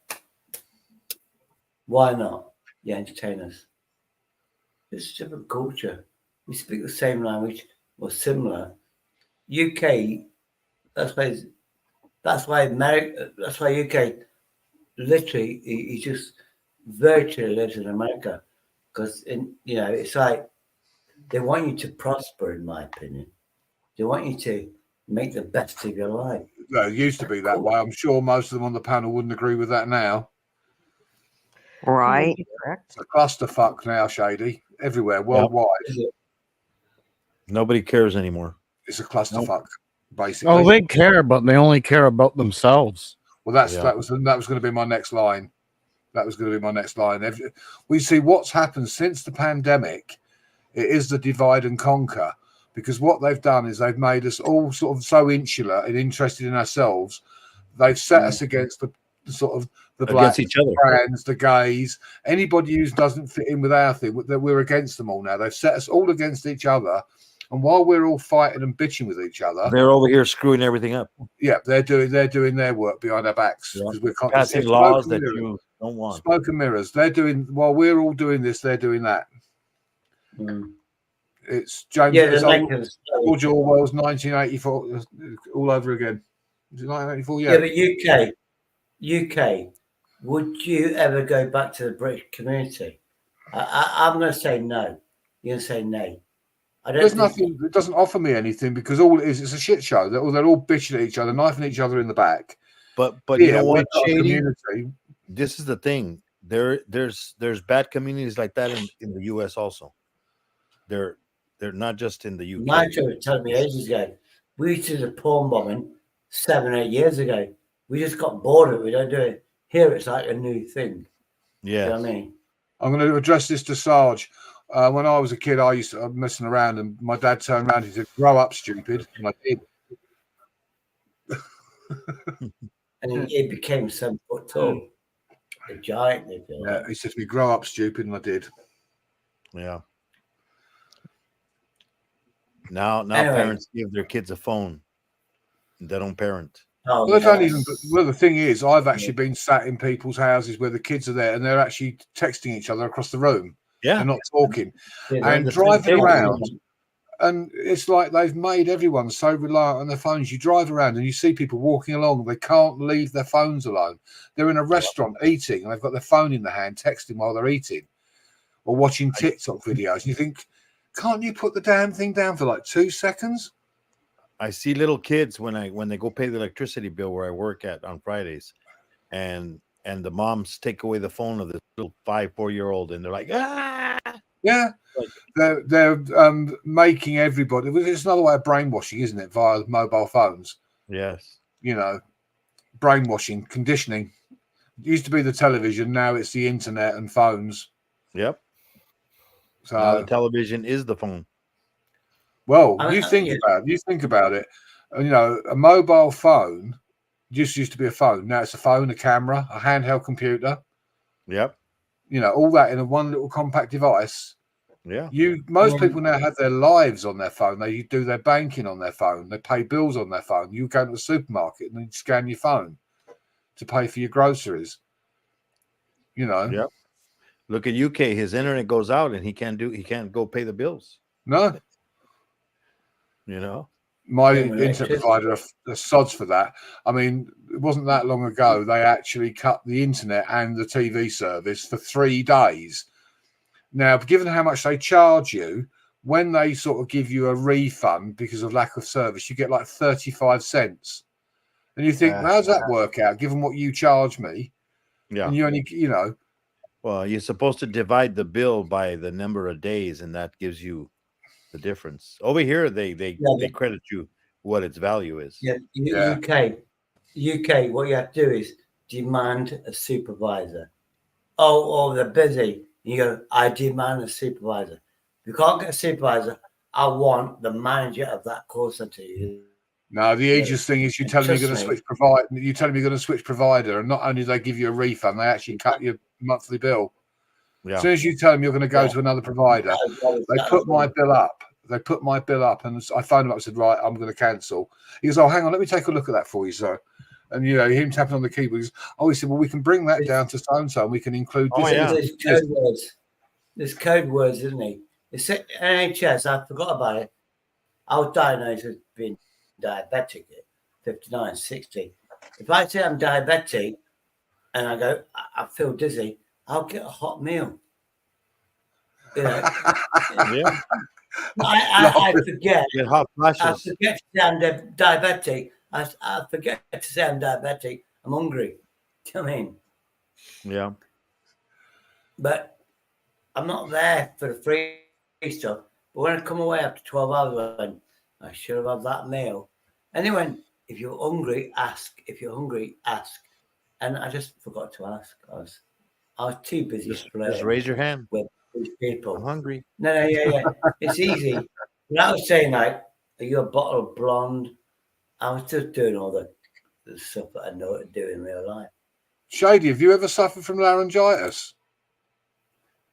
why not? You entertain us. It's a different culture. We speak the same language or similar. UK, that's why America. That's why UK literally he just virtually lives in America because it's like they want you to prosper. In my opinion, they want you to make the best of your life. It used to be that way. I'm sure most of them on the panel wouldn't agree with that now. Right. It's a clusterfuck now, Shady. Everywhere, worldwide. Yep. Nobody cares anymore. It's a clusterfuck, basically. Oh, they care, but they only care about themselves. Well, that was going to be my next line. That was going to be my next line. We see what's happened since the pandemic. It is the divide and conquer. Because what they've done is they've made us all sort of so insular and interested in ourselves. They've set us against the blacks, each other, trans, the gays, anybody who doesn't fit in with our thing. That we're against them all now. They've set us all against each other, and while we're all fighting and bitching with each other, they're over here screwing everything up. Yeah, they're doing their work behind our backs because we're passing laws that you don't want. Smoke and mirrors. They're doing while we're all doing this. They're doing that. It's James. It's George Orwell's 1984 all over again. Is it 1984? Yeah, but UK. Would you ever go back to the British community? I'm going to say no. You're going to say nay. There's nothing. It doesn't offer me anything because all it is, it's a shit show. They're all bitching at each other, knifing each other in the back. But you know what, Shady? This is the thing. There's bad communities like that in the US also. They're not just in the UK. My children was telling me ages ago. We used to do the porn bombing 7 or 8 years ago. We just got bored of it. We don't do it. Here it's like a new thing. Yeah. You know what I mean? I'm going to address this to Sarge. When I was a kid, I used to messing around, and my dad turned around and said, "Grow up, stupid." And I did. And it became 7 foot tall. A giant. He said to me, "Grow up, stupid," and I did. Yeah. Now Anyway. Parents give their kids a phone. They don't parent. Well, the thing is, I've actually been sat in people's houses where the kids are there and they're actually texting each other across the room. Yeah. And not talking. Yeah, and driving around. And it's like they've made everyone so reliant on their phones. You drive around and you see people walking along. They can't leave their phones alone. They're in a restaurant eating and they've got their phone in their hand, texting while they're eating or watching TikTok videos. And you think, can't you put the damn thing down for like 2 seconds? I see little kids when they go pay the electricity bill where I work at on Fridays, and the moms take away the phone of this little 4-year-old, and they're like, ah, yeah, they're making everybody. It's another way of brainwashing, isn't it? Via mobile phones. Yes, brainwashing, conditioning. It used to be the television, now it's the internet and phones. Yep. So now the television is the phone. Well, you think about it. A mobile phone just used to be a phone. Now it's a phone, a camera, a handheld computer. Yep. All that in a one little compact device. Yeah. Most people now have their lives on their phone. They do their banking on their phone. They pay bills on their phone. You go to the supermarket and you scan your phone to pay for your groceries. Yep. Look at UK. His internet goes out, and he can't go pay the bills. No. You know, my internet provider are sods for that. I mean, it wasn't that long ago they actually cut the internet and the TV service for 3 days. Now, given how much they charge you, when they sort of give you a refund because of lack of service, you get like 35 cents. And you think, how does that work out, given what you charge me? Yeah. And you only, you know. Well, you're supposed to divide the bill by the number of days, and that gives you the difference. Over here, they credit you what its value is. Yeah, UK, what you have to do is demand a supervisor. Oh, they're busy. You go, I demand a supervisor. If you can't get a supervisor, I want the manager of that call center. No, the easiest thing is you tell them you're going to switch provider. You tell them you're going to switch provider, and not only do they give you a refund, they actually cut your monthly bill. Yeah. As soon as you tell them you're going to go to another provider, they put my bill up. They put my bill up, and I phoned them up and said, right, I'm going to cancel. He goes, oh, hang on, let me take a look at that for you, sir. And, you know, him tapping on the keyboard, he goes, oh, he said, well, we can bring that down to so-and-so, and we can include this. There's code words. There's code words, isn't he? It's NHS, I forgot about it. I was diagnosed with being diabetic at 59, 60. If I say I'm diabetic and I go, I feel dizzy, I'll get a hot meal. You know? Yeah. I forget. Hot flashes. I forget to say I'm diabetic. I forget to say I'm diabetic. I'm hungry. Do you know what I mean? Yeah. But I'm not there for the free stuff. But when I come away after 12 hours, I should have had that meal. And they went, if you're hungry, ask. If you're hungry, ask. And I just forgot to ask. I was too busy. Just raise your hand. With these people. I'm hungry. No, yeah. It's easy. But I was saying, like, are you a bottle of blonde? I was just doing all the stuff that I know how to do in real life. Shady, have you ever suffered from laryngitis?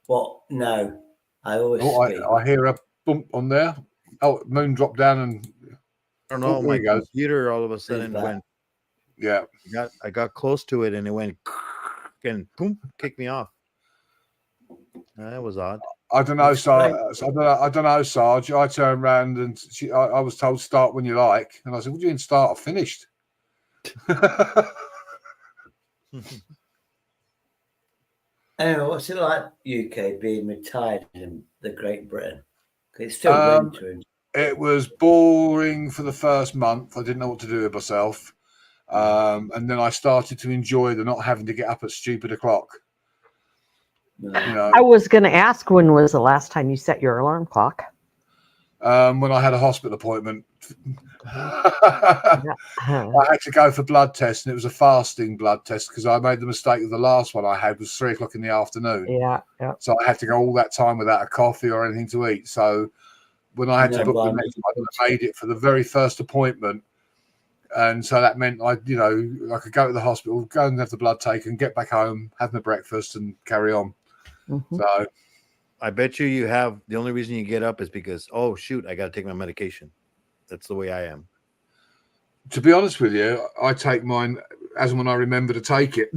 Well, no. I always I hear a bump on there. Oh, moon dropped down and I don't know. My computer all of a sudden went. Yeah. I got close to it and it went and boom, kicked me off. That was odd. I don't know, Sarge. I don't know, Sarge. I turned around and I was told start when you like, and I said, "What do you mean start? I finished." Anyway, what's it like UK being retired in the Great Britain? It's still winter. It was boring for the first month. I didn't know what to do with myself, and then I started to enjoy the not having to get up at stupid o'clock. You know, I was going to ask, when was the last time you set your alarm clock? When I had a hospital appointment. I had to go for blood tests, and it was a fasting blood test because I made the mistake of the last one I had was 3 o'clock in the afternoon. Yeah. So I had to go all that time without a coffee or anything to eat. So when I had to book the next one, I made it for the very first appointment. And so that meant I could go to the hospital, go and have the blood taken, get back home, have my breakfast, and carry on. Mm-hmm. So I bet you have the only reason you get up is because, oh shoot, I got to take my medication. That's the way I am. To be honest with you, I take mine as and when I remember to take it.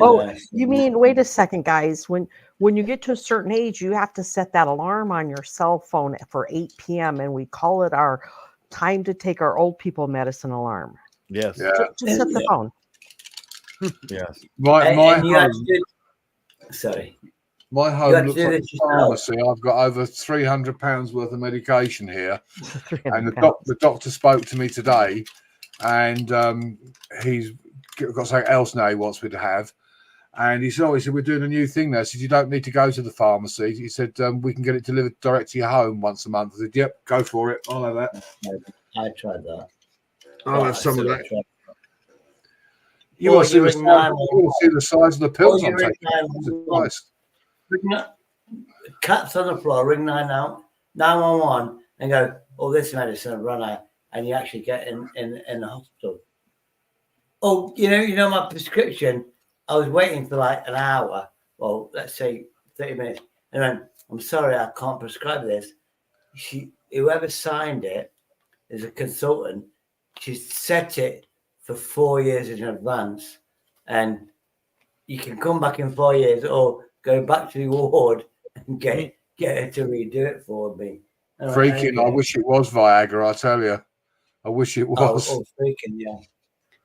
Oh, you mean, wait a second, guys. When you get to a certain age, you have to set that alarm on your cell phone for 8 p.m. and we call it our time to take our old people medicine alarm. Yes. Yeah. Just set the phone. Yes. My home, sorry. My home looks like a pharmacy. I've got over £300 worth of medication here. And the doctor spoke to me today, and he's got something else now he wants me to have. And he said, we're doing a new thing there. I said, you don't need to go to the pharmacy. He said, we can get it delivered direct to your home once a month. I said, yep, go for it. I'll have that. I tried that. I'll have some of that. You want to see the size of the pills I'm taking? Nice. Cats on the floor, ring 911 and go, oh, this medicine run out, and you actually get in the hospital. Oh, you know my prescription, I was waiting for like an hour, well, let's say 30 minutes, and then, I'm sorry, I can't prescribe this. Whoever signed it is a consultant. She set it for 4 years in advance, and you can come back in 4 years or go back to the ward and get her to redo it for me. Freaking! I wish it was Viagra. I tell you, I wish it was. Oh, freaking yeah.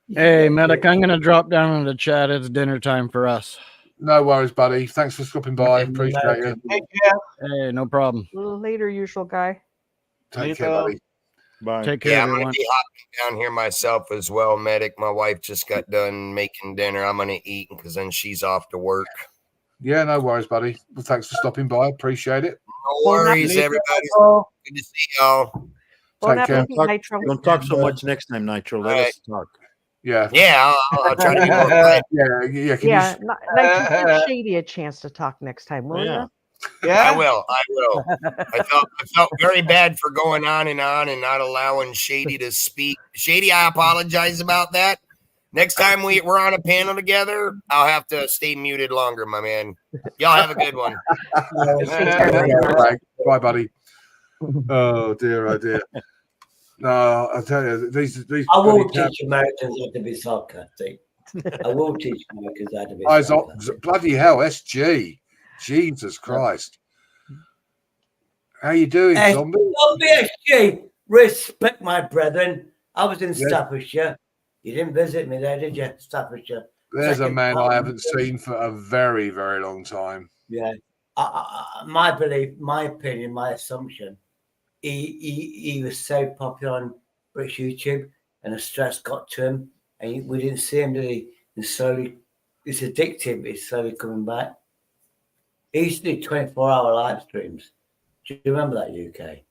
Hey, Medic, I'm going to drop down in the chat. It's dinner time for us. No worries, buddy. Thanks for stopping by. Appreciate you. Take care. Hey, no problem. Later, usual guy. Take care, buddy. Bye. Take care, Yeah, I'm everyone. gonna be hopping down here myself as well, Medic. My wife just got done making dinner. I'm gonna eat because then she's off to work. Yeah, no worries, buddy. Well, thanks for stopping by. Appreciate it. No worries, everybody. Good to see y'all. Take care. Don't talk so much next time, Nitro. Let us talk. Yeah. Yeah, I'll try to be more quiet. Yeah. Nitro, give Shady a chance to talk next time, will you? I will. I felt very bad for going on and not allowing Shady to speak. Shady, I apologize about that. Next time we're on a panel together, I'll have to stay muted longer, my man. Y'all have a good one. Bye, buddy. Oh dear, No, I tell you, these. I will teach Americans how to be sarcastic. I will teach Americans how to be sarcastic. Bloody hell, SG. Jesus Christ. How you doing, Zombie? Zombie SG, respect my brethren. I was in Staffordshire. You didn't visit me there, did you? Staffordshire. There's a man I haven't seen for a very, very long time. Yeah. My belief, my opinion, my assumption, he was so popular on British YouTube and the stress got to him and we didn't see him, did he? And slowly, it's addictive, but it's slowly coming back. He used to do 24-hour live streams. Do you remember that, UK?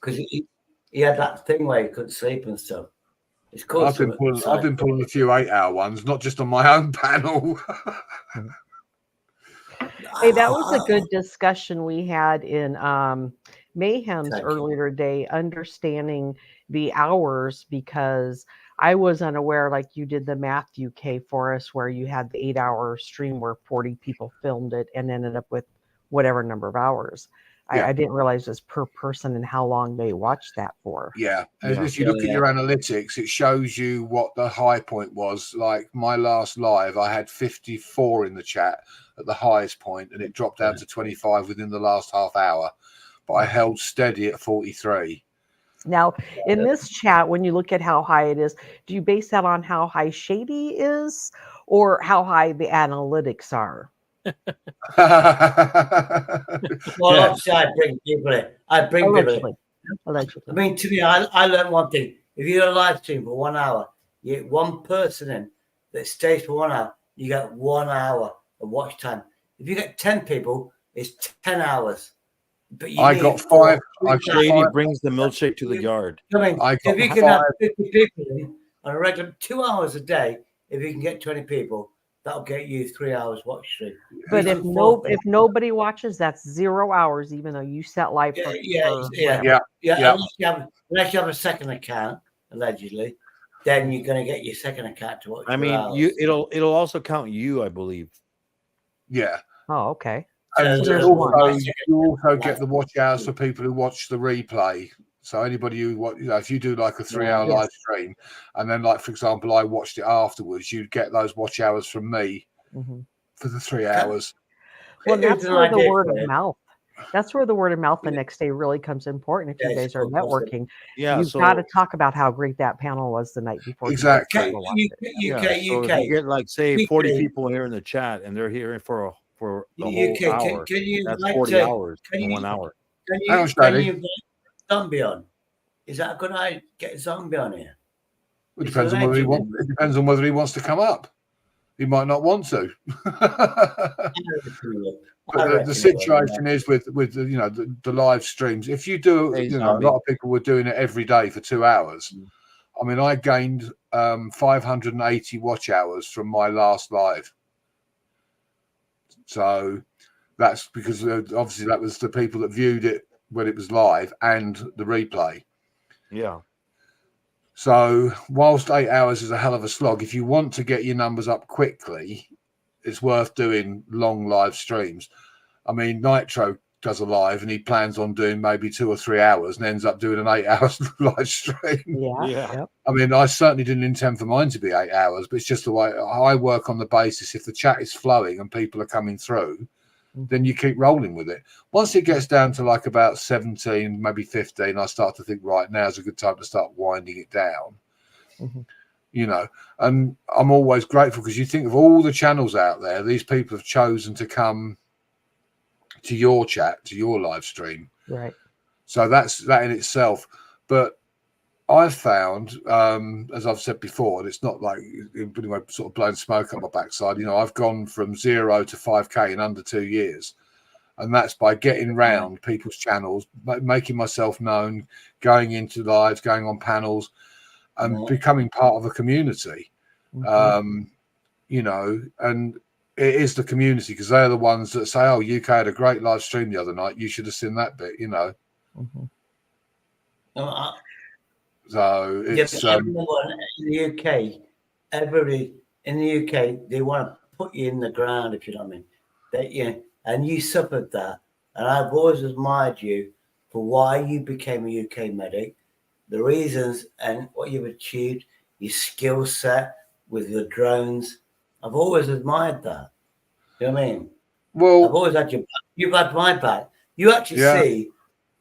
Because he had that thing where he couldn't sleep and stuff. It's cool. I've been pulling a few 8-hour ones, not just on my own panel. Hey, that was a good discussion we had in Mayhem's earlier today, understanding the hours, because I was unaware, like you did the math, UK, for us, where you had the 8-hour stream where 40 people filmed it and ended up with whatever number of hours. Yeah. I didn't realize this per person and how long they watched that for. Yeah. If you look at your analytics, it shows you what the high point was. Like my last live, I had 54 in the chat at the highest point, and it dropped down to 25 within the last half hour. But I held steady at 43. Now, in this chat, when you look at how high it is, do you base that on how high Shady is or how high the analytics are? Well, obviously, I bring people in. Allegedly. I mean, to me, I learned one thing. If you do a live stream for 1 hour, you get one person in that stays for 1 hour, you get 1 hour of watch time. If you get 10 people, it's 10 hours. But I got 5. Shady brings the milkshake to the yard. If you can have 50 people in on a regular 2 hours a day, if you can get 20 people, that'll get you 3 hours watch stream. But if nobody watches, that's 0 hours, even though you set live. Unless you have a second account, allegedly, then you're going to get your second account to watch. I mean, it'll also count you, I believe. Yeah. Oh, okay. And you also get the watch hours for people who watch the replay. So anybody who watch, if you do like a 3-hour live stream, and then like for example, I watched it afterwards, you'd get those watch hours from me for the 3 hours. Well, that's where the word of mouth. That's where the word of mouth the next day really comes important. If you guys are networking, you've got to talk about how great that panel was the night before. Exactly. So if you get like say 40 people here in the chat, and they're here for the whole hour. That's 40 hours in 1 hour. Can you get Zombie on? Is that a good idea? Get Zombie on here. It depends on whether he wants. It depends on whether he wants to come up. He might not want to. But the situation is with the live streams. If you do, a lot of people were doing it every day for 2 hours. I mean, I gained 580 watch hours from my last live. So that's because obviously that was the people that viewed it when it was live and the replay. Yeah. So whilst 8 hours is a hell of a slog, if you want to get your numbers up quickly, it's worth doing long live streams. I mean, Nitro does a live and he plans on doing maybe 2 or 3 hours and ends up doing an 8 hours live stream. Yeah. I mean, I certainly didn't intend for mine to be 8 hours, but it's just the way I work on the basis. If the chat is flowing and people are coming through, then you keep rolling with it. Once it gets down to like about 17, maybe 15, I start to think, right, now's a good time to start winding it down. You know, and I'm always grateful because you think of all the channels out there, these people have chosen to come to your chat, to your live stream. Right. So that's that in itself. But I've found, as I've said before, and it's not like anyway, sort of blowing smoke up my backside. You know, I've gone from 0 to 5K in under 2 years. And that's by getting round people's channels, making myself known, going into lives, going on panels, and becoming part of a community. You know, and it is the community because they're the ones that say, "Oh, UK had a great live stream the other night. You should have seen that bit." You know. So it's everyone in the UK. Everybody in the UK, they want to put you in the ground, if you know what I mean. That and you suffered that, and I've always admired you for why you became a UK medic, the reasons and what you've achieved, your skill set with your drones. I've always admired that. You know what I mean? Well, I've always had your back. You've had my back. You actually see,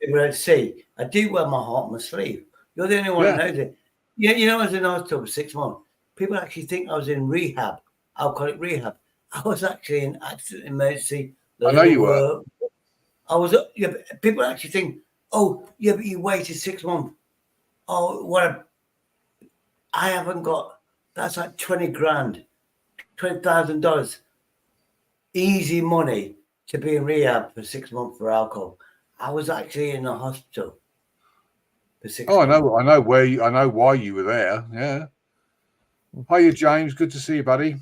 people don't see, I do wear my heart on my sleeve. You're the only one that knows it. You know, I was in hospital for 6 months. People actually think I was in rehab, alcoholic rehab. I was actually in accident emergency. I know you were. I was. People actually think, oh, yeah, but you waited 6 months. Oh, what? I haven't got. That's like 20 grand, $20,000, easy money to be in rehab for 6 months for alcohol. I was actually in the hospital for 6 months. I know why you were there. Yeah. Hiya, James. Good to see you, buddy.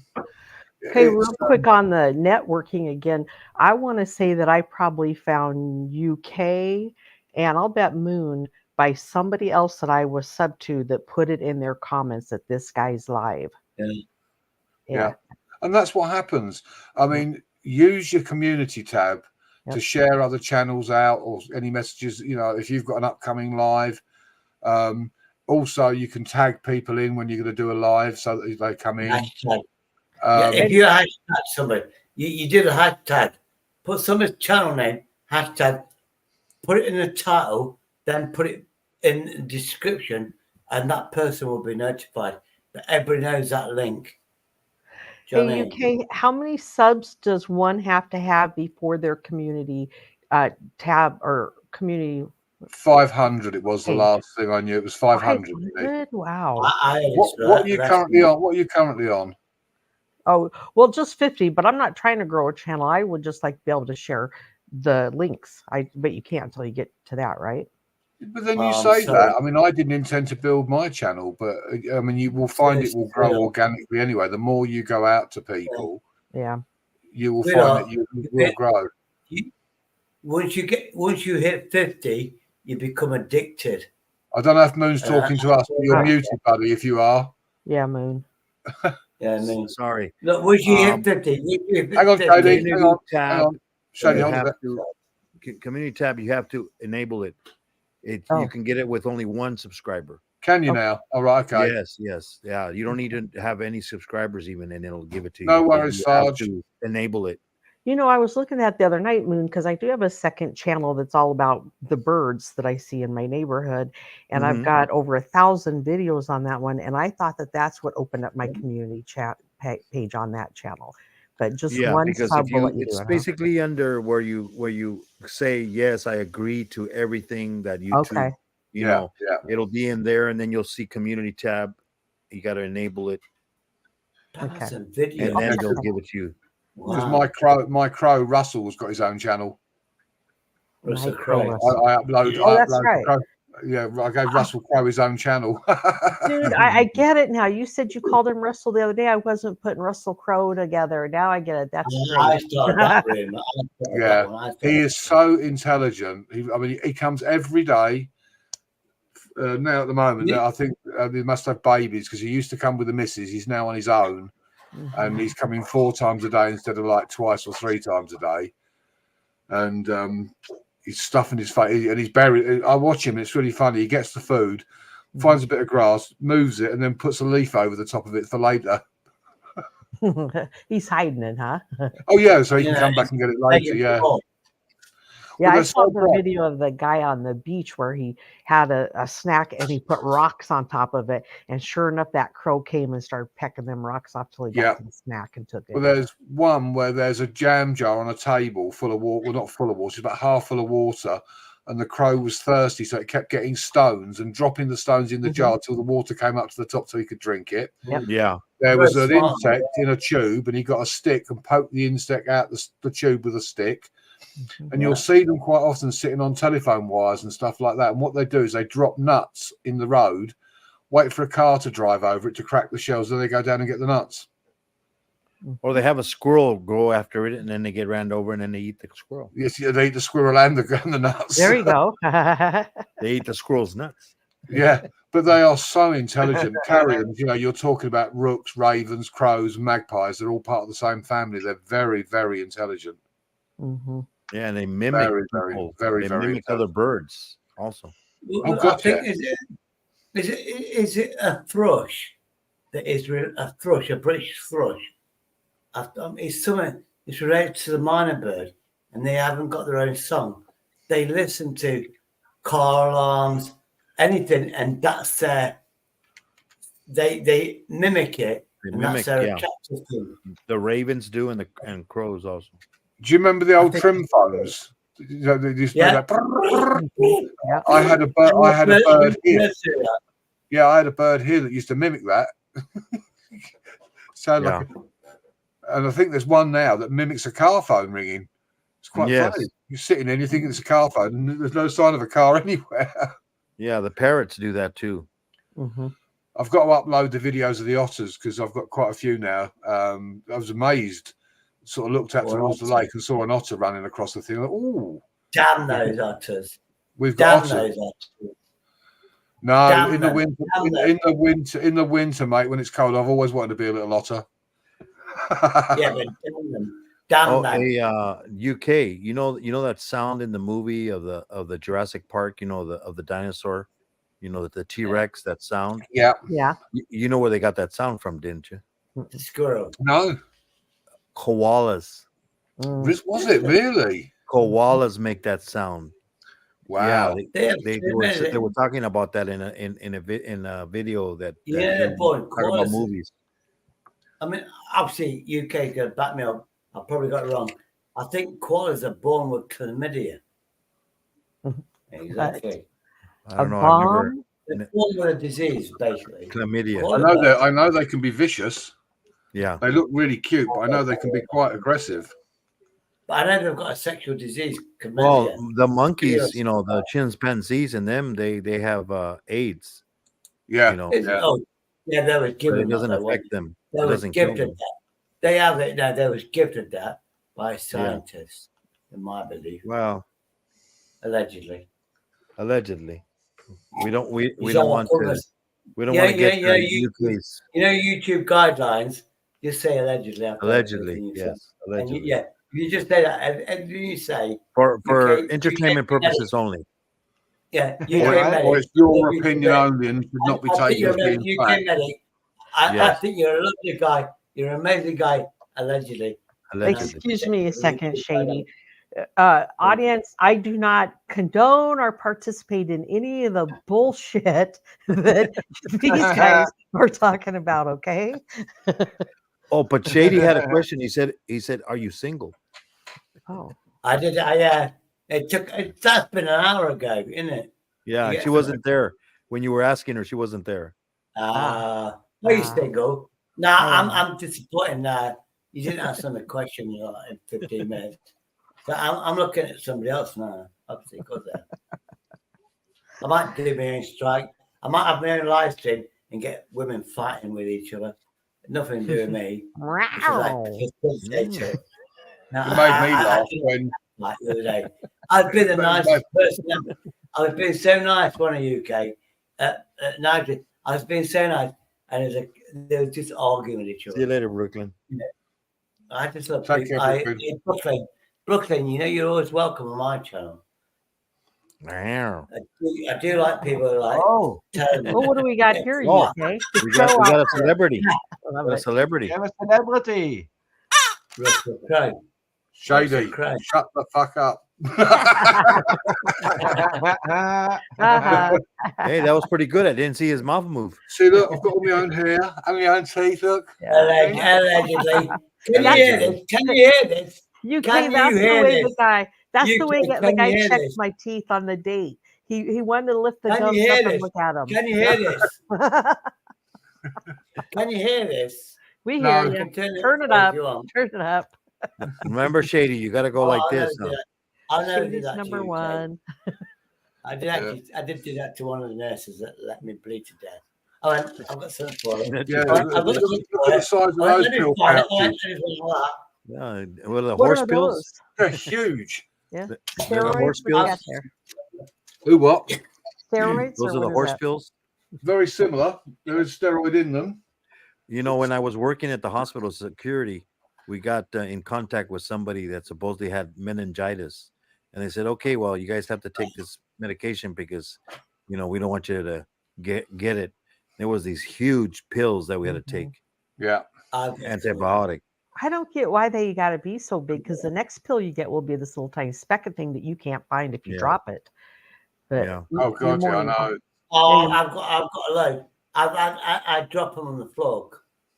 Hey, real quick on the networking again. I want to say that I probably found UK and I'll bet Moon by somebody else that I was sub to that put it in their comments that this guy's live. Yeah. And that's what happens. I mean, use your community tab to share other channels out or any messages, you know, if you've got an upcoming live. Also, you can tag people in when you're going to do a live so that they come in. If you hashtag somebody, you did a hashtag, put somebody's channel name, hashtag, put it in the title, then put it in the description, and that person will be notified. But everybody knows that link. Hey, UK, how many subs does one have to have before their community tab or community? 500. It was the last thing I knew. It was 500. 500? Wow. What are you currently on? What are you currently on? Oh, well, just 50, but I'm not trying to grow a channel. I would just like to be able to share the links. But you can't until you get to that, right? But then you say that. I mean, I didn't intend to build my channel, but I mean, you will find it will grow organically anyway. The more you go out to people, you will find that you will grow. Once you hit 50, you become addicted. I don't know if Moon's talking to us, but you're muted, buddy. If you are, yeah, Moon. Yeah, Moon. Sorry. Look, once you hit 50, hang on, Cody. Hang on. Shady, hold it. Community tab, you have to enable it. You can get it with only one subscriber. Can you now? All right, okay. Yes. Yeah, you don't need to have any subscribers even, and it'll give it to you. No worries, Sarge. Enable it. You know, I was looking at the other night, Moon, because I do have a second channel that's all about the birds that I see in my neighborhood. And I've got over 1,000 videos on that one. And I thought that that's what opened up my community chat page on that channel. But just one sub will let you do it. It's basically under where you say, yes, I agree to everything that you do. You know, it'll be in there, and then you'll see community tab. You got to enable it. Okay. And then they'll give it to you. Because my crow Russell's got his own channel. Russell Crowe. I upload. Oh, that's right. I gave Russell Crowe his own channel. Dude, I get it now. You said you called him Russell the other day. I wasn't putting Russell Crowe together. Now I get it. That's great. He is so intelligent. I mean, he comes every day. Now at the moment, I think he must have babies because he used to come with the missus. He's now on his own. And he's coming 4 times a day instead of like twice or 3 times a day. and he's stuffing his face, and he's buried. I watch him, and it's really funny. He gets the food, finds a bit of grass, moves it, and then puts a leaf over the top of it for later. He's hiding it, huh? Oh yeah, so he can come back and get it later. Yeah. Yeah, Well, I saw the video of the guy on the beach where he had a snack and he put rocks on top of it. And sure enough, that crow came and started pecking them rocks off till he got to the snack and took it. Well, there's one where there's a jam jar on a table full of water. Well, not full of water, it's about half full of water. And the crow was thirsty, so it kept getting stones and dropping the stones in the jar till the water came up to the top so he could drink it. Yep. Yeah. There was an insect in a tube, and he got a stick and poked the insect out the tube with a stick. And you'll see them quite often sitting on telephone wires and stuff like that. And what they do is they drop nuts in the road, wait for a car to drive over it to crack the shells, then they go down and get the nuts. Or they have a squirrel go after it, and then they get ran over, and then they eat the squirrel. Yes, yeah, they eat the squirrel and the nuts. There you go. They eat the squirrel's nuts. Yeah, but they are so intelligent. Carrions, you're talking about rooks, ravens, crows, magpies. They're all part of the same family. They're very, very intelligent. Yeah, and they mimic very mimic other birds also. Well, I think is it a thrush that is a thrush, a British thrush? It's something. It's related to the minor bird, and they haven't got their own song. They listen to car alarms, anything, and that's their. They mimic it. They and mimic, that's their yeah. attractive thing. The ravens do, and crows also. Do you remember the old trim phones? They used to do that. I had a bird here. Yeah, I had a bird here that used to mimic that. Sound like, and I think there's one now that mimics a car phone ringing. It's quite funny. You're sitting there and you think it's a car phone, and there's no sign of a car anywhere. Yeah, the parrots do that too. I've got to upload the videos of the otters because I've got quite a few now. I was amazed. Sort of looked out towards the lake and saw an otter running across the thing. Like, ooh, damn those otters! We've got damn otters. Those otters. No, Damn in the them. winter, in the winter, mate, when it's cold, I've always wanted to be a little otter. Yeah, but damn them. Damn them. Hey, UK, you know that sound in the movie of the Jurassic Park, of the dinosaur, the T-Rex, that sound. Yeah. You know where they got that sound from, didn't you? The squirrel. No. Koalas. Was it really? Koalas make that sound. Wow. Yeah, they were talking about that in a video that boy, talking about movies. I mean, obviously, UK could back me up. I probably got it wrong. I think koalas are born with chlamydia. Exactly. I don't know. They're born with a disease, basically. Chlamydia. I know they can be vicious. Yeah. They look really cute, but I know they can be quite aggressive. But I know they've got a sexual disease. Chlamydia. Well, the monkeys, the chimpanzees and them, they have AIDS. Yeah. Yeah, they were given. It doesn't affect them. They was gifted that. They have it now. They was gifted that by scientists, in my belief. Wow. Allegedly. We don't want to. We don't want to get UK's. YouTube guidelines. Just say allegedly. Allegedly, yes. Allegedly. You just say that. And you say for entertainment purposes only. Yeah, or it's your opinion only and should not be taken as being fact. I think you're a lovely guy. You're an amazing guy. Allegedly. Excuse me a second, Shady. Audience, I do not condone or participate in any of the bullshit that these guys are talking about. Okay. Oh, but Shady had a question. He said, "Are you single?" Oh, I did. That's been an hour ago, isn't it? Yeah, she wasn't there when you were asking her. She wasn't there. Are you single? No, I'm disappointed. You didn't answer the question in 15 minutes. So I'm looking at somebody else now. Obviously, because I might do my own strike. I might have my own live stream and get women fighting with each other. Nothing to do with me. Now, it made me laugh when like the other day. I've been the nicest person ever. I've been so nice, one of UK. Nigeria. I was being so nice, and they were just arguing with each other. See you later, Brooklyn. I just love people. In Brooklyn Brooklyn, you know you're always welcome on my channel. I do like people who like telling me. Well, what do we got here, Oh, UK? we got a celebrity. A celebrity. We have a celebrity. Russell Crowe. Shady, shut the fuck up. Hey, that was pretty good. I didn't see his mouth move. See, look, I've got all my own hair and my own teeth. Look. Allegedly. Can you hear this? Can you hear this? You Can that's you the hear way this? the guy. That's You the way can the guy you hear checked this? my teeth on the date. He wanted to lift the Can you gums hear up and this? look at him. Can you hear this? Can you hear this? We No. hear you. Turn Turn it if up. you want. Turn it up. Remember, Shady, you got to go like this. Huh? I'll never do Shady's that to number you, one. I did actually. I did do that to one of the nurses that let me bleed to death. I went. I've got something for it. Yeah, I've got look something at for the it. size of I went, those let me pill find it. I pouches. went, anything like that. Yeah, what are the What horse are pills? those? They're huge. Yeah. The Steroids? horse What do you pills? got there? Who what? Steroids? Those or are the what is horse that? pills. Very similar. There is steroid in them. You know, when I was working at the hospital security, we got in contact with somebody that supposedly had meningitis, and they said, "Okay, well, you guys have to take this medication because, you know, we don't want you to get it." There was these huge pills that we had to take. Yeah. Antibiotic. I don't get why they got to be so big because the next pill you get will be this little tiny speck thing that you can't find if you Yeah. drop it. But Yeah. Oh God, yeah, I know. Oh, Yeah, I've got a load. I drop them on the floor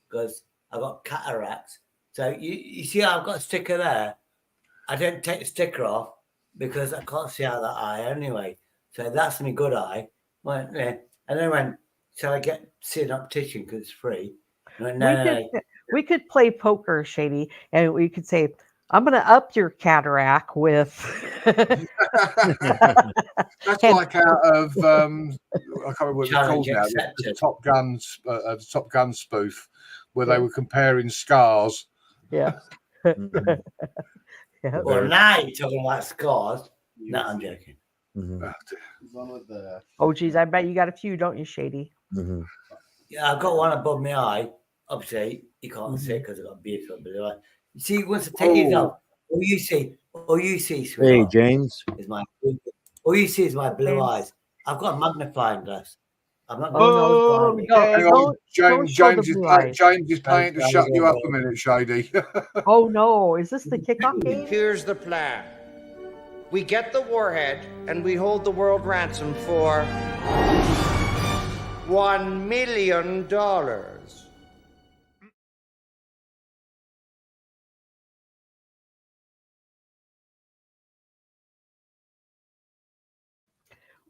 because I've got cataracts. So you see, I've got a sticker there. I don't take the sticker off because I can't see out that eye anyway. So that's my good eye. Went, yeah. And then went, shall I see an optician because it's free? I went, no. we could play poker, Shady, and we could say, I'm going to up your cataract with. That's like out of I can't remember what it's called Challenge now. accepted. The Top Gun spoof, where they were comparing scars. Yeah. Yeah. Well, now you're talking about scars. No, I'm joking. Oh, geez, I bet you got a few, don't you, Shady? Yeah, I've got one above my eye. Obviously, you can't see it because I've got a beautiful blue eye. You see, once I take it off, all you see, Hey, sweetheart, James. is my all you see is my blue eyes. I've got a magnifying glass. I'm not Oh, going no, Hang on, James is paying to shut you up a minute, Shady. Oh no, is this the kickoff game? Here's the plan. We get the warhead and we hold the world ransom for $1 million.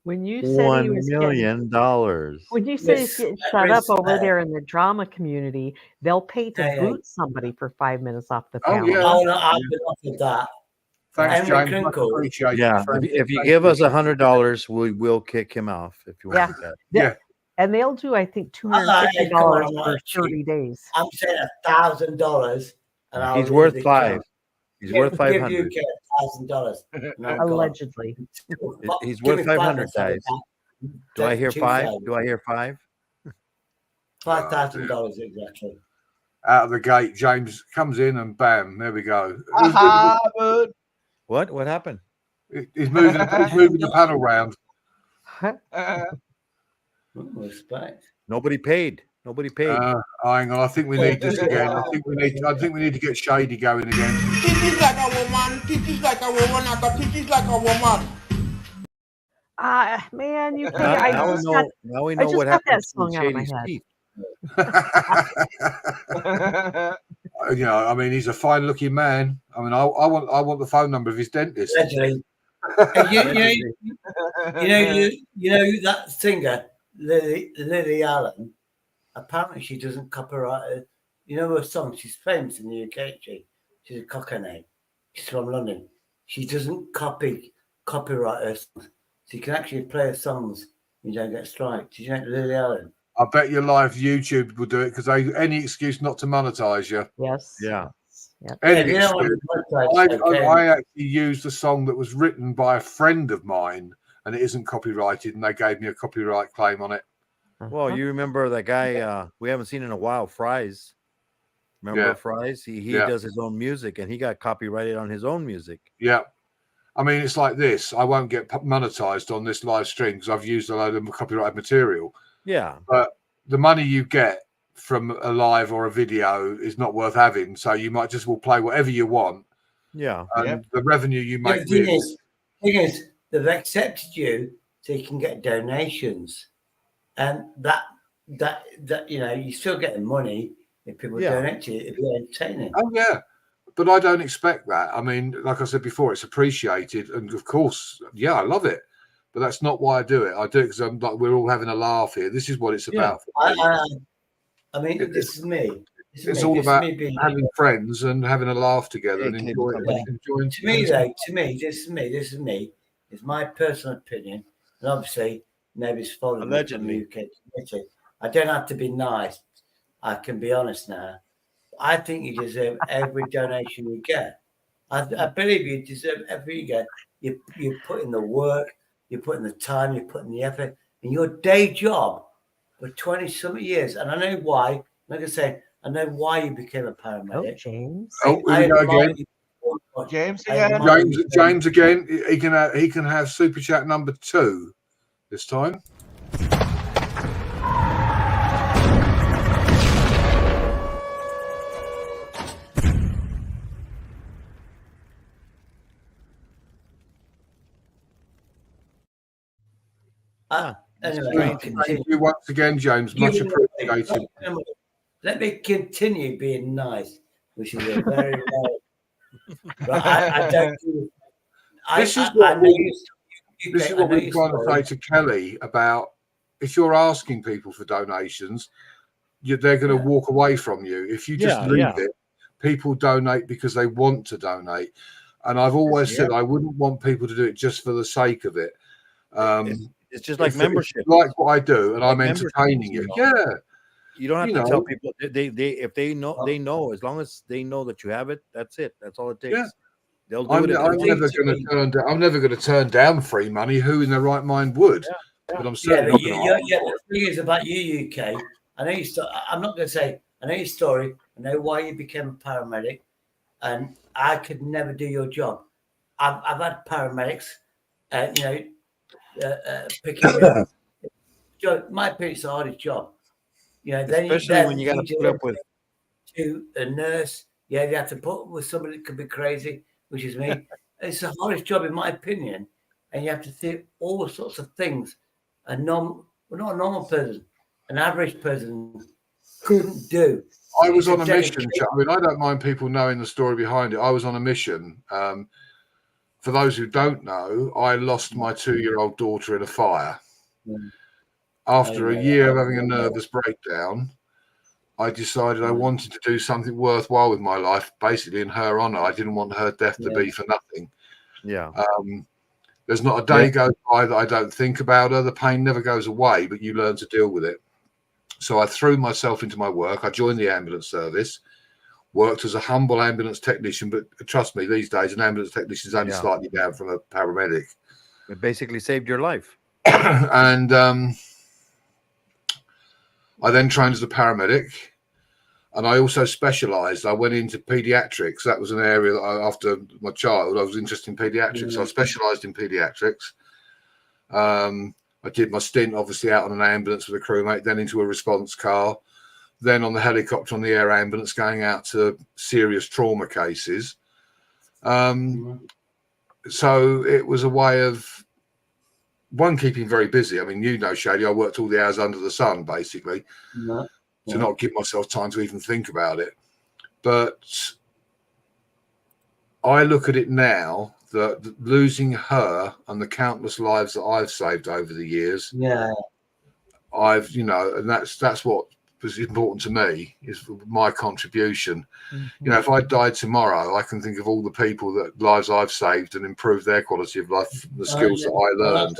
When you said $1 he was million. when you said he's getting shut up over there in the drama community, they'll pay to boot somebody for 5 minutes off the panel. Oh, no, I've been offered that. Thanks, Henry James. Much Crinkle. appreciated. Yeah, if you give us $100, we will kick him off if you want to do that. Yeah. And they'll do, I think, I'm like, hey, come on, $250 I'm for not 30 days. I'm saying $1,000, and I'll He's worth leave $5. He's worth Give $500. UK $1,000. Allegedly. He's Give worth me 500, guys. Do I hear 5? 2,000. Do I hear 5? $5,000 exactly. Out of the gate, James comes in and bam, there we go. What? What happened? He's moving the panel round. Respect. Nobody paid. Nobody paid. Hang on, I think we need this again. I think we need to get Shady going again. Titties like a woman, titties like a woman, I got titties like a woman. Man, you Now, I now we just know, got, now we I know just what got that happens to song out of my Shady's head. teeth. You know, I mean, he's a fine-looking man. I mean, I want the phone number of his dentist. Allegedly. You know that singer Lily Allen. Apparently, she doesn't copyright. You know her song. She's famous in the UK. She's a cockney. She's from London. She doesn't copyright her songs. She can actually play her songs. You don't get striked. Did you know Lily Allen? I bet your live YouTube will do it because any excuse not to monetize you. Yes. Yeah. Yep. Any Yeah, excuse. I actually used a song that was written by a friend of mine, and it isn't copyrighted, and they gave me a copyright claim on it. Well, you remember that guy we haven't seen in a while, Fries. Remember Fries? He Yeah. does his own music, and he got copyrighted on his own music. Yeah. I mean, it's like this. I won't get monetized on this live stream because I've used a load of copyrighted material. Yeah. But the money you get from a live or a video is not worth having. So you might just will play whatever you want. Yeah. And the revenue you make. The thing is, they've accepted you so you can get donations. And that you know, you still get the money if people donate to you, if you're entertaining. Oh, yeah. But I don't expect that. I mean, like I said before, it's appreciated. And of course, yeah, I love it. But that's not why I do it. I do it because I'm like, we're all having a laugh here. This is what it's about. I mean, this is me. It's all about having friends and having a laugh together and enjoying. To me, though, this is me. It's my personal opinion. And obviously, nobody's following me from the UK community. I don't have to be nice. I can be honest now. I think you deserve every donation you get. I believe you deserve every you get. You put in the work, you put in the time, you put in the effort, in your day job for 20-something years. And I know why. Like I say, I know why you became a paramedic. James. Oh, here we go again. James again. He can have super chat number 2 this time. Anyway, thank you once again, James. Much appreciated. Let me continue being nice, which is a very I don't do. This is what we're trying to say to Kelly about if you're asking people for donations, they're going to walk away from you. If you just leave it, people donate because they want to donate. And I've always said I wouldn't want people to do it just for the sake of it. It's just like membership. Like what I do, and like I'm entertaining you. Yeah. You don't have to tell people. If they know, they know. As long as they know that you have it, that's it. That's all it takes. Yeah. They'll do I'm it. I'm never going to turn down free money. Who in their right mind would? But I'm certainly not going to. The thing is about you, UK. I know you. I'm not going to say. I know your story. I know why you became a paramedic, and I could never do your job. I've had paramedics, picking up. My opinion, it's the hardest job. You know, especially when you got to put up with to a nurse. Yeah, you have to put up with somebody that could be crazy, which is me. It's the hardest job, in my opinion, and you have to think all sorts of things. Not a normal person, an average person couldn't do. I was on a mission. I mean, I don't mind people knowing the story behind it. I was on a mission. For those who don't know, I lost my 2-year-old daughter in a fire. After a year of having a nervous breakdown, I decided I wanted to do something worthwhile with my life, basically in her honor. I didn't want her death to be for nothing. Yeah. There's not a day goes by that I don't think about her. The pain never goes away, but you learn to deal with it. So I threw myself into my work. I joined the ambulance service, worked as a humble ambulance technician, but trust me, these days an ambulance technician is only slightly down from a paramedic. It basically saved your life. And I then trained as a paramedic, and I also specialised. I went into paediatrics. That was an area that after my child, I was interested in paediatrics. So I specialised in paediatrics. I did my stint, obviously, out on an ambulance with a crewmate, then into a response car, then on the helicopter on the air ambulance, going out to serious trauma cases. So it was a way of, one, keeping very busy. I mean, you know, Shady, I worked all the hours under the sun, basically, to not give myself time to even think about it. But I look at it now that losing her and the countless lives that I've saved over the years, I've, and that's what was important to me, is my contribution. You know, if I died tomorrow, I can think of all the people that lives I've saved and improved their quality of life, the skills that I learned.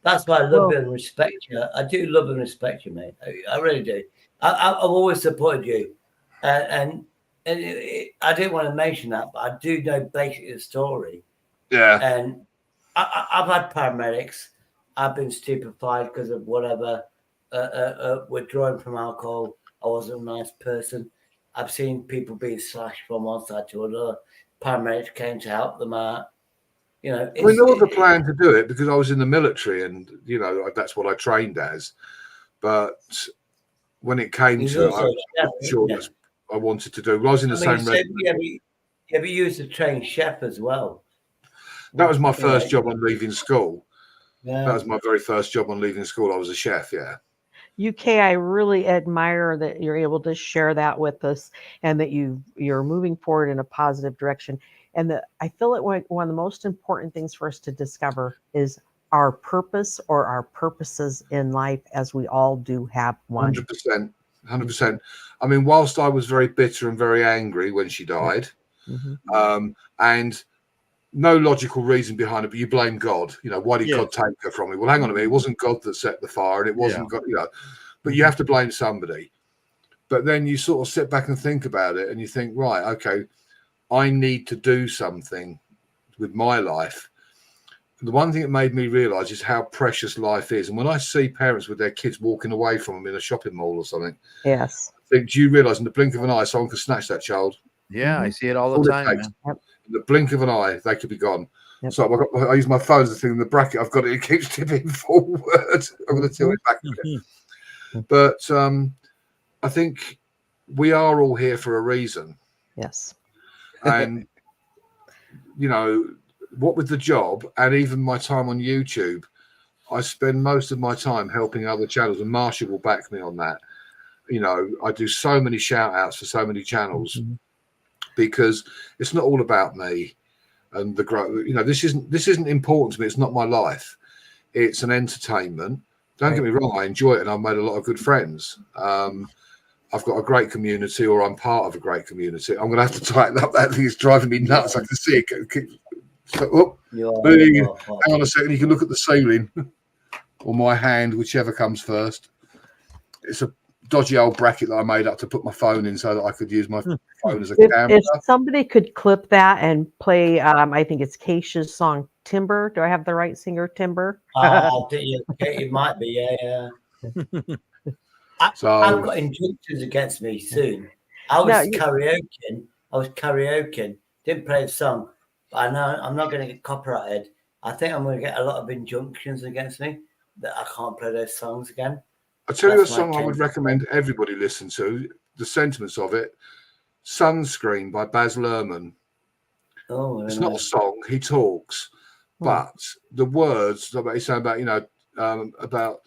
That's why I love you and respect you. I do love and respect you, mate. I really do. I've always supported you, and I didn't want to mention that, but I do know basically the story. Yeah. And I've had paramedics. I've been stupefied because of whatever, withdrawing from alcohol. I wasn't a nice person. I've seen people being slashed from one side to another. Paramedics came to help them out. You know, I mean, there was a plan to do it because I was in the military, and you know that's what I trained as. But when it came to it, I wasn't sure that's what I wanted to do. I was in the same regiment. Yeah, but you used to train chef as well. That was my first job on leaving school. Yeah. That was my very first job on leaving school. I was a chef. Yeah. UK, I really admire that you're able to share that with us, and that you're moving forward in a positive direction. And that I feel that one of the most important things for us to discover is our purpose or our purposes in life, as we all do have one. 100%. 100%. I mean, whilst I was very bitter and very angry when she died, and no logical reason behind it, but you blame God. You know, why did God take her from me? Well, hang on a minute. It wasn't God that set the fire, and it wasn't God, you know, but you have to blame somebody. But then you sort of sit back and think about it, and you think, right, okay, I need to do something with my life. The one thing that made me realize is how precious life is. And when I see parents with their kids walking away from them in a shopping mall or something, yes, I think, do you realize in the blink of an eye, someone could snatch that child? Yeah, I see it all the time, man. In the blink of an eye, they could be gone. So I use my phone as a thing in the bracket. I've got it. It keeps tipping forward. I'm going to tilt it back a bit. But I think we are all here for a reason. Yes. And, you know, what with the job and even my time on YouTube, I spend most of my time helping other channels, and Marsha will back me on that. You know, I do so many shout outs for so many channels because it's not all about me and the growth. You know, this isn't important to me. It's not my life. It's an entertainment. Don't get me wrong, I enjoy it and I've made a lot of good friends. I've got a great community, or I'm part of a great community. I'm going to have to tighten up. That thing is driving me nuts. I can see it. So, hang on a second. You can look at the ceiling or my hand, whichever comes first. It's a dodgy old bracket that I made up to put my phone in so that I could use my phone as a camera. If somebody could clip that and play, I think it's Keisha's song Timber. Do I have the right singer, Timber? It might be, yeah. I've got injunctions against me soon. I was karaoke. Didn't play the song, but I know I'm not going to get copyrighted. I think I'm going to get a lot of injunctions against me that I can't play those songs again. I'll tell you a song I would recommend everybody listen to, the sentiments of it. Sunscreen by Baz Luhrmann. Oh, it's not a song, he talks, but the words that he's saying about, you know, about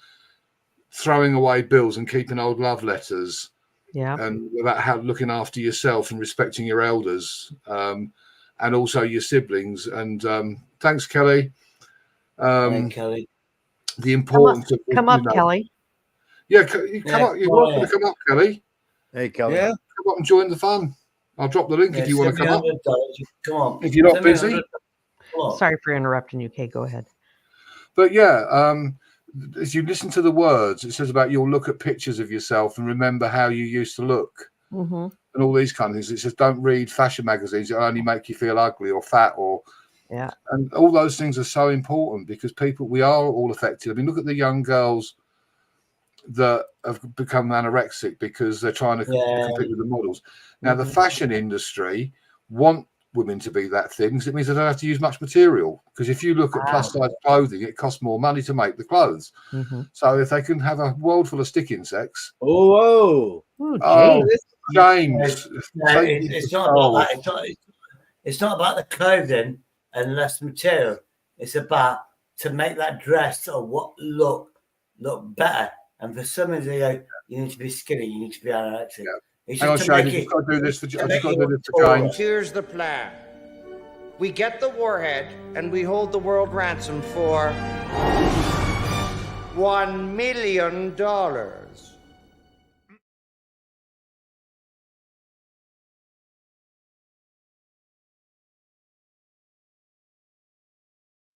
throwing away bills and keeping old love letters, and about how looking after yourself and respecting your elders, and also your siblings. And thanks, Kelly. Hey, Kelly. The importance of come up, Kelly. Yeah, come up. You're welcome to come up, Kelly. Hey, Kelly. Yeah, come up and join the fun. I'll drop the link if you want to come up. Come on. If you're not busy. Sorry for interrupting, UK. Go ahead. But yeah, as you listen to the words, it says about you'll look at pictures of yourself and remember how you used to look, and all these kind of things. It says don't read fashion magazines; it'll only make you feel ugly or fat, or and all those things are so important because we are all affected. I mean, look at the young girls that have become anorexic because they're trying to compete with the models. Now, the fashion industry want women to be that thin because it means they don't have to use much material. Because if you look at plus size clothing, it costs more money to make the clothes. So if they can have a world full of stick insects, James, it's not about that. It's not about the clothing and less material. It's about to make that dress or what look better. And for some reason, they go, you need to be skinny, you need to be anorexic. Hang on, Shane, you've got to do this for James. Here's the plan. We get the warhead and we hold the world ransom for $1 million.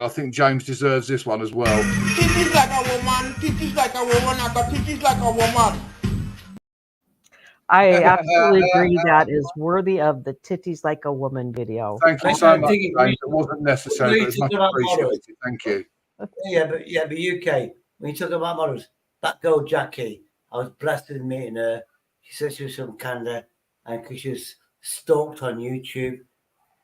I think James deserves this one as well. Titties like a woman, titties like a woman, I got titties like a woman. I absolutely agree. That is worthy of the Titties Like a Woman video. Thank you so much, James. It wasn't necessary, but it's much appreciated. Thank you. Yeah, but UK, when you talk about models, that girl Jackie, I was blessed in meeting her. She said she was from Canada, and because she was stalked on YouTube,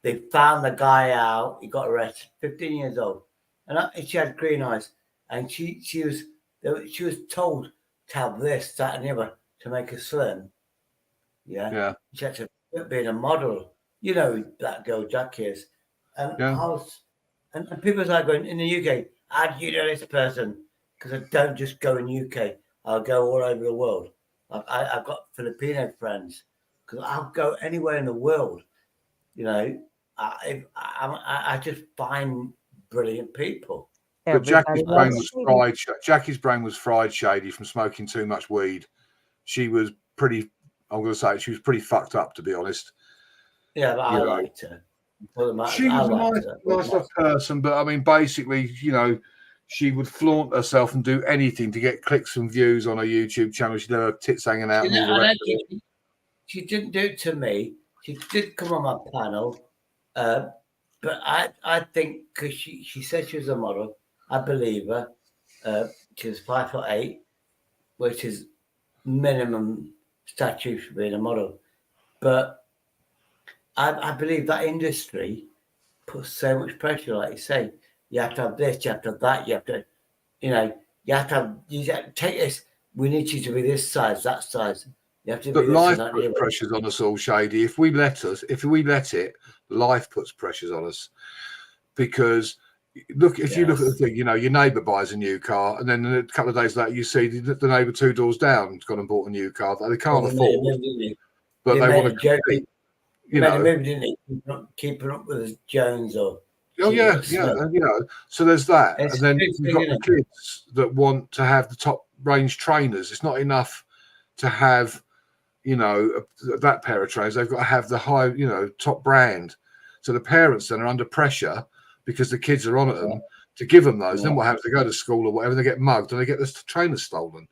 they found the guy out. He got arrested, 15 years old, and she had green eyes, and she was told to have this, that, and the other to make her slim. Yeah. She had to be a model. You know who that girl Jackie is, and and people are going in the UK. How do you know this person? Because I don't just go in UK. I'll go all over the world. I've got Filipino friends because I'll go anywhere in the world. You know, I just find brilliant people. But Jackie's brain was fried, Shady, from smoking too much weed. She was pretty. I'm going to say she was pretty fucked up, to be honest. Yeah, but I liked her. She was a nice person, but I mean, basically, you know, she would flaunt herself and do anything to get clicks and views on her YouTube channel. She'd have her tits hanging out. She didn't do it to me. She did come on my panel, but I think because she said she was a model, I believe her. She was 5'8", which is minimum stature for being a model. But I believe that industry puts so much pressure, like you say. You have to have this, you have to have that, you have to, you have to take this. We need you to be this size, that size. You have to but be this life and that, puts pressures on us all, Shady. If we let it, life puts pressures on us. Because look, if you look at the thing, you know, your neighbour buys a new car, and then a couple of days later you see the neighbour 2 doors down has gone and bought a new car that they can't afford, but they want to compete. You know, maybe didn't keeping up with Jones or. Oh yeah, you know. So there's that, and then you've got the kids that want to have the top range trainers. It's not enough to have, you know, that pair of trainers. They've got to have the high, you know, top brand. So the parents then are under pressure because the kids are on at them to give them those. Then what happens? They go to school or whatever, they get mugged and they get the trainers stolen.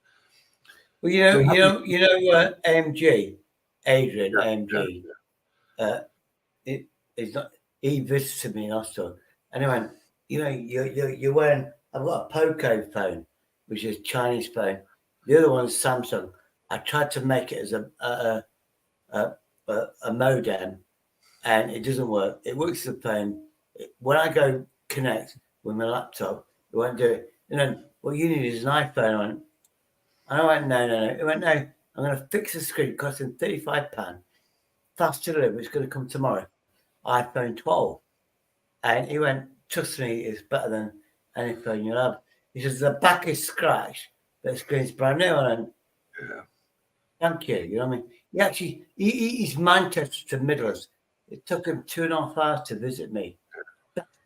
Well, you know, AMG, Adrian, AMG. It's not. He visited me in hospital, and he went, you know, you're wearing. I've got a Poco phone, which is a Chinese phone. The other one's Samsung. I tried to make it as a modem, and it doesn't work. It works as a phone. When I go connect with my laptop, it won't do it. And then what you need is an iPhone. I went, no. It went, no. I'm going to fix the screen, costing £35. Fast delivery. It's going to come tomorrow. iPhone 12. And he went, trust me, it's better than any phone you'll have. He says, the back is scratched, but the screen's brand new. And thank you. You know what I mean? He actually, he's Manchester to Midlands. It took him 2.5 hours to visit me.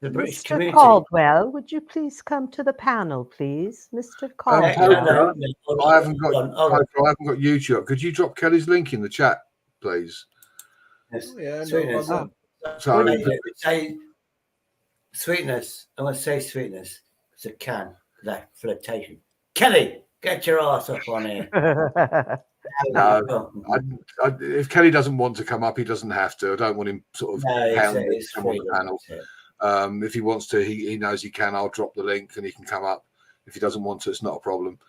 The British Mr. community. Caldwell, would you please come to the panel, please? Mr. Caldwell. I haven't got YouTube. Could you drop Kelly's link in the chat, please? Yes. Yeah, Sweetness. Sweetness. I'm going to say sweetness because I can. That flirtation. Kelly, get your ass up on here. No, if Kelly doesn't want to come up, he doesn't have to. I don't want him sort of hounding to come on the panel. If he wants to, he knows he can. I'll drop the link and he can come up. If he doesn't want to, it's not a problem.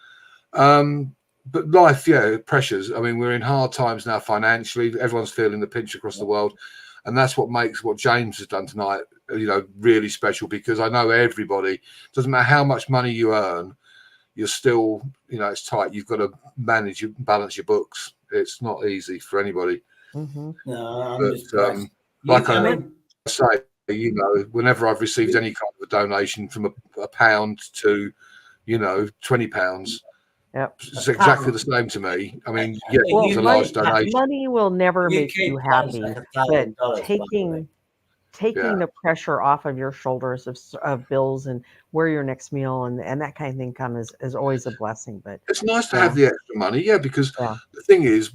But life, pressures. I mean, we're in hard times now financially. Everyone's feeling the pinch across the world. And that's what makes what James has done tonight, you know, really special, because I know everybody, doesn't matter how much money you earn, you're still, you know, it's tight. You've got to balance your books. It's not easy for anybody. No, but, like I say, you know, whenever I've received any kind of a donation from a pound to, you know, £20, it's exactly the same to me. I mean, it's a large donation. Money will never make you happy, but taking the pressure off of your shoulders of bills and where your next meal and that kind of thing is always a blessing. But it's nice to have the extra money, because the thing is,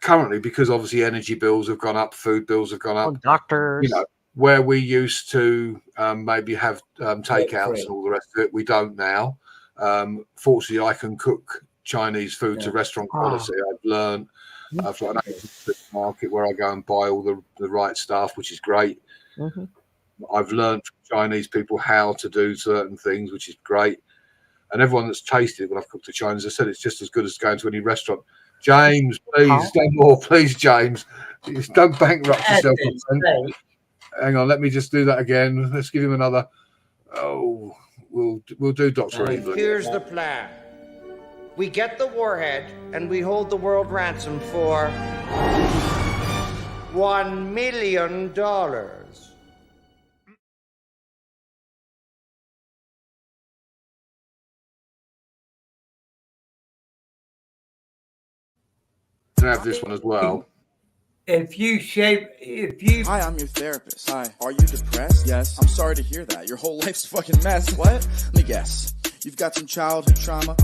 currently, because obviously energy bills have gone up, food bills have gone up, doctors, you know, where we used to maybe have takeouts and all the rest of it, we don't now. Fortunately, I can cook Chinese food to restaurant quality. I've learned. I've got an market where I go and buy all the right stuff, which is great. I've learned from Chinese people how to do certain things, which is great. And everyone that's tasted it when I've cooked to Chinese, I said it's just as good as going to any restaurant. James, please, no more, please, James. Don't bankrupt yourself. Hang on, let me just do that again. Let's give him another. Oh, we'll do Dr. Evil. Here's the plan. We get the warhead and we hold the world ransom for $1 million. Can I have this one as well? Hi, I'm your therapist. Hi, are you depressed? Yes. I'm sorry to hear that. Your whole life's a fucking mess. What? Let me guess. You've got some childhood trauma.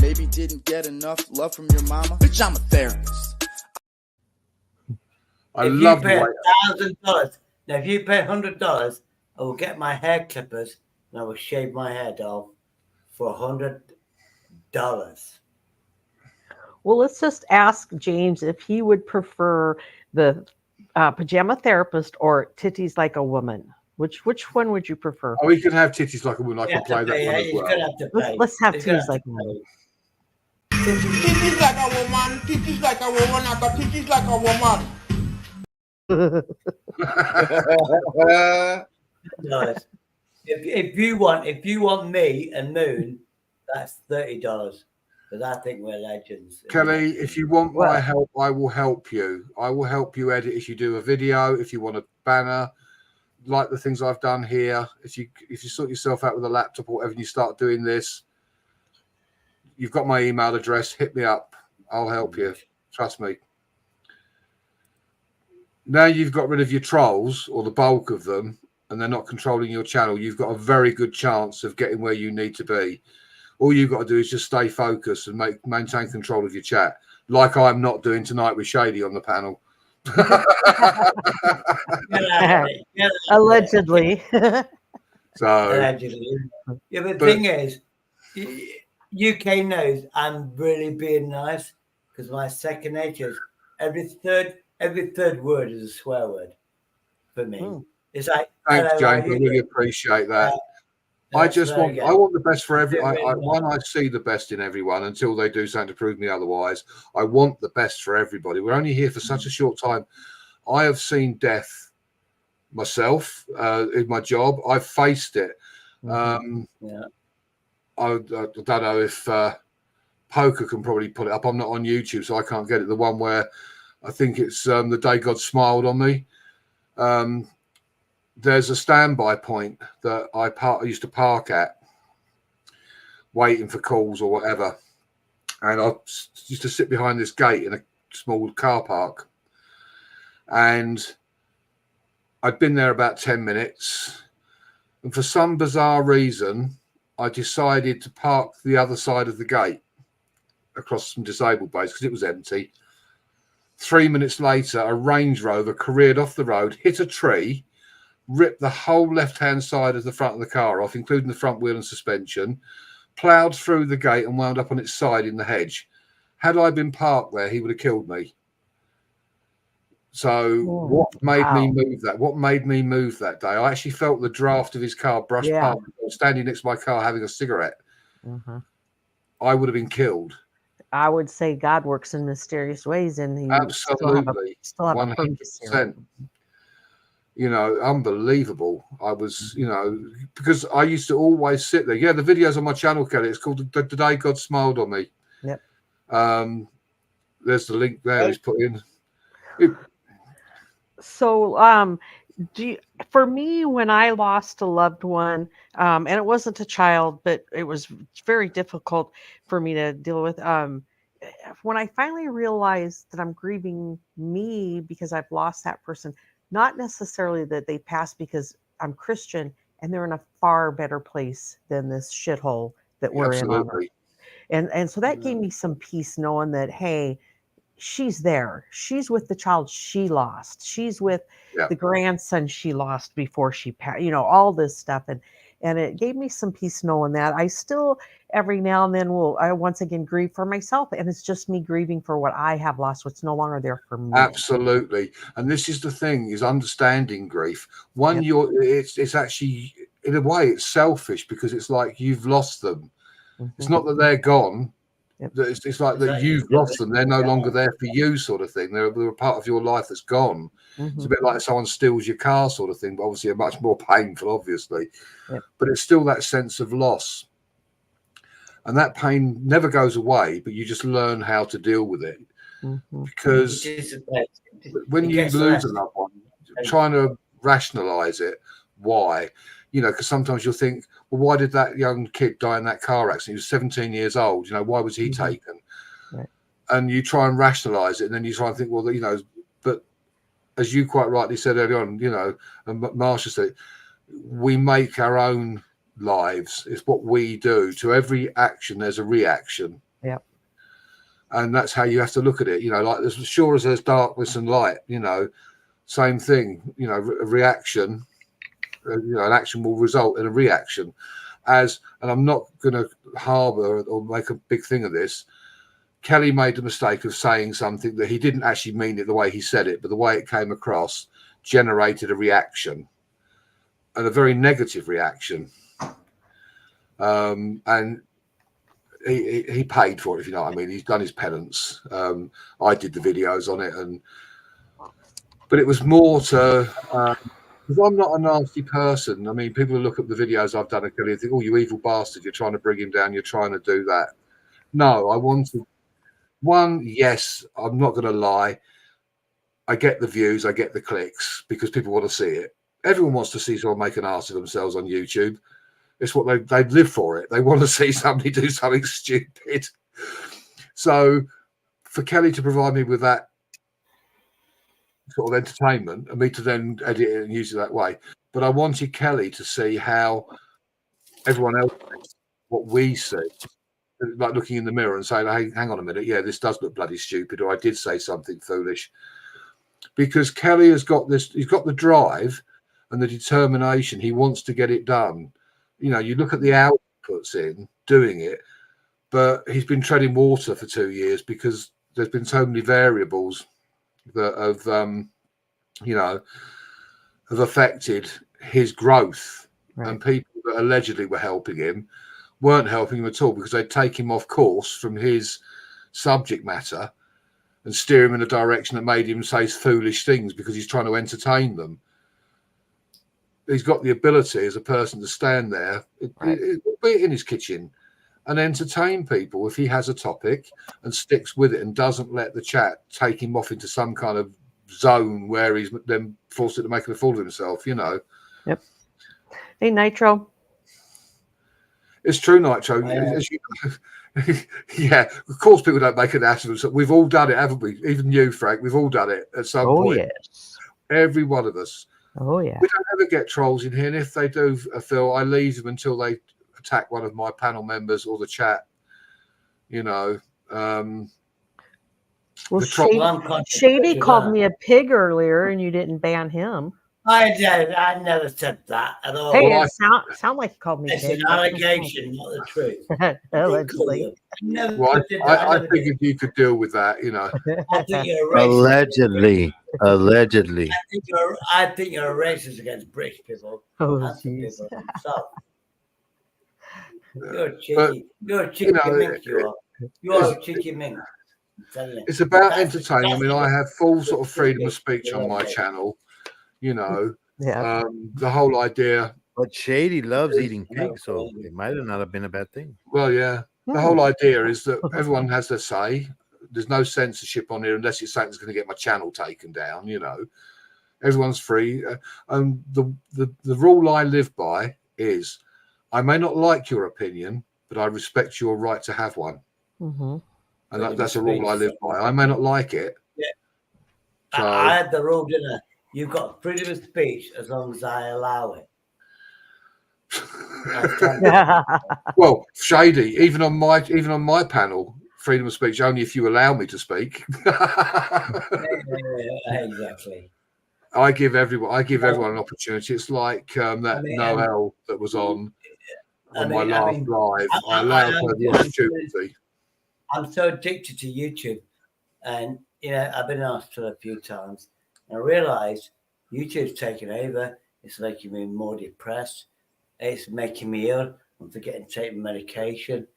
Maybe didn't get enough love from your mama. Bitch, I'm a therapist. I love you pay $1,000. Now, if you pay $100, I will get my hair clippers and I will shave my head off for $100. Well, let's just ask James if he would prefer the pajama therapist or titties like a woman. Which one would you prefer? Oh, we can have titties like a woman. I can play that one as well. Let's have titties like a woman. Titties like a woman, titties like a woman, I got titties like a woman. Nice. If you want me and Moon, that's $30. Because I think we're legends. Kelly, if you want my help, I will help you. I will help you edit if you do a video, if you want a banner, like the things I've done here. If you sort yourself out with a laptop or whatever and you start doing this, you've got my email address. Hit me up. I'll help you. Trust me. Now you've got rid of your trolls, or the bulk of them, and they're not controlling your channel, you've got a very good chance of getting where you need to be. All you've got to do is just stay focused and maintain control of your chat, like I'm not doing tonight with Shady on the panel. Allegedly. Allegedly. Yeah, but the thing is, UK knows I'm really being nice because my second nature is every third word is a swear word for me. It's like, thanks, James. I really appreciate that. I want the best for everyone. I see the best in everyone until they do something to prove me otherwise. I want the best for everybody. We're only here for such a short time. I have seen death myself in my job. I've faced it. I don't know if Poker can probably put it up. I'm not on YouTube, so I can't get it. The one where I think it's The Day God Smiled on Me. There's a standby point that I used to park at, waiting for calls or whatever. And I used to sit behind this gate in a small car park. And I'd been there about 10 minutes. And for some bizarre reason, I decided to park the other side of the gate across some disabled base because it was empty. 3 minutes later, a Range Rover careered off the road, hit a tree, ripped the whole left-hand side of the front of the car off, including the front wheel and suspension, ploughed through the gate and wound up on its side in the hedge. Had I been parked there, he would have killed me. So what made me move that? What made me move that day? I actually felt the draft of his car brush past me. I was standing next to my car having a cigarette. I would have been killed. I would say God works in mysterious ways, and he absolutely still have a purpose here. You know, unbelievable. I was, you know, because I used to always sit there. Yeah, the video's on my channel, Kelly. It's called The Day God Smiled on Me. Yep. There's the link there. He's put in. So, for me, when I lost a loved one, and it wasn't a child, but it was very difficult for me to deal with. When I finally realized that I'm grieving me because I've lost that person, not necessarily that they passed because I'm Christian and they're in a far better place than this shithole that we're in on Earth. And so that gave me some peace knowing that, hey, she's there. She's with the child she lost. She's with the grandson she lost before she passed, you know, all this stuff. And it gave me some peace knowing that. I still, every now and then, I once again grieve for myself. And it's just me grieving for what I have lost, what's no longer there for me. Absolutely. And this is the thing, is understanding grief. One, it's actually, in a way, it's selfish because it's like you've lost them. It's not that they're gone. It's like that you've lost them. They're no longer there for you, sort of thing. They're a part of your life that's gone. It's a bit like someone steals your car, sort of thing, but obviously a much more painful, obviously. But it's still that sense of loss. And that pain never goes away, but you just learn how to deal with it. Because when you lose a loved one, trying to rationalize it, why? Because sometimes you'll think, well, why did that young kid die in that car accident? He was 17 years old. Why was he taken? Right. And you try and rationalize it, and then you try and think, well, but as you quite rightly said earlier on, and Marsha said, we make our own lives. It's what we do. To every action, there's a reaction. Yeah. And that's how you have to look at it. Like as sure as there's darkness and light, same thing, a reaction. An action will result in a reaction. And I'm not going to harbor or make a big thing of this. Kelly made the mistake of saying something that he didn't actually mean it the way he said it, but the way it came across generated a reaction, and a very negative reaction. And he paid for it, if you know what I mean. He's done his penance. I did the videos on it, but it was more to. Because I'm not a nasty person. I mean, people who look at the videos I've done of Kelly and think, oh, you evil bastard, you're trying to bring him down, you're trying to do that. No, I wanted one, yes, I'm not going to lie. I get the views, I get the clicks because people want to see it. Everyone wants to see someone make an ass of themselves on YouTube. It's what they live for it. They want to see somebody do something stupid. So for Kelly to provide me with that sort of entertainment and me to then edit it and use it that way. But I wanted Kelly to see how everyone else thinks, what we see, like looking in the mirror and saying, hey, hang on a minute, yeah, this does look bloody stupid, or I did say something foolish. Because Kelly has got this, he's got the drive and the determination. He wants to get it done. You look at the hours he puts in doing it, but he's been treading water for 2 years because there's been so many variables that have affected his growth. Right. And people that allegedly were helping him weren't helping him at all because they'd take him off course from his subject matter and steer him in a direction that made him say foolish things because he's trying to entertain them. He's got the ability as a person to stand there, right, be it in his kitchen, and entertain people if he has a topic and sticks with it and doesn't let the chat take him off into some kind of zone where he's then forced to make a fool of himself, Yep. Hey, Nitro. It's true, Nitro. Yeah, of course people don't make an ass of themselves. We've all done it, haven't we? Even you, Frank. We've all done it at some point. Yes. Every one of us. Oh, yeah. We don't ever get trolls in here. And if they do, Phil, I leave them until they attack one of my panel members or the chat. Well, Shady called me a pig earlier, and you didn't ban him. I did. I never said that at all. Hey, it sound like you called me it's pig. An allegation, not the truth. Allegedly. I figured you could deal with that, I think you're a Allegedly. I think you're a racist against British people. Oh, jeez. You're cheeky. You're a cheeky mink, you are. You are a cheeky mink. It's about entertainment. I mean, I have full sort of freedom of speech on my channel. Yeah. The whole idea. But Shady loves eating pig, so it might not have been a bad thing. Well, yeah. The whole idea is that everyone has their say. There's no censorship on here unless you're saying it's going to get my channel taken down. Everyone's free. And the rule I live by is, I may not like your opinion, but I respect your right to have one. Mm-hmm. And that's a rule I live by. I may not like it. Yeah. So, I had the rule, didn't I? You've got freedom of speech as long as I allow it. Well, Shady, even on my panel, freedom of speech only if you allow me to speak. Exactly. I give everyone an opportunity. It's like that Noel that was on my last live. I allowed her the opportunity. I'm so addicted to YouTube, and I've been asked to a few times. I realized YouTube's taking over. It's making me more depressed. It's making me ill. I'm forgetting to take medication.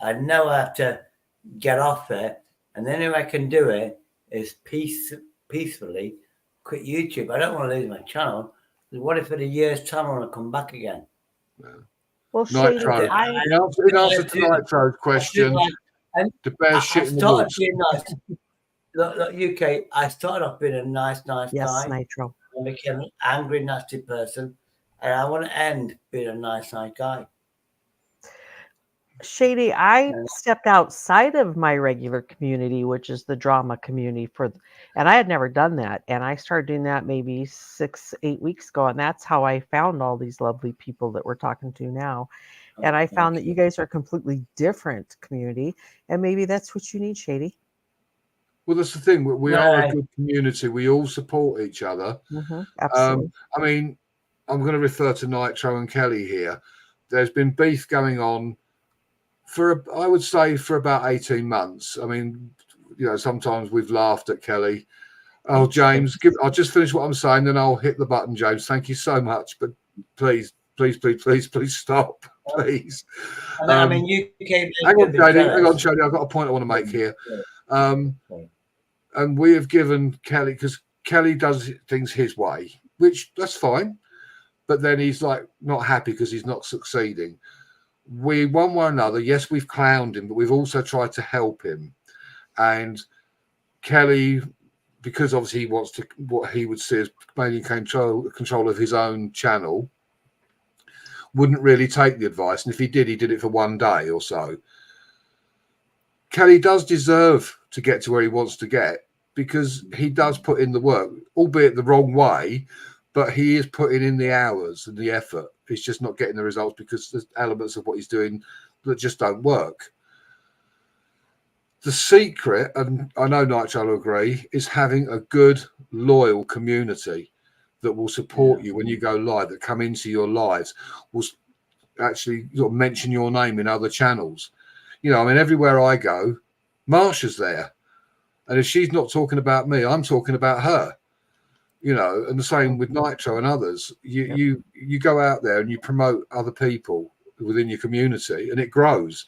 I know I have to get off it, and the only way I can do it is peacefully quit YouTube. I don't want to lose my channel. What if in a year's time I want to come back again? Well, Nitro. Shady, In answer to Nitro's question, the bear's shit in the woods. Being nice. Look, UK, I started off being a nice yes, guy. Nitro. I became an angry, nasty person. And I want to end being a nice guy. Shady, I stepped outside of my regular community, which is the drama community, and I had never done that. And I started doing that maybe 6-8 weeks ago. And that's how I found all these lovely people that we're talking to now. And I found that you guys are a completely different community. And maybe that's what you need, Shady. Well, that's the thing. We are a good community. We all support each other. Absolutely. I mean, I'm going to refer to Nitro and Kelly here. There's been beef going on I would say for about 18 months. I mean, sometimes we've laughed at Kelly. Oh, James, I'll just finish what I'm saying, then I'll hit the button, James. Thank you so much. But please stop. Please. I mean, you came. Hang on, Jody. I've got a point I want to make here. And we have given Kelly, because Kelly does things his way, which that's fine. But then he's like not happy because he's not succeeding. We, one way or another, yes, we've clowned him, but we've also tried to help him. And Kelly, because obviously he wants to, what he would see as mainly control of his own channel, wouldn't really take the advice. And if he did it for one day or so. Kelly does deserve to get to where he wants to get, because he does put in the work, albeit the wrong way, but he is putting in the hours and the effort. He's just not getting the results because there's elements of what he's doing that just don't work. The secret, and I know Nitro will agree, is having a good, loyal community that will support you when you go live, that come into your lives, will actually sort of mention your name in other channels. I mean, everywhere I go, Marsha's there. And if she's not talking about me, I'm talking about her. And the same with Nitro and others. You go out there and you promote other people within your community, and it grows.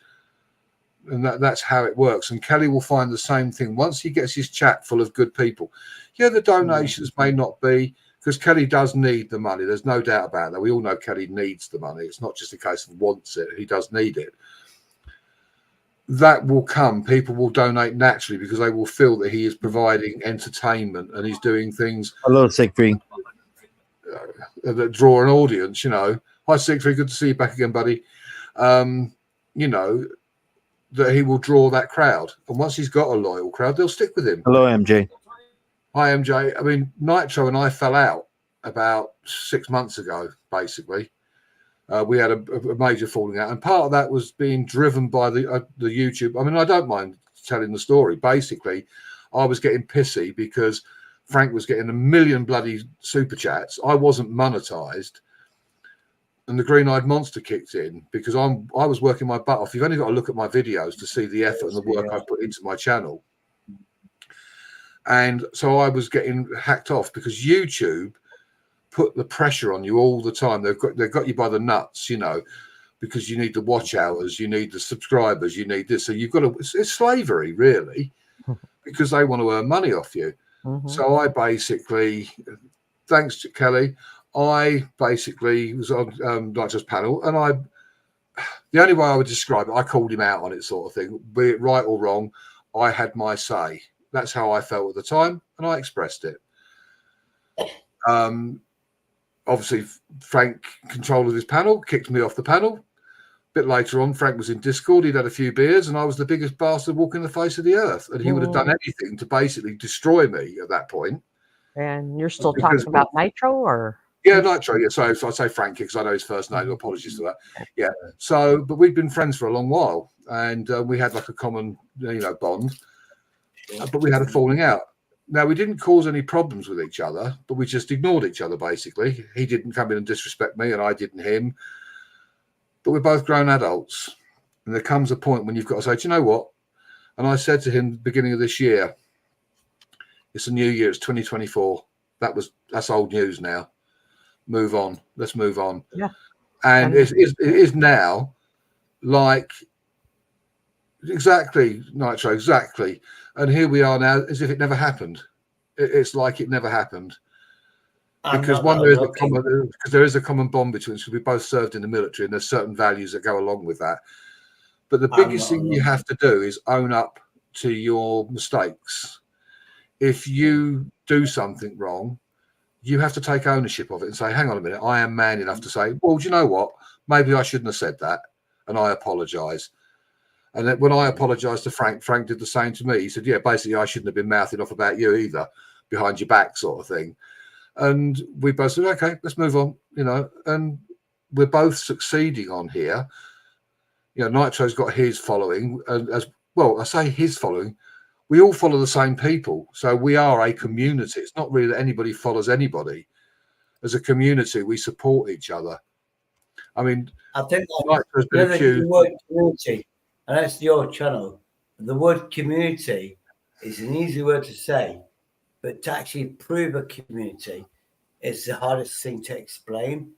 And that's how it works. And Kelly will find the same thing once he gets his chat full of good people. Yeah, the donations may not be, because Kelly does need the money. There's no doubt about that. We all know Kelly needs the money. It's not just a case of wants it. He does need it. That will come. People will donate naturally because they will feel that he is providing entertainment and he's doing things. Hello, Siegfried. That draw an audience. Hi, Siegfried. Good to see you back again, buddy. That he will draw that crowd, and once he's got a loyal crowd, they'll stick with him. Hello, MJ. Hi, MJ. I mean, Nitro and I fell out about 6 months ago, basically. We had a major falling out, and part of that was being driven by the YouTube. I mean, I don't mind telling the story. Basically, I was getting pissy because Frank was getting 1 million bloody super chats. I wasn't monetized, and the green-eyed monster kicked in because I was working my butt off. You've only got to look at my videos to see the effort and the work I've put into my channel. And so I was getting hacked off because YouTube put the pressure on you all the time. They've got you by the nuts, because you need the watch hours, you need the subscribers, you need this. So you've got to, it's slavery really, because they want to earn money off you. So I basically, thanks to Kelly, I basically was on Nitro's panel, and the only way I would describe it, I called him out on it, sort of thing, be it right or wrong. I had my say. That's how I felt at the time, and I expressed it. Obviously, Frank controlled his panel, kicked me off the panel. A bit later on, Frank was in Discord. He'd had a few beers, and I was the biggest bastard walking the face of the earth. And he would have done anything to basically destroy me at that point. And you're still talking about Nitro, or? Yeah, Nitro. Yeah, so I say Frankie because I know his first name. Apologies for that. Yeah. So, but we've been friends for a long while, and we had like a common, bond. But we had a falling out. Now, we didn't cause any problems with each other, but we just ignored each other, basically. He didn't come in and disrespect me, and I didn't him. But we're both grown adults. And there comes a point when you've got to say, do you know what? And I said to him at the beginning of this year, it's a new year, it's 2024. That's old news now. Move on. Let's move on. Yeah. And it is now like Exactly, Nitro, exactly. And here we are now, as if it never happened. It's like it never happened. Because there is a common bond between us. We both served in the military, and there's certain values that go along with that. But the biggest thing you have to do is own up to your mistakes. If you do something wrong, you have to take ownership of it and say, hang on a minute, I am man enough to say, well, do you know what? Maybe I shouldn't have said that, and I apologize. And then when I apologized to Frank, Frank did the same to me. He said, yeah, basically, I shouldn't have been mouthing off about you either, behind your back sort of thing. And we both said, okay, let's move on, and we're both succeeding on here. Nitro's got his following, and as well, I say his following, we all follow the same people. So we are a community. It's not really that anybody follows anybody. As a community, we support each other. I mean, I think the word community, and that's your channel. The word community is an easy word to say, but to actually prove a community is the hardest thing to explain.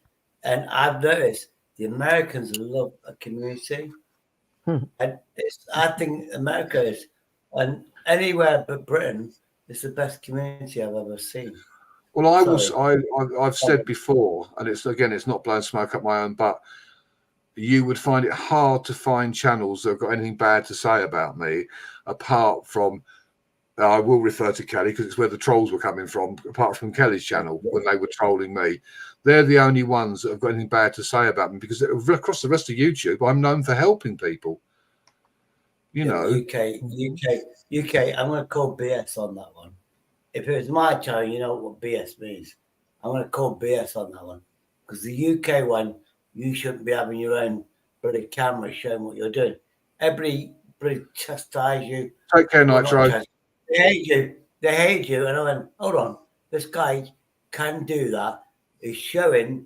And I've noticed the Americans love a community. And I think America is, and anywhere but Britain, it's the best community I've ever seen. Well, I've said before, and it's not blowing smoke up my own butt. You would find it hard to find channels that have got anything bad to say about me, apart from, I will refer to Kelly because it's where the trolls were coming from, apart from Kelly's channel when they were trolling me. They're the only ones that have got anything bad to say about me, because across the rest of YouTube, I'm known for helping people. UK, I'm going to call BS on that one. If it was my channel, you know what BS means. I'm going to call BS on that one. Because the UK one, you shouldn't be having your own bloody camera showing what you're doing. Everybody chastise you. Take care, Nitro. They hate you. They hate you. And I went, hold on. This guy can do that. He's showing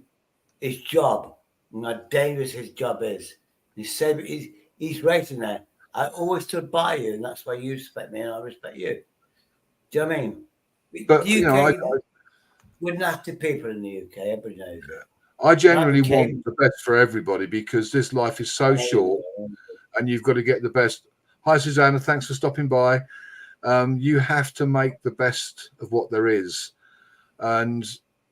his job and how dangerous his job is. He's rating there. I always stood by you, and that's why you respect me and I respect you. Do you know what I mean? But, the UK, we're nasty people in the UK. Everybody knows it. I generally want the best for everybody, because this life is so short and you've got to get the best. Hi, Susanna. Thanks for stopping by. You have to make the best of what there is. And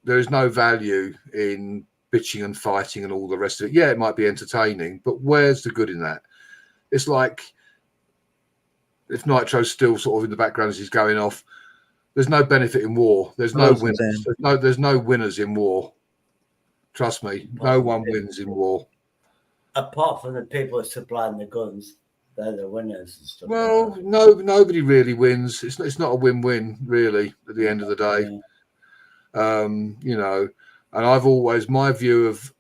there is no value in bitching and fighting and all the rest of it. Yeah, it might be entertaining, but where's the good in that? It's like if Nitro's still sort of in the background as he's going off, there's no benefit in war. There's no winners. There's no winners in war. Trust me, no one wins in war. Apart from the people supplying the guns, they're the winners and stuff. Well, nobody really wins. It's not a win-win really at the end of the day. And I've always, my view of,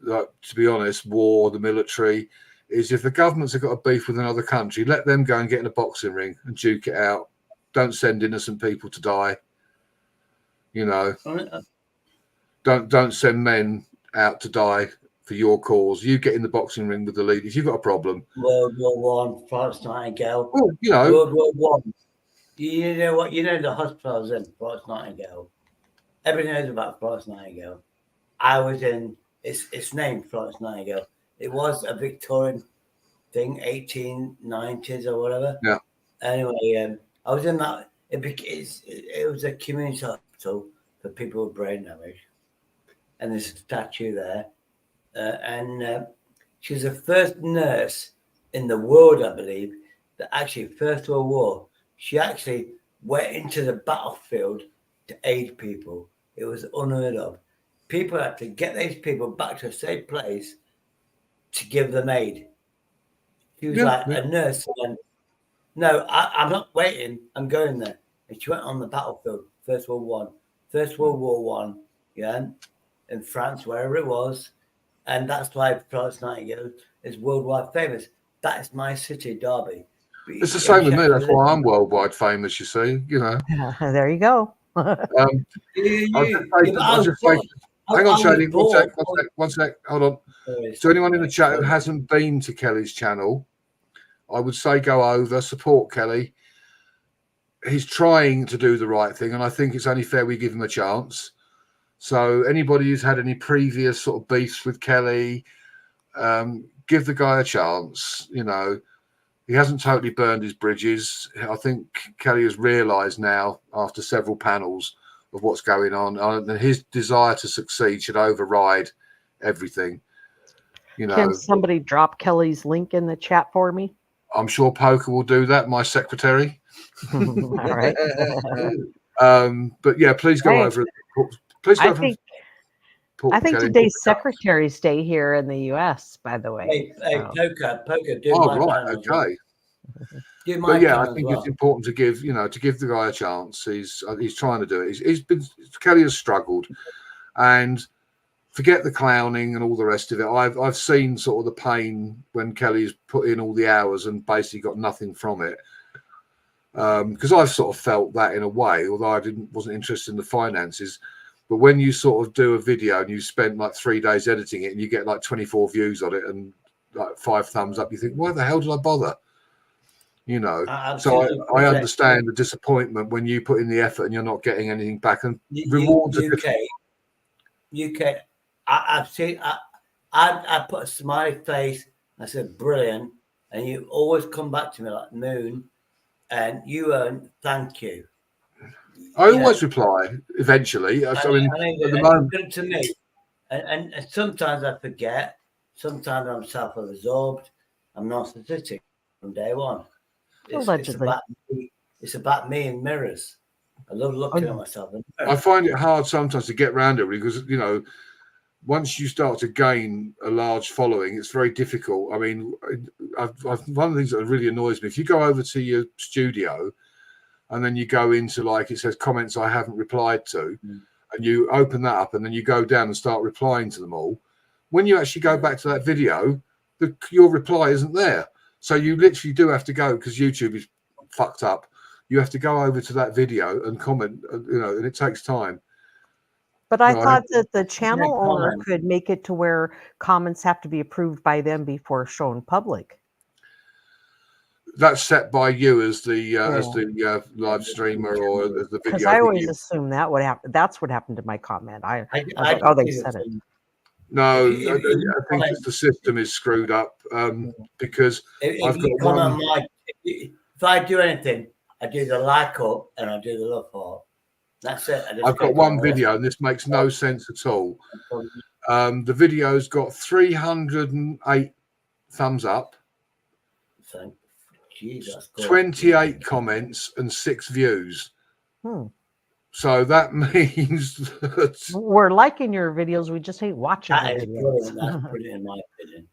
to be honest, war, the military, is if the governments have got a beef with another country, let them go and get in a boxing ring and duke it out. Don't send innocent people to die. Don't send men out to die for your cause. You get in the boxing ring with the leaders. You've got a problem. World War One, Florence Nightingale. Well, World War One. You know what? You know the hospital I was in, Florence Nightingale. Everybody knows about Florence Nightingale. I was in. It's named Florence Nightingale. It was a Victorian thing, 1890s or whatever. Yeah. Anyway, I was in that. It was a community hospital for people with brain damage, and there's a statue there. And she was the first nurse in the world, I believe, that actually, First World War, she actually went into the battlefield to aid people. It was unheard of. People had to get these people back to a safe place to give them aid. She was a nurse. And no, I'm not waiting. I'm going there. And she went on the battlefield, First World War One, yeah, in France, wherever it was. And that's why Florence Nightingale is worldwide famous. That is my city, Derby. It's the same with me. That's why I'm worldwide famous, you see. There you go. Hang on, Shady. One sec. Hold on. So anyone in the chat who hasn't been to Kelly's channel, I would say go over, support Kelly. He's trying to do the right thing, and I think it's only fair we give him a chance. So anybody who's had any previous sort of beefs with Kelly, give the guy a chance. he hasn't totally burned his bridges. I think Kelly has realised now, after several panels, of what's going on, and his desire to succeed should override everything. You know, can somebody drop Kelly's link in the chat for me? I'm sure Poker will do that, my secretary. All right. But yeah, please go over it. Please go over. I think today's Secretary's Day here in the U.S., by the way. Hey, Poker, do Oh, my right, panel as okay. well. Do my But yeah, panel I think as it's well. important to give, to give the guy a chance. He's trying to do it. Kelly has struggled, and forget the clowning and all the rest of it. I've seen sort of the pain when Kelly's put in all the hours and basically got nothing from it. Because I've sort of felt that in a way, although I wasn't interested in the finances. But when you sort of do a video and you spend like 3 days editing it and you get like 24 views on it and like 5 thumbs up, you think, why the hell did I bother? You know, so I understand the disappointment when you put in the effort and you're not getting anything back. And rewards UK. I've seen. I put a smiley face. I said brilliant, and you always come back to me like moon, and you thank you. I always reply eventually. I mean, at the moment, to me, and sometimes I forget. Sometimes I'm self-absorbed. I'm narcissistic from day one. Allegedly. It's about me in mirrors. I love looking at myself in mirrors. I find it hard sometimes to get around it because, once you start to gain a large following, it's very difficult. I mean, one of the things that really annoys me, if you go over to your studio and then you go into, like, it says comments I haven't replied to, and you open that up and then you go down and start replying to them all, when you actually go back to that video, your reply isn't there. So you literally do have to go, because YouTube is fucked up. You have to go over to that video and comment, and it takes time. But I thought that the channel owner could make it to where comments have to be approved by them before shown public. That's set by you as the live streamer or as the video. Because I always assume that would happen. That's what happened to my comment. I was like, oh, they said it. No, I think the system is screwed up because I've got one. If I do anything, I do the like up and I do the love heart. That's it. I've got one video, and this makes no sense at all. The video's got 308 thumbs up, 28 comments, and 6 views. So that means that we're liking your videos. We just hate watching the videos. That's brilliant, in my opinion.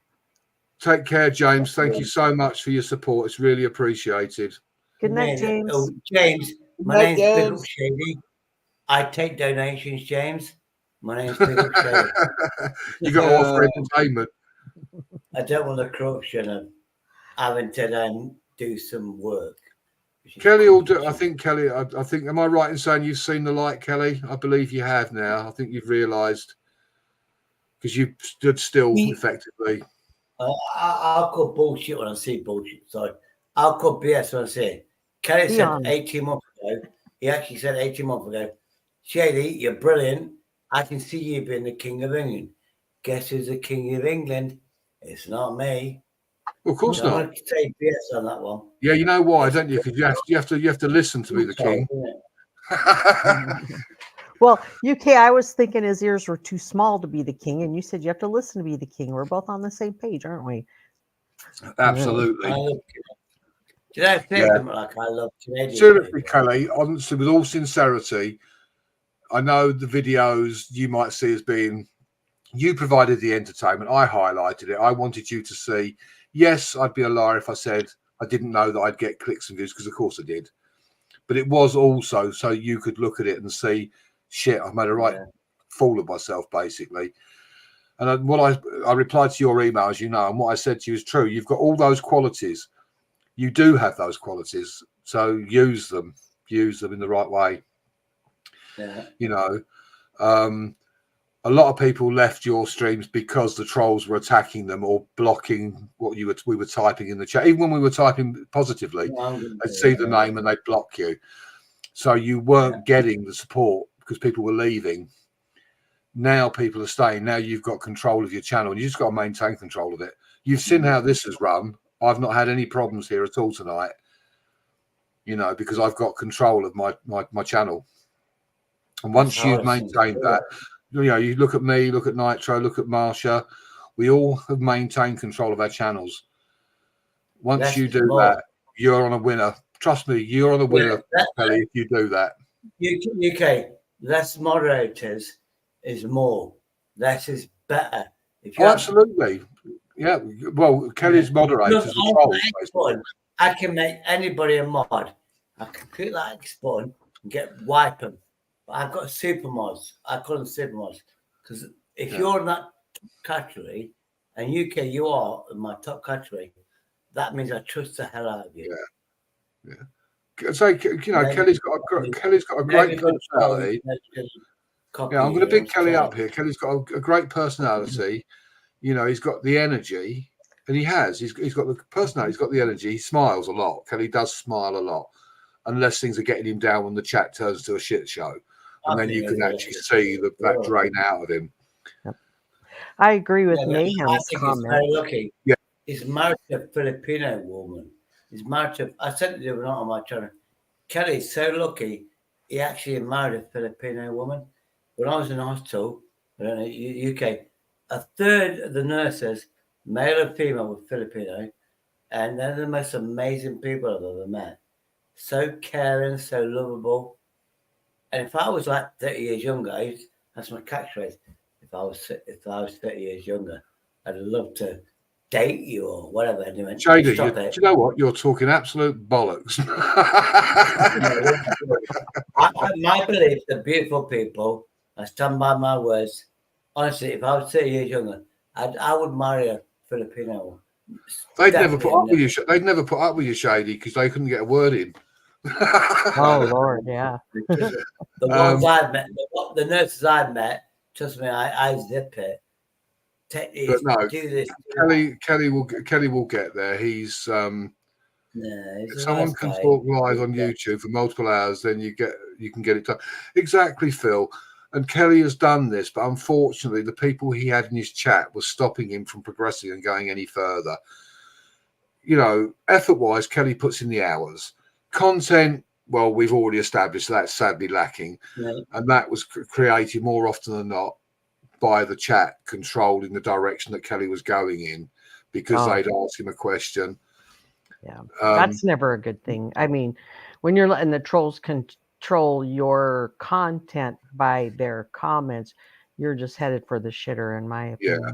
Take care, James. Thank you so much for your support. It's really appreciated. Good night, James. Oh, James, my name's Big Up Shady. I take donations, James. My name's Big Up Shady. You got to offer entertainment. I don't want the corruption of having to then do some work. Kelly will do. I think Kelly. I think. Am I right in saying you've seen the light, Kelly? I believe you have now. I think you've realised because you stood still effectively. I'll call bullshit when I see bullshit. Sorry, I'll call BS when I see it. Kelly said 18 months ago. He actually said 18 months ago, Shady, you're brilliant. I can see you being the King of England. Guess who's the King of England? It's not me. Well, of course not. I'm going to say BS on that one. Yeah, you know why, don't you? Because you have to listen to be the king. Well, UK, I was thinking his ears were too small to be the king, and you said you have to listen to be the king. We're both on the same page, aren't we? Absolutely. Did I say something like I love Canadian? Seriously, Kelly, honestly, with all sincerity, I know the videos you might see as being, you provided the entertainment. I highlighted it. I wanted you to see. Yes, I'd be a liar if I said I didn't know that I'd get clicks and views, because of course I did. But it was also so you could look at it and see, shit, I've made a right fool of myself, basically. And what I replied to your email, as you know, and what I said to you is true. You've got all those qualities. You do have those qualities. So use them in the right way. Yeah. You know, a lot of people left your streams because the trolls were attacking them or blocking what we were typing in the chat. Even when we were typing positively, they'd see the name and they'd block you. So you weren't getting the support because people were leaving. Now people are staying. Now you've got control of your channel, and you just got to maintain control of it. You've seen how this has run, I've not had any problems here at all tonight, you know, because I've got control of my channel. And once you've maintained that, you know, you look at me, look at Nitro, look at Marsha, we all have maintained control of our channels. Once you do that, you're on a winner. Trust me, you're on a winner, Kelly, if you do that. UK, less moderators is more. Less is better. If Oh, absolutely. Yeah. Well, Kelly's moderators are trolls. I can make anybody a mod. I can click that X button and wipe them. But I've got super mods. I call them super mods. Because if you're in that category, and UK, you are in my top category, that means I trust the hell out of you. Yeah. So, you know, Kelly's got a great personality. Yeah, I'm going to big Kelly up here. Kelly's got a great personality. You know, he's got the energy, and he has. He's got the personality. He's got the energy. He smiles a lot. Kelly does smile a lot, unless things are getting him down when the chat turns to a shit show, and then you can actually see that drain out of him. I agree with Mayhem's comment. He's very lucky. Yeah, he's married to a Filipino woman. He's married to. I said it the other night on my channel. Kelly's so lucky. He actually married a Filipino woman. When I was in hospital, I don't know, UK, a third of the nurses, male and female, were Filipino, and they're the most amazing people I've ever met. So caring, so lovable. And if I was like 30 years younger, that's my catchphrase. If I was 30 years younger, I'd love to date you or whatever. And went, Shady, do you know what? You're talking absolute bollocks. My belief, the beautiful people, I stand by my words. Honestly, if I was 30 years younger, I would marry a Filipino. They'd never put up with you. They'd never put up with you, Shady, because they couldn't get a word in. Oh Lord, yeah. The ones I've met, the nurses I've met, trust me, I zip it. But no, do this. Kelly will get there. He's if someone can talk live on YouTube for multiple hours, then you can get it done. Exactly, Phil. And Kelly has done this, but unfortunately, the people he had in his chat were stopping him from progressing and going any further. You know, effort-wise, Kelly puts in the hours. Content, well, we've already established that's sadly lacking, and that was created more often than not by the chat controlling the direction that Kelly was going in because they'd ask him a question. Yeah, that's never a good thing. I mean, when you're letting the trolls control your content by their comments, you're just headed for the shitter, in my opinion. Yeah.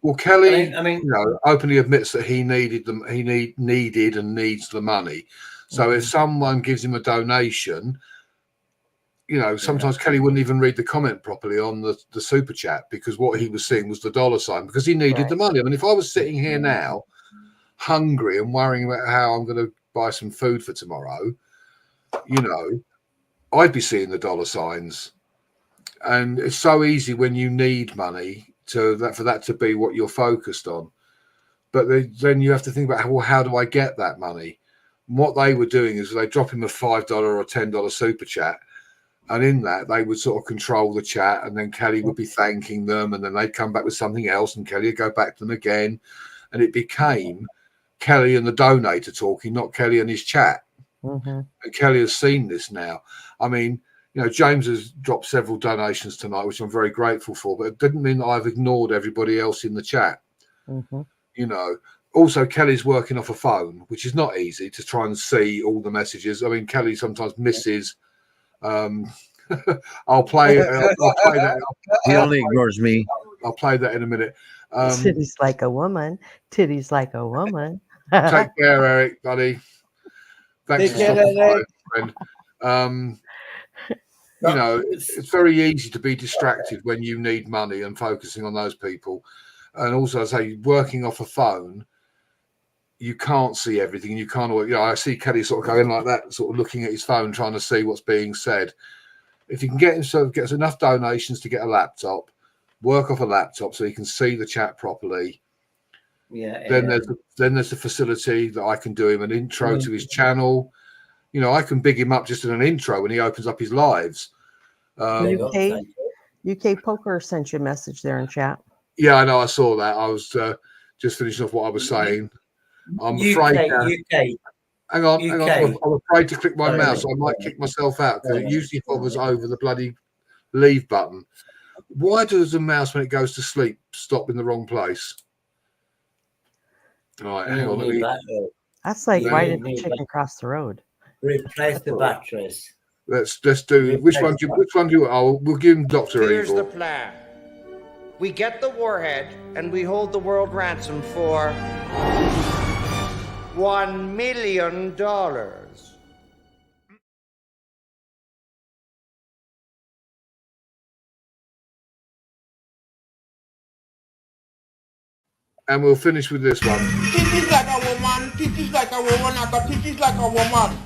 Well, Kelly, I mean, you know, openly admits that he needed them. He needed and needs the money. So if someone gives him a donation, you know, sometimes Kelly wouldn't even read the comment properly on the super chat because what he was seeing was the dollar sign because he needed the money. I mean, if I was sitting here now, hungry and worrying about how I'm going to buy some food for tomorrow, you know, I'd be seeing the dollar signs. And it's so easy when you need money for that to be what you're focused on. But then you have to think about, well, how do I get that money? And what they were doing is they drop him a $5 or $10 super chat. And in that, they would sort of control the chat. And then Kelly would be thanking them. And then they'd come back with something else. And Kelly would go back to them again. And it became Kelly and the donator talking, not Kelly and his chat. And Kelly has seen this now. I mean, you know, James has dropped several donations tonight, which I'm very grateful for, but it didn't mean that I've ignored everybody else in the chat. You know, also Kelly's working off a phone, which is not easy to try and see all the messages. I mean, Kelly sometimes misses. I'll play that. He only ignores me. I'll play that in a minute. Titties like a woman. Titties like a woman. Take care, Eric, buddy. Thanks for stopping by, friend. You know, it's very easy to be distracted when you need money and focusing on those people. And also, I say, working off a phone, you can't see everything. You can't, you know, I see Kelly sort of going like that, sort of looking at his phone, trying to see what's being said. If you can get enough donations to get a laptop, work off a laptop so you can see the chat properly. Then there's the facility that I can do him an intro to his channel. You know, I can big him up just in an intro when he opens up his lives. UK Poker sent you a message there in chat. Yeah, I know. I saw that. I was just finishing off what I was saying. I'm afraid. UK. Hang on. I'm afraid to click my Sorry, mouse. mate. I might kick myself out because it Sorry, usually hovers over the bloody leave button. Why does the mouse, when it goes to sleep, stop in the wrong place? All right, hang on. Let me. That's like, Yeah. why did the chicken cross the road? Replace the batteries. Let's do. Which one do you? Oh, we'll give him Dr. Here's Evil. the plan. We get the warhead and we hold the world ransom for $1 million. And we'll finish with this one. Titties like a woman, titties like a woman, I got titties like a woman.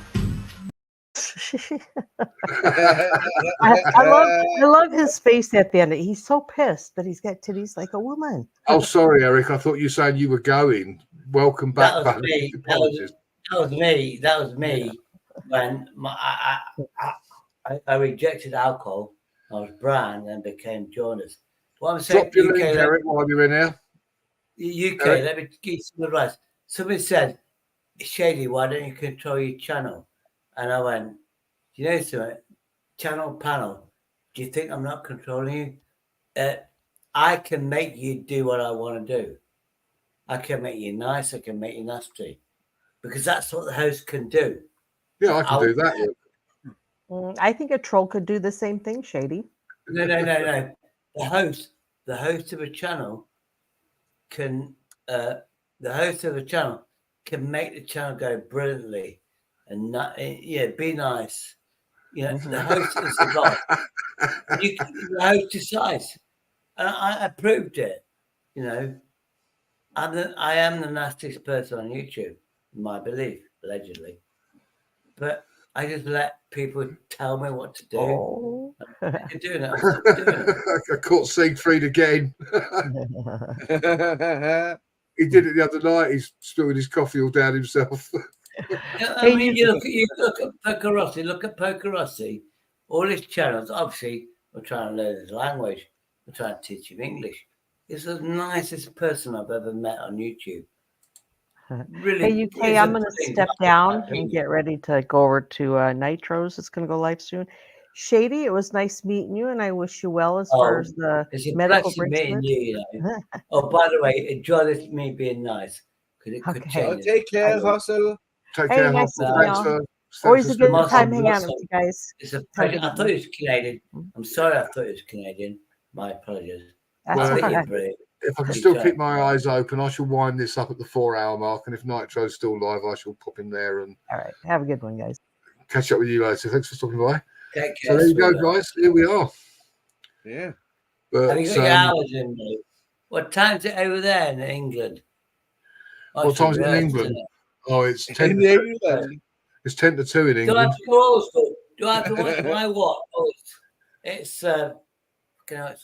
I love his face at the end. He's so pissed that he's got titties like a woman. Oh, sorry, Eric. I thought you were saying you were going. Welcome back. That was me. That was me. When I rejected alcohol. I was Brian and became Jonas. What I'm saying, Drop your link, Eric, while you're in here. UK, Eric? let me give you some advice. Somebody said, Shady, why don't you control your channel? And I went, you know something? Channel panel, do you think I'm not controlling you? I can make you do what I want to do. I can make you nice, I can make you nasty. Because that's what the host can do. Yeah, I can do that. I think a troll could do the same thing, Shady. No. The host of a channel can make the channel go brilliantly and not, be nice. You know, the host is the boss. The host decides. And I proved it. You know, I am the nastiest person on YouTube, in my belief, allegedly. But I just let people tell me what to do. Oh. I'm doing it. I caught Siegfried again. He did it the other night. He's spilled his coffee all down himself. I mean, you look at Poker Rossi. Look at Poker Rossi. All his channels, obviously, we're trying to learn his language. We're trying to teach him English. He's the nicest person I've ever met on YouTube. Really, hey, UK, I'm going to step down and get ready to go over to Nitro's. It's going to go live soon. Shady, it was nice meeting you, and I wish you well as far as the medical meeting you, you know. Oh, by the way, enjoy this me being nice because it could change. Take care, Hustle. Take care, nice Hustle. Always a good time hanging out with you guys. It's a pleasure. I thought it was Canadian. I'm sorry, I thought it was Canadian. My apologies. Well, if I can still keep my eyes open, I shall wind this up at the 4-hour mark. And if Nitro's still live, I shall pop in there and. All right. Have a good one, guys. Catch up with you later. Thanks for stopping by. Take care, so there you go, guys. Here we are. Yeah. But, have you got your hours in, mate? What time's it over there in England? What time's it in England? Oh, it's 10 to 2. It's 10 to 2 in England. Do I have to go old school? Do I have to watch my watch? Oh, it's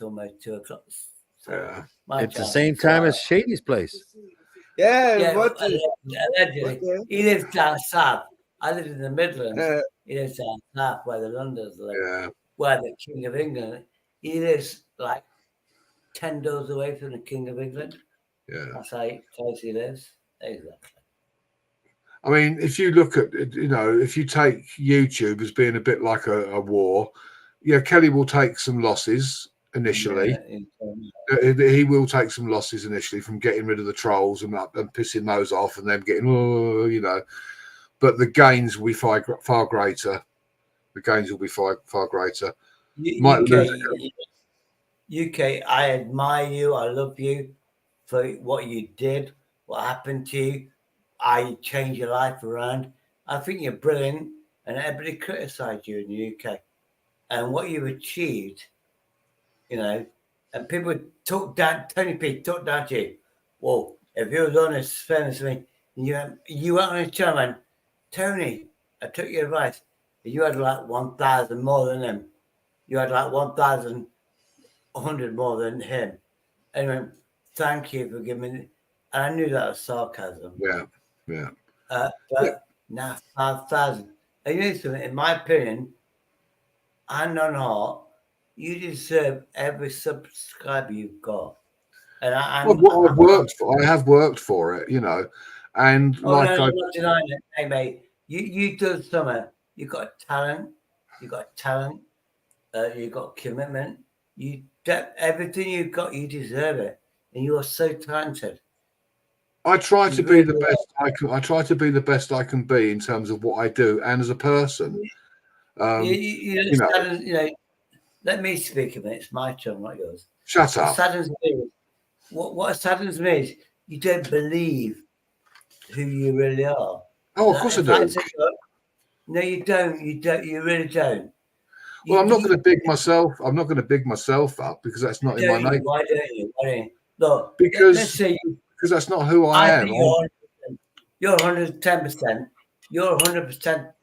almost 2 o'clock. Yeah. It's the same time as Shady's place. Yeah, allegedly. He lives down south. I live in the Midlands. He lives down south where the Londoners live, where the King of England. He lives like 10 doors away from the King of England. Yeah, that's how close he lives. Exactly. I mean, if you look at, if you take YouTube as being a bit like a war, Kelly will take some losses initially. He will take some losses initially from getting rid of the trolls and pissing those off and them getting, but the gains will be far greater. The gains will be far greater. UK, I admire you. I love you for what you did, what happened to you. I changed your life around. I think you're brilliant, and everybody criticised you in the UK and what you've achieved. And people talk down. Tony P talk down to you. Well, if you was honest, fairness to me, you went on his channel and Tony, I took your advice. You had like 1,000 more than him. You had like 1,100 more than him. Anyway, thank you for giving me. And I knew that was sarcasm. Yeah. But now 5,000. And you know something, in my opinion, hand on heart, you deserve every subscriber you've got. And I have worked for it, And like I'm not denying it. Hey, mate, you do something. You got talent. You got talent. You got commitment. Everything you've got, you deserve it, and you are so talented. I try to be the best I can. I try to be the best I can be in terms of what I do and as a person. You know, let me speak a minute. It's my turn, not yours. Shut up. What saddens me is you don't believe who you really are. Oh, of course I do. No, you don't. You don't. You really don't. Well, I'm not going to big myself. I'm not going to big myself up because that's not in my nature. Why don't you? Why don't you? Look, because that's not who I am. You're 110%. You're 100%.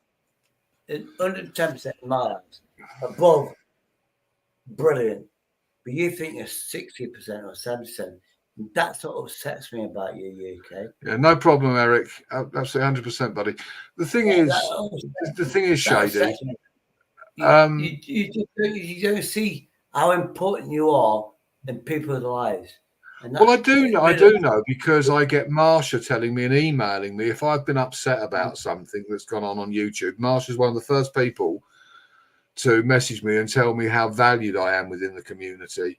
110% in my eyes. Above. Brilliant. But you think you're 60% or 70%. That's what upsets me about you, UK. Yeah, no problem, Eric. Absolutely 100%, buddy. The thing is, Shady. You don't see how important you are in people's lives. Well, I do know because I get Marsha telling me and emailing me if I've been upset about something that's gone on YouTube. Marsha's one of the first people to message me and tell me how valued I am within the community.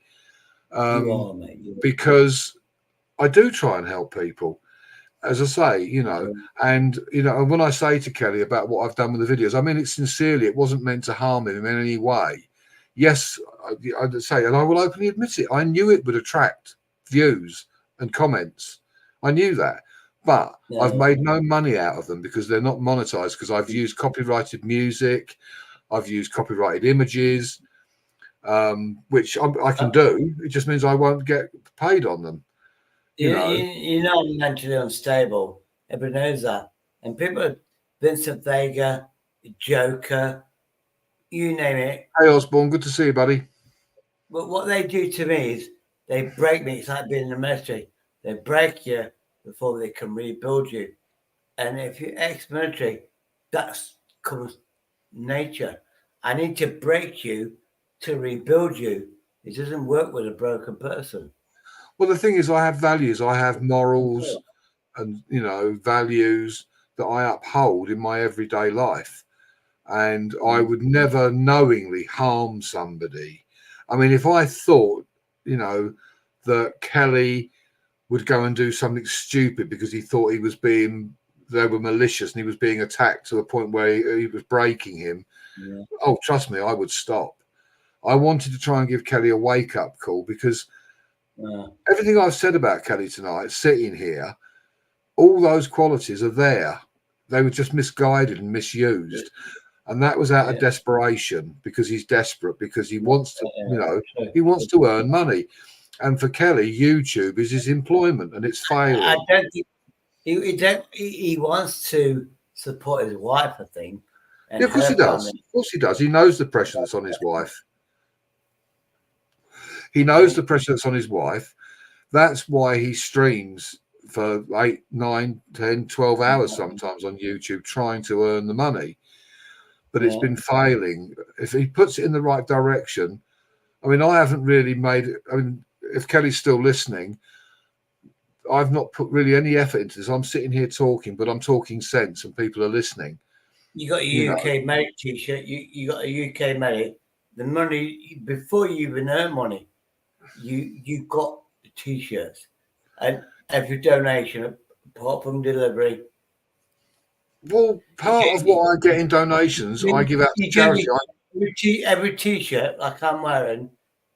You are, mate. Because I do try and help people, as I say, and when I say to Kelly about what I've done with the videos, I mean it sincerely. It wasn't meant to harm him in any way. Yes, I'd say, and I will openly admit it. I knew it would attract views and comments. I knew that, but I've made no money out of them because they're not monetized. Because I've used copyrighted music, I've used copyrighted images, which I can do. It just means I won't get paid on them. You know I'm mentally unstable. Everyone knows that. And people, Vincent Vega, Joker, you name it. Hey, Osborne, good to see you, buddy. But what they do to me is they break me. It's like being in the military. They break you before they can rebuild you. And if you're ex-military, that's comes nature. I need to break you to rebuild you. It doesn't work with a broken person. Well, the thing is, I have values. I have morals and, values that I uphold in my everyday life. And I would never knowingly harm somebody. I mean, if I thought, that Kelly would go and do something stupid because he thought they were malicious and he was being attacked to a point where he was breaking him. Yeah. Oh, trust me, I would stop. I wanted to try and give Kelly a wake-up call because everything I've said about Kelly tonight, sitting here, all those qualities are there. They were just misguided and misused. And that was out of desperation because he's desperate, because he wants to, he wants to earn money. And for Kelly, YouTube is his employment and it's failing. I don't think he wants to support his wife, I think. Yeah, of course he does. Of course he does. He knows the pressure that's on his wife. He knows the pressure that's on his wife. That's why he streams for 8, 9, 10, 12 hours sometimes on YouTube trying to earn the money. But it's been failing. If he puts it in the right direction, I mean, I haven't really made it. I mean, if Kelly's still listening, I've not put really any effort into this. I'm sitting here talking, but I'm talking sense and people are listening. You got a UK Medic t-shirt. You got a UK Medic. The money, before you even earn money, you got the t-shirts. And every donation, apart from delivery. Well, part of what I get in donations, I give out to charity. Every t-shirt like I'm wearing,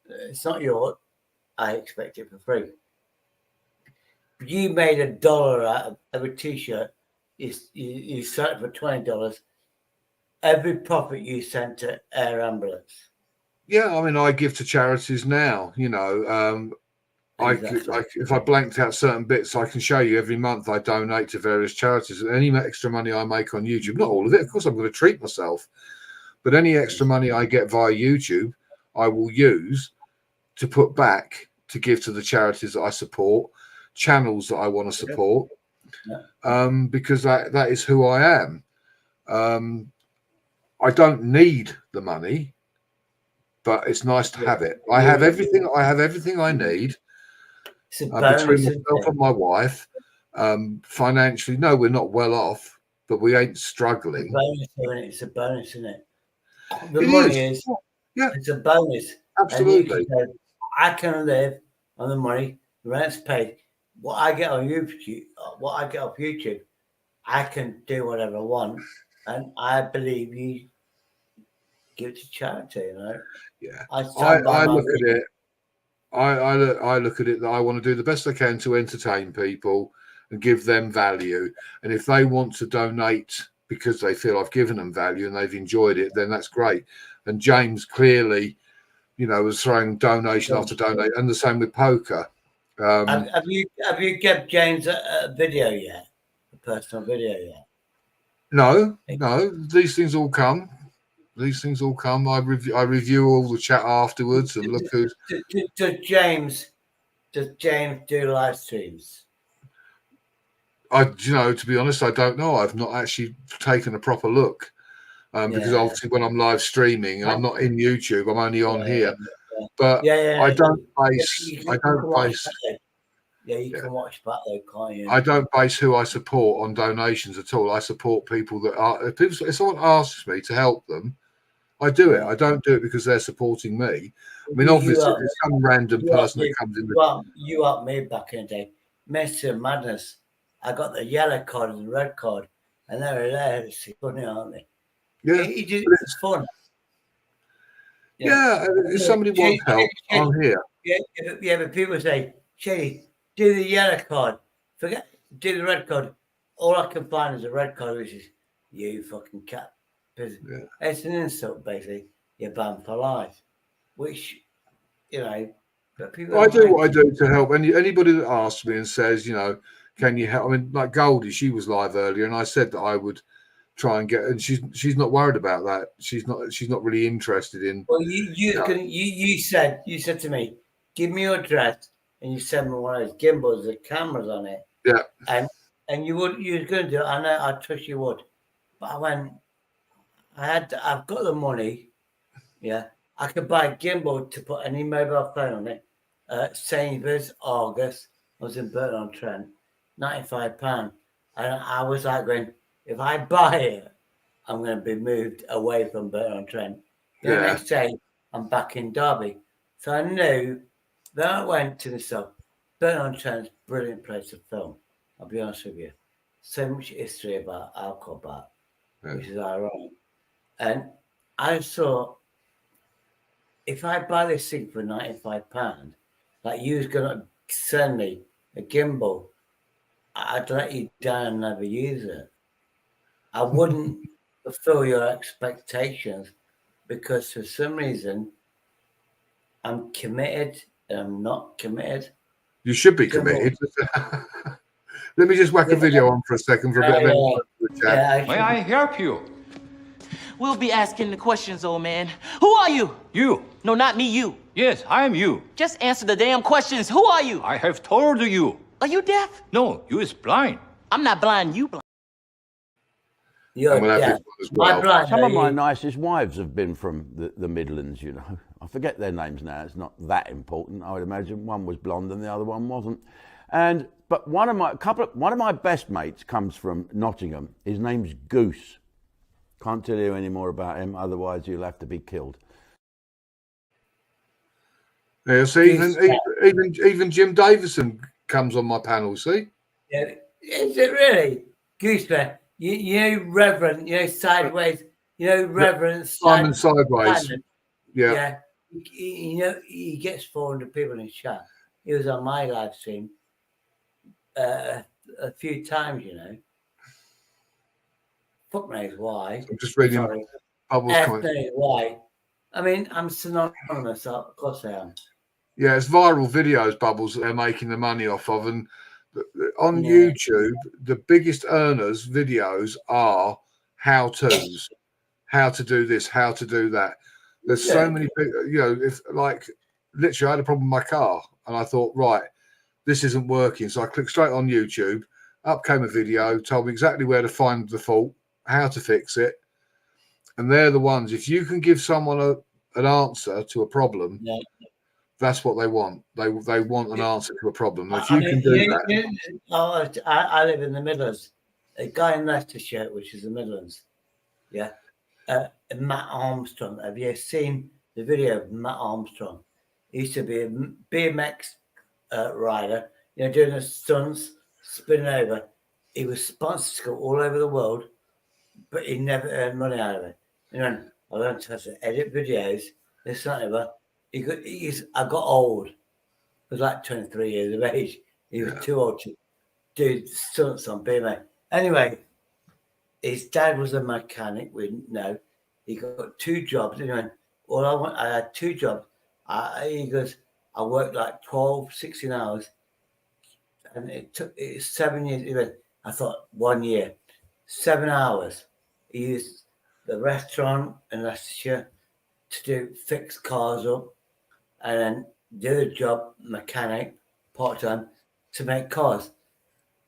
it's not yours. I expect it for free. You made $1 out of every t-shirt. You sold it for $20. Every profit you sent to Air Ambulance. Yeah, I mean, I give to charities now. If I blanked out certain bits, I can show you every month I donate to various charities. Any extra money I make on YouTube, not all of it, of course, I'm going to treat myself, but any extra money I get via YouTube, I will use to put back to give to the charities that I support, channels that I want to support, because that is who I am. I don't need the money, but it's nice to have it. I have everything I need. Between myself and my wife, Financially, no, we're not well off, but we ain't struggling. It's a bonus, isn't it? The It money is. yeah, it's a bonus. Absolutely. And you can say, I can live on the money, the rent's paid. What I get on YouTube, what I get off YouTube, I can do whatever I want, and I believe you give it to charity. You know. Yeah. I look at it. I look at it that I want to do the best I can to entertain people and give them value. And if they want to donate because they feel I've given them value and they've enjoyed it, then that's great. And James clearly, was throwing donation after donation, and the same with poker. Have you given James a video yet? A personal video yet? No. These things all come. I review all the chat afterwards and look who's. Does James do live streams? To be honest, I don't know. I've not actually taken a proper look because obviously when I'm live streaming and I'm not in YouTube, I'm only on here. But I don't base. Yeah, you can watch back though, can't you? I don't base who I support on donations at all. I support people that are. If someone asks me to help them, I do it. I don't do it because they're supporting me. I mean, obviously, there's some random person that comes in. You helped me back in the day. Mr. Madness. I got the yellow card and the red card, and they're hilarious. Funny, aren't they? Yeah, it's fun. Yeah, if somebody wants help, I'm here. Yeah, but people say, Shady, do the yellow card. Do the red card. All I can find is a red card, which is you fucking cat. It's an insult, basically. You're banned for life. Which, but people. I do what I do to help. Anybody that asks me and says, can you help? I mean, like Goldie, she was live earlier, and I said that I would try and get, and she's not worried about that. She's not really interested in. Well, you said to me, give me your address, and you sent me one of those gimbals with cameras on it. Yeah. And you was going to do it. I know. I trust you would. But I went. I've got the money. Yeah. I could buy a gimbal to put any mobile phone on it. Sainsbury's, August. I was in Burton-on-Trent. £95. And I was like going, if I buy it, I'm going to be moved away from Burton-on-Trent. The next day, I'm back in Derby. So I knew that I went to myself, Burton-on-Trent's a brilliant place to film. I'll be honest with you. So much history about alcohol which is ironic. And I thought, if I buy this thing for £95, like you was going to send me a gimbal, I'd let you down and never use it. I wouldn't fulfill your expectations because for some reason I'm committed and I'm not committed. You should be committed. Let me just whack a video on for a second for a bit of chat. May I help you? We'll be asking the questions, old man. Who are you? You. No, not me, you. Yes, I am you. Just answer the damn questions. Who are you? I have told you. Are you deaf? No, you is blind. I'm not blind, you blind. You're deaf. Some of my nicest wives have been from the Midlands, I forget their names now. It's not that important, I would imagine. One was blonde and the other one wasn't. But one of my best mates comes from Nottingham. His name's Goose. Can't tell you any more about him, otherwise you'll have to be killed. Yeah, see, even Jim Davison comes on my panel. See? Yeah, is it really? Gooseberry, you know, Reverend, Sideways, Reverend Simon Sideways. Simon. Yeah. He gets 400 people in his chat. He was on my live stream a few times, Fuck knows why. I'm just reading Bubbles' comment. Knows why. I mean, I'm synonymous, of course I am. Yeah, it's viral videos, Bubbles, that they're making the money off of. And on YouTube, the biggest earners videos are how-tos. How to do this, how to do that. There's so many people, literally I had a problem with my car and I thought, right, this isn't working. So I clicked straight on YouTube, up came a video, told me exactly where to find the fault, how to fix it. And they're the ones, if you can give someone an answer to a problem, That's what they want. They want an answer to a problem. If you can do that. I live in the Midlands. A guy in Leicestershire, which is the Midlands. Yeah. Matt Armstrong. Have you seen the video of Matt Armstrong? He used to be a BMX rider, doing the stunts, spinning over. He was sponsored all over the world, but he never earned money out of it. I learned how to edit videos. This whatever. I got old. I was like 23 years of age. He was too old to do stunts on BMX. Anyway, his dad was a mechanic. We didn't know. He got 2 jobs. Anyway, I had 2 jobs. He goes, I worked like 12, 16 hours. And it 7 years. I thought 1 year, 7 hours. He used the restaurant in Leicestershire to fix cars up and then do a job, mechanic, part-time, to make cars.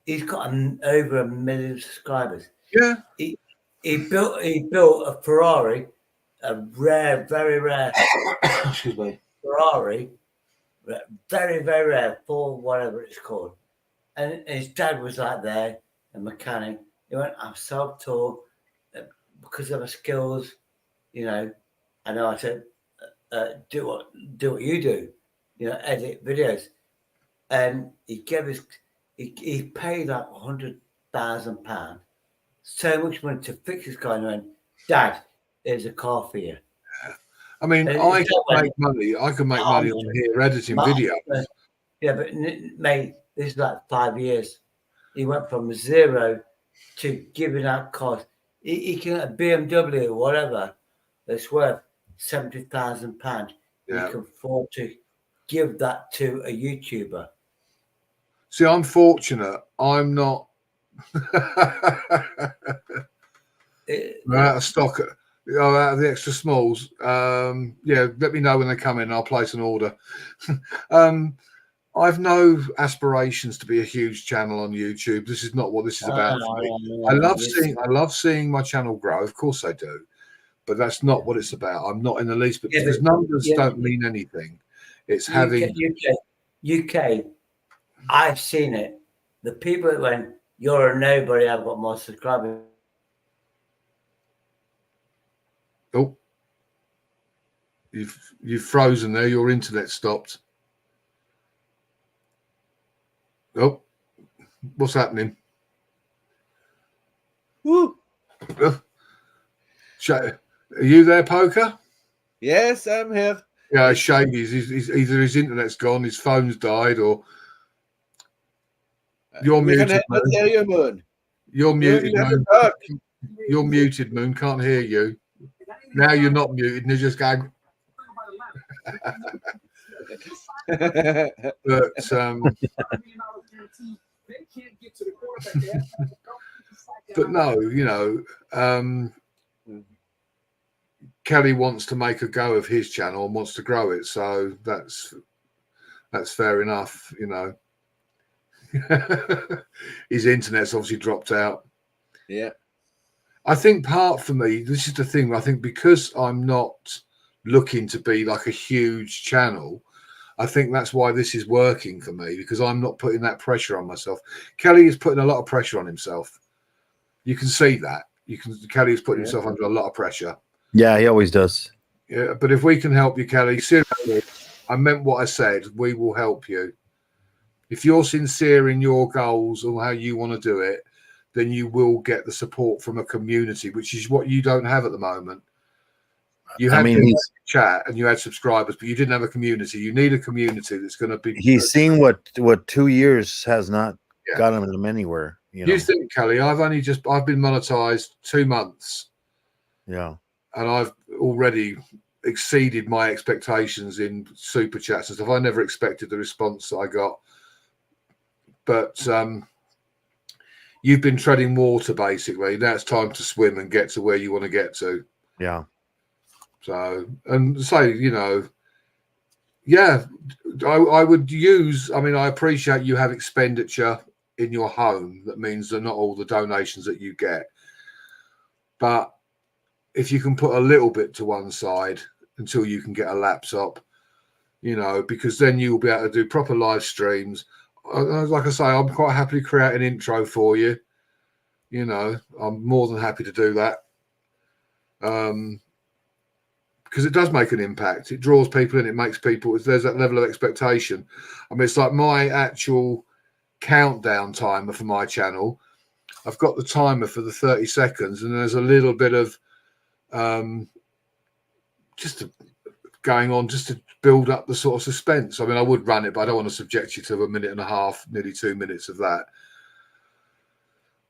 He's got over 1 million subscribers. Yeah. He built a Ferrari, a rare, very rare excuse me, Ferrari, very, very rare, for whatever it's called. And his dad was like there, a mechanic. He went, I'm self-taught because of my skills, I know I said, do what you do, edit videos. And he gave he paid like £100,000, so much money to fix his car. And went, Dad, there's a car for you. I mean, I can make money. I can make money on here editing videos. Yeah, but mate, this is like 5 years. He went from 0 to giving out cars. He can a BMW or whatever that's worth £70,000. Yeah. You can afford to give that to a YouTuber. See, I'm fortunate. I'm not we're out of stock. Out of the extra smalls. Yeah, let me know when they come in. I'll place an order. I've no aspirations to be a huge channel on YouTube. This is not what this is about for me. I love seeing my channel grow. Of course I do, but that's not what it's about. I'm not in the least bit, because numbers don't mean anything. It's having UK. I've seen it. The people that went, you're a nobody, I've got more subscribers. Oh, you've frozen there. Your internet stopped. Oh, what's happening? Woo! Are you there, Poker? Yes, I'm here. Yeah, Shady. Either his internet's gone, his phone's died, or you're muted. Moon. You're muted, Moon. You're muted, Moon. Can't hear you. Now you're not muted, and you're just going. But but no, Kelly wants to make a go of his channel and wants to grow it, so that's fair enough. His internet's obviously dropped out. Yeah. I think part for me, this is the thing, I think because I'm not looking to be like a huge channel, I think that's why this is working for me, because I'm not putting that pressure on myself. Kelly is putting a lot of pressure on himself. You can see that. Kelly is putting himself under a lot of pressure. Yeah, he always does. Yeah, but if we can help you, Kelly, seriously, I meant what I said. We will help you. If you're sincere in your goals or how you want to do it, then you will get the support from a community, which is what you don't have at the moment. You had chat and you had subscribers, but you didn't have a community. You need a community that's going to be. He's seen what 2 years has not gotten him anywhere. You think, Kelly? I've been monetized 2 months. Yeah, and I've already exceeded my expectations in super chats and stuff. I never expected the response that I got, but you've been treading water basically. Now it's time to swim and get to where you want to get to. Yeah. So, and say, yeah, I would use, I appreciate you have expenditure in your home. That means they're not all the donations that you get. But if you can put a little bit to one side until you can get a laptop, you know, because then you'll be able to do proper live streams. Like I say, I'm quite happy to create an intro for you. You know, I'm more than happy to do that. Because it does make an impact. It draws people in. It makes people, there's that level of expectation. I mean, it's like my actual countdown timer for my channel. I've got the timer for the 30 seconds, and there's a little bit of going on just to build up the sort of suspense. I mean, I would run it, but I don't want to subject you to a minute and a half, nearly 2 minutes of that.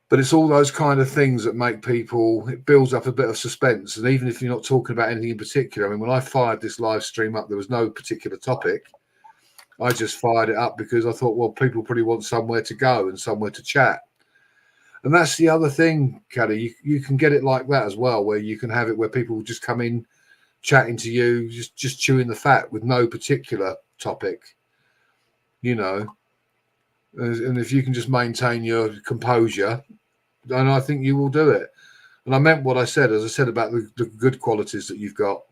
But it's all those kind of things that make people, it builds up a bit of suspense. And even if you're not talking about anything in particular, I mean, when I fired this live stream up, there was no particular topic. I just fired it up because I thought, well, people probably want somewhere to go and somewhere to chat. And that's the other thing, Kelly. You can get it like that as well, where you can have it where people just come in chatting to you, just chewing the fat with no particular topic, you know. And if you can just maintain your composure, then I think you will do it. And I meant what I said, as I said about the good qualities that you've got.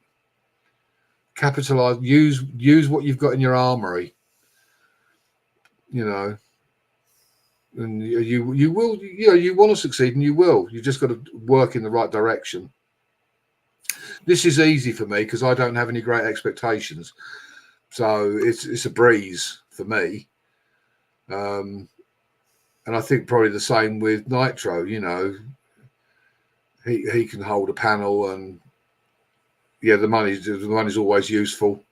Capitalize, use what you've got in your armory, you know. And you will, you know, you want to succeed, and you will. You just got to work in the right direction. This is easy for me because I don't have any great expectations, so it's a breeze for me. And I think probably the same with Nitro. You know, he can hold a panel, and yeah, the money's always useful.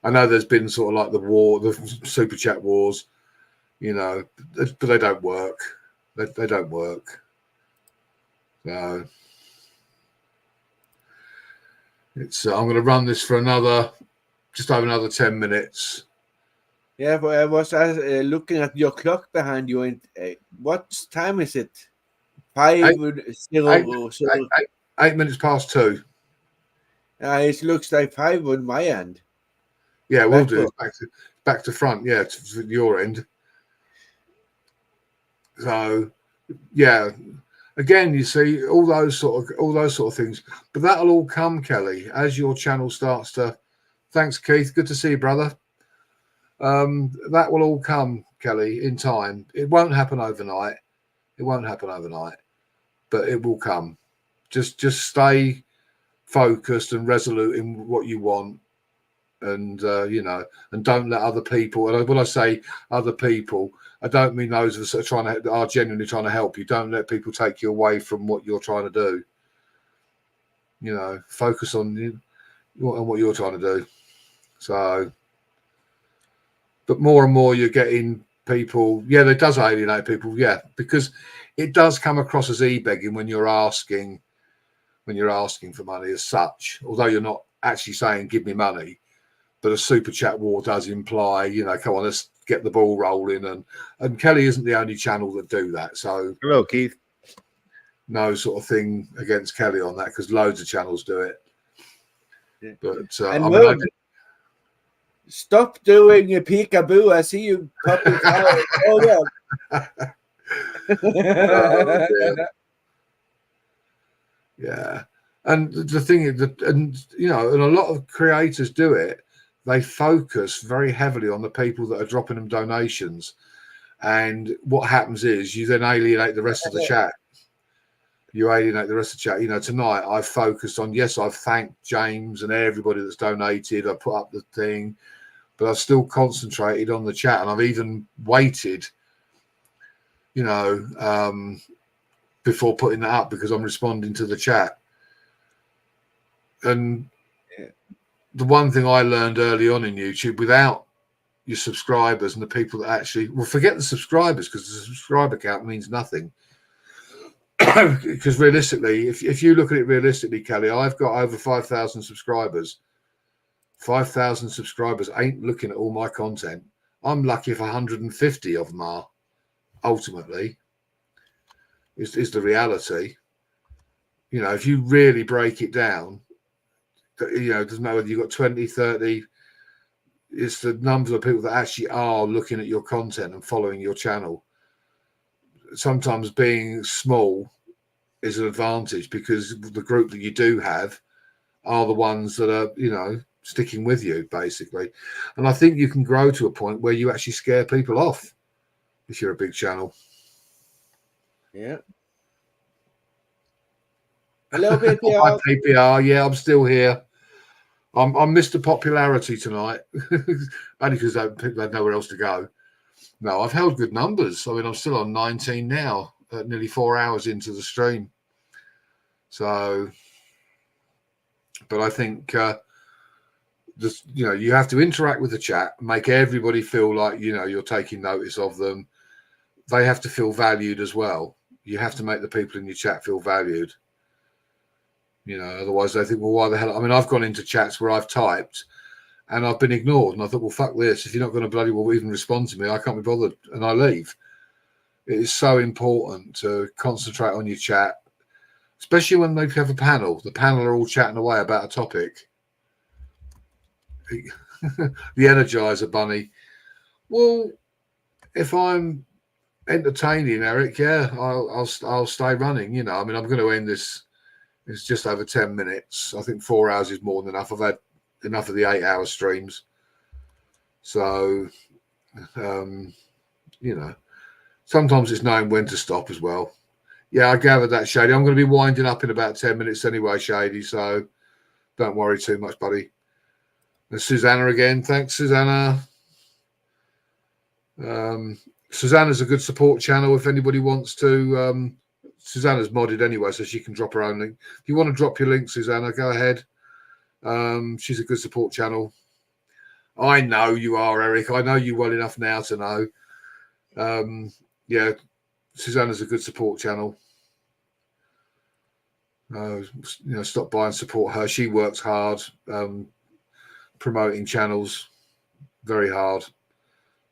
I know there's been sort of like the super chat wars, you know, but they don't work. They don't work. So it's I'm going to run this for just over another 10 minutes. Yeah, but I was looking at your clock behind you, and what time is it? 8 minutes past 2. It looks like 5 on my end. Yeah, we'll do back to front. Yeah, to your end. So, yeah. Again, you see all those sort of things, but that'll all come, Kelly, as your channel starts to. Thanks, Keith. Good to see you, brother. That will all come, Kelly, in time. It won't happen overnight. It won't happen overnight, but it will come. Just stay focused and resolute in what you want, and you know, and don't let other people. And when I say other people, I don't mean those of us that are genuinely trying to help you. Don't let people take you away from what you're trying to do. You know, focus on what you're trying to do. So, but more and more you're getting people. Yeah, that does alienate people. Yeah, because it does come across as e-begging when you're asking for money as such. Although you're not actually saying give me money, but a super chat war does imply, you know, come on, let's get the ball rolling. And Kelly isn't the only channel that do that. So hello, Keith. No sort of thing against Kelly on that, because loads of channels do it. Yeah. But and stop doing a peekaboo. I see you popping out. Oh, yeah. And the thing is that, and you know, and a lot of creators do it. They focus very heavily on the people that are dropping them donations, and what happens is you then alienate the rest of the chat. You alienate the rest of the chat. You know, tonight I've focused on, yes, I've thanked James and everybody that's donated. I put up the thing, but I've still concentrated on the chat, and I've even waited, you know, before putting that up, because I'm responding to the chat. And the one thing I learned early on in YouTube, without your subscribers and the people that actually, well, forget the subscribers, because the subscriber count means nothing. Because realistically, if you look at it realistically, Kelly, I've got over 5,000 subscribers. 5,000 subscribers ain't looking at all my content. I'm lucky if 150 of them are. Ultimately, is the reality. You know, if you really break it down, you know, it doesn't matter whether you've got 20, 30. It's the number of people that actually are looking at your content and following your channel. Sometimes being small is an advantage, because the group that you do have are the ones that are, you know, sticking with you, basically. And I think you can grow to a point where you actually scare people off if you're a big channel. Yeah. Hello, PPR. Hi, PPR. Yeah, I'm still here. I'm Mr. Popularity tonight, only because people had nowhere else to go. No, I've held good numbers. I mean, I'm still on 19 now, nearly 4 hours into the stream. So, but I think just, you know, you have to interact with the chat, make everybody feel like, you know, you're taking notice of them. They have to feel valued as well. You have to make the people in your chat feel valued. You know, otherwise they think, well, why the hell? I mean, I've gone into chats where I've typed and I've been ignored. And I thought, well, fuck this. If you're not going to bloody well even respond to me, I can't be bothered. And I leave. It is so important to concentrate on your chat, especially when they have a panel. The panel are all chatting away about a topic. The Energizer Bunny. Well, if I'm entertaining, Eric, yeah, I'll stay running. You know, I mean, I'm going to end this. It's just over 10 minutes. I think 4 hours is more than enough. I've had enough of the 8-hour streams. So, you know, sometimes it's knowing when to stop as well. Yeah, I gathered that, Shady. I'm going to be winding up in about 10 minutes anyway, Shady. So don't worry too much, buddy. There's Susanna again. Thanks, Susanna. Susanna's a good support channel if anybody wants to. Susanna's modded anyway, so she can drop her own link. If you want to drop your link, Susanna, go ahead. She's a good support channel. I know you are, Eric. I know you well enough now to know. Yeah, Susanna's a good support channel. You know, stop by and support her. She works hard, promoting channels, very hard.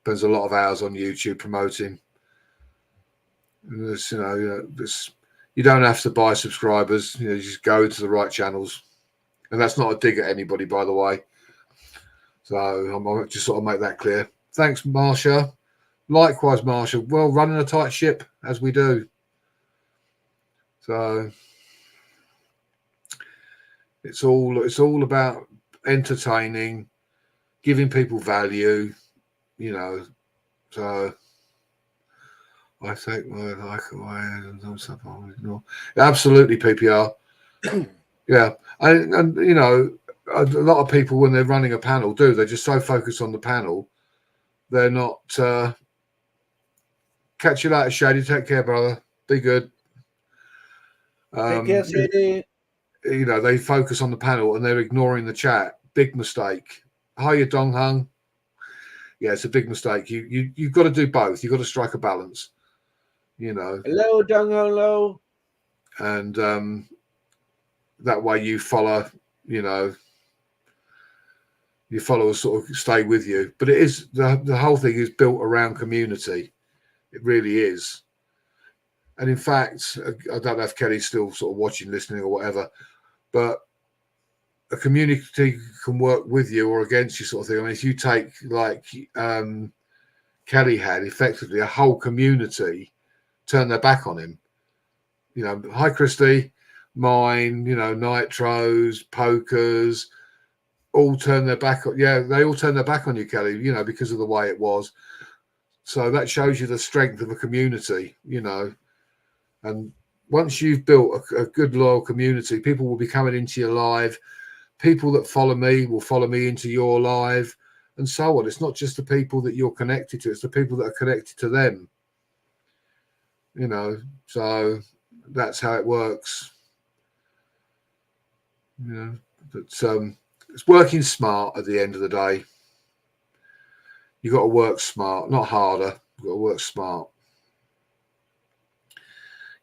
Spends a lot of hours on YouTube promoting. There's, you know, you don't have to buy subscribers. You know, you just go to the right channels, and that's not a dig at anybody, by the way. So I'm just sort of make that clear. Thanks, Marsha. Likewise, Marsha. Well, running a tight ship as we do. So it's all about entertaining, giving people value. You know, so. I take my like away and some stuff I'll ignore. Absolutely, PPR. Yeah, and you know, a lot of people when they're running a panel they're just so focused on the panel, they're not. Catch you later, Shady. Take care, brother. Be good. Take care, Shady. You know, they focus on the panel and they're ignoring the chat. Big mistake. Hiya, Dong Hung. Yeah, it's a big mistake. You've got to do both. You've got to strike a balance. You know. Hello, Dong Hello. And that way you follow, you know, your followers sort of stay with you. But it is the whole thing is built around community. It really is. And in fact, I don't know if Kelly's still sort of watching, listening, or whatever, but a community can work with you or against you, sort of thing. I mean, if you take like Kelly had effectively a whole community turn their back on him. You know, hi Christy, mine, you know, Nitros, Pokers, all turn their back on. Yeah, they all turn their back on you, Kelly, you know, because of the way it was. So that shows you the strength of a community, you know. And once you've built a good, loyal community, people will be coming into your live. People that follow me will follow me into your live and so on. It's not just the people that you're connected to, it's the people that are connected to them. You know, so that's how it works. You know, but it's working smart at the end of the day. You've got to work smart, not harder. You've got to work smart.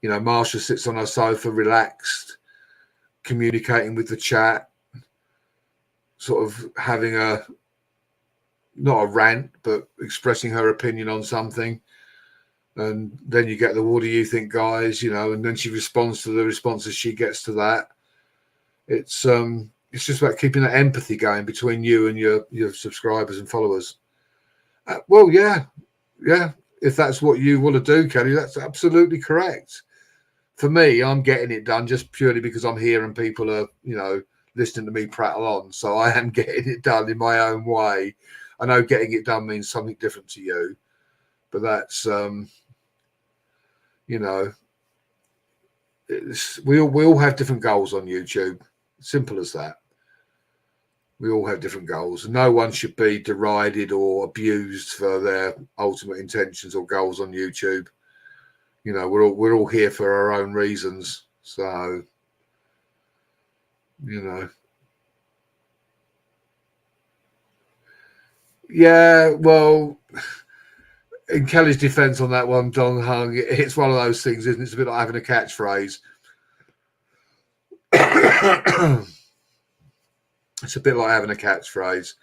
You know, Marsha sits on her sofa, relaxed, communicating with the chat, sort of having not a rant, but expressing her opinion on something. And then you get the, what do you think, guys? You know, and then she responds to the responses she gets to that. It's just about keeping that empathy going between you and your subscribers and followers. Well, yeah. If that's what you want to do, Kelly, that's absolutely correct. For me, I'm getting it done just purely because I'm here and people are, you know, listening to me prattle on. So I am getting it done in my own way. I know getting it done means something different to you, but that's, you know, we all have different goals on YouTube. Simple as that. We all have different goals. No one should be derided or abused for their ultimate intentions or goals on YouTube. You know, we're all here for our own reasons. So, you know. Yeah, well, in Kelly's defense on that one, Dong Hung, it's one of those things, isn't it? It's a bit like having a catchphrase. It's a bit like having a catchphrase.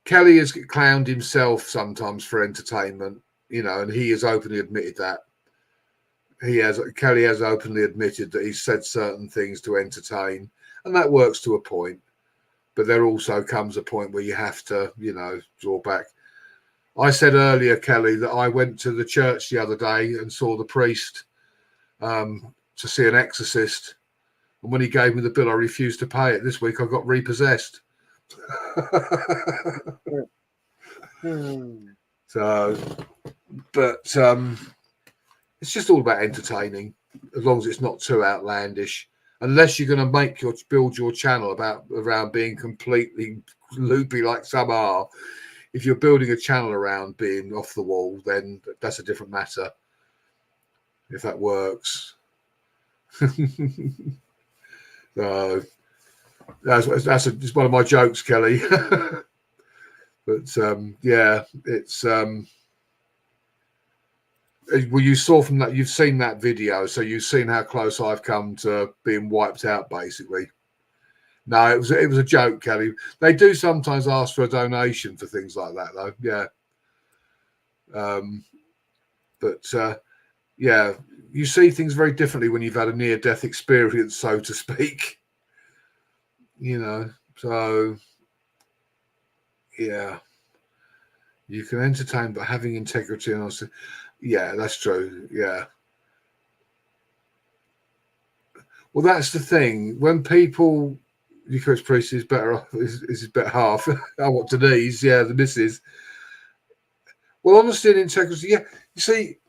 Kelly has clowned himself sometimes for entertainment, you know, and he has openly admitted that. Kelly has openly admitted that he's said certain things to entertain, and that works to a point. But there also comes a point where you have to, you know, draw back. I said earlier, Kelly, that I went to the church the other day and saw the priest to see an exorcist. And when he gave me the bill, I refused to pay it. This week I got repossessed. So, but it's just all about entertaining, as long as it's not too outlandish. Unless you're going to build your channel around being completely loopy like some are. If you're building a channel around being off the wall, then that's a different matter. If that works. So it's one of my jokes, Kelly. But yeah, it's well, you saw from that, you've seen that video, so you've seen how close I've come to being wiped out, basically. No, it was a joke, Kelly. They do sometimes ask for a donation for things like that, though. Yeah. But yeah, you see things very differently when you've had a near-death experience, so to speak. You know, so yeah, you can entertain, but having integrity and also, yeah, that's true. Yeah. Well, that's the thing. When people, Eucharist priest is better off, is his better half. I want Denise, yeah, the missus. Well, honesty and integrity, yeah. You see,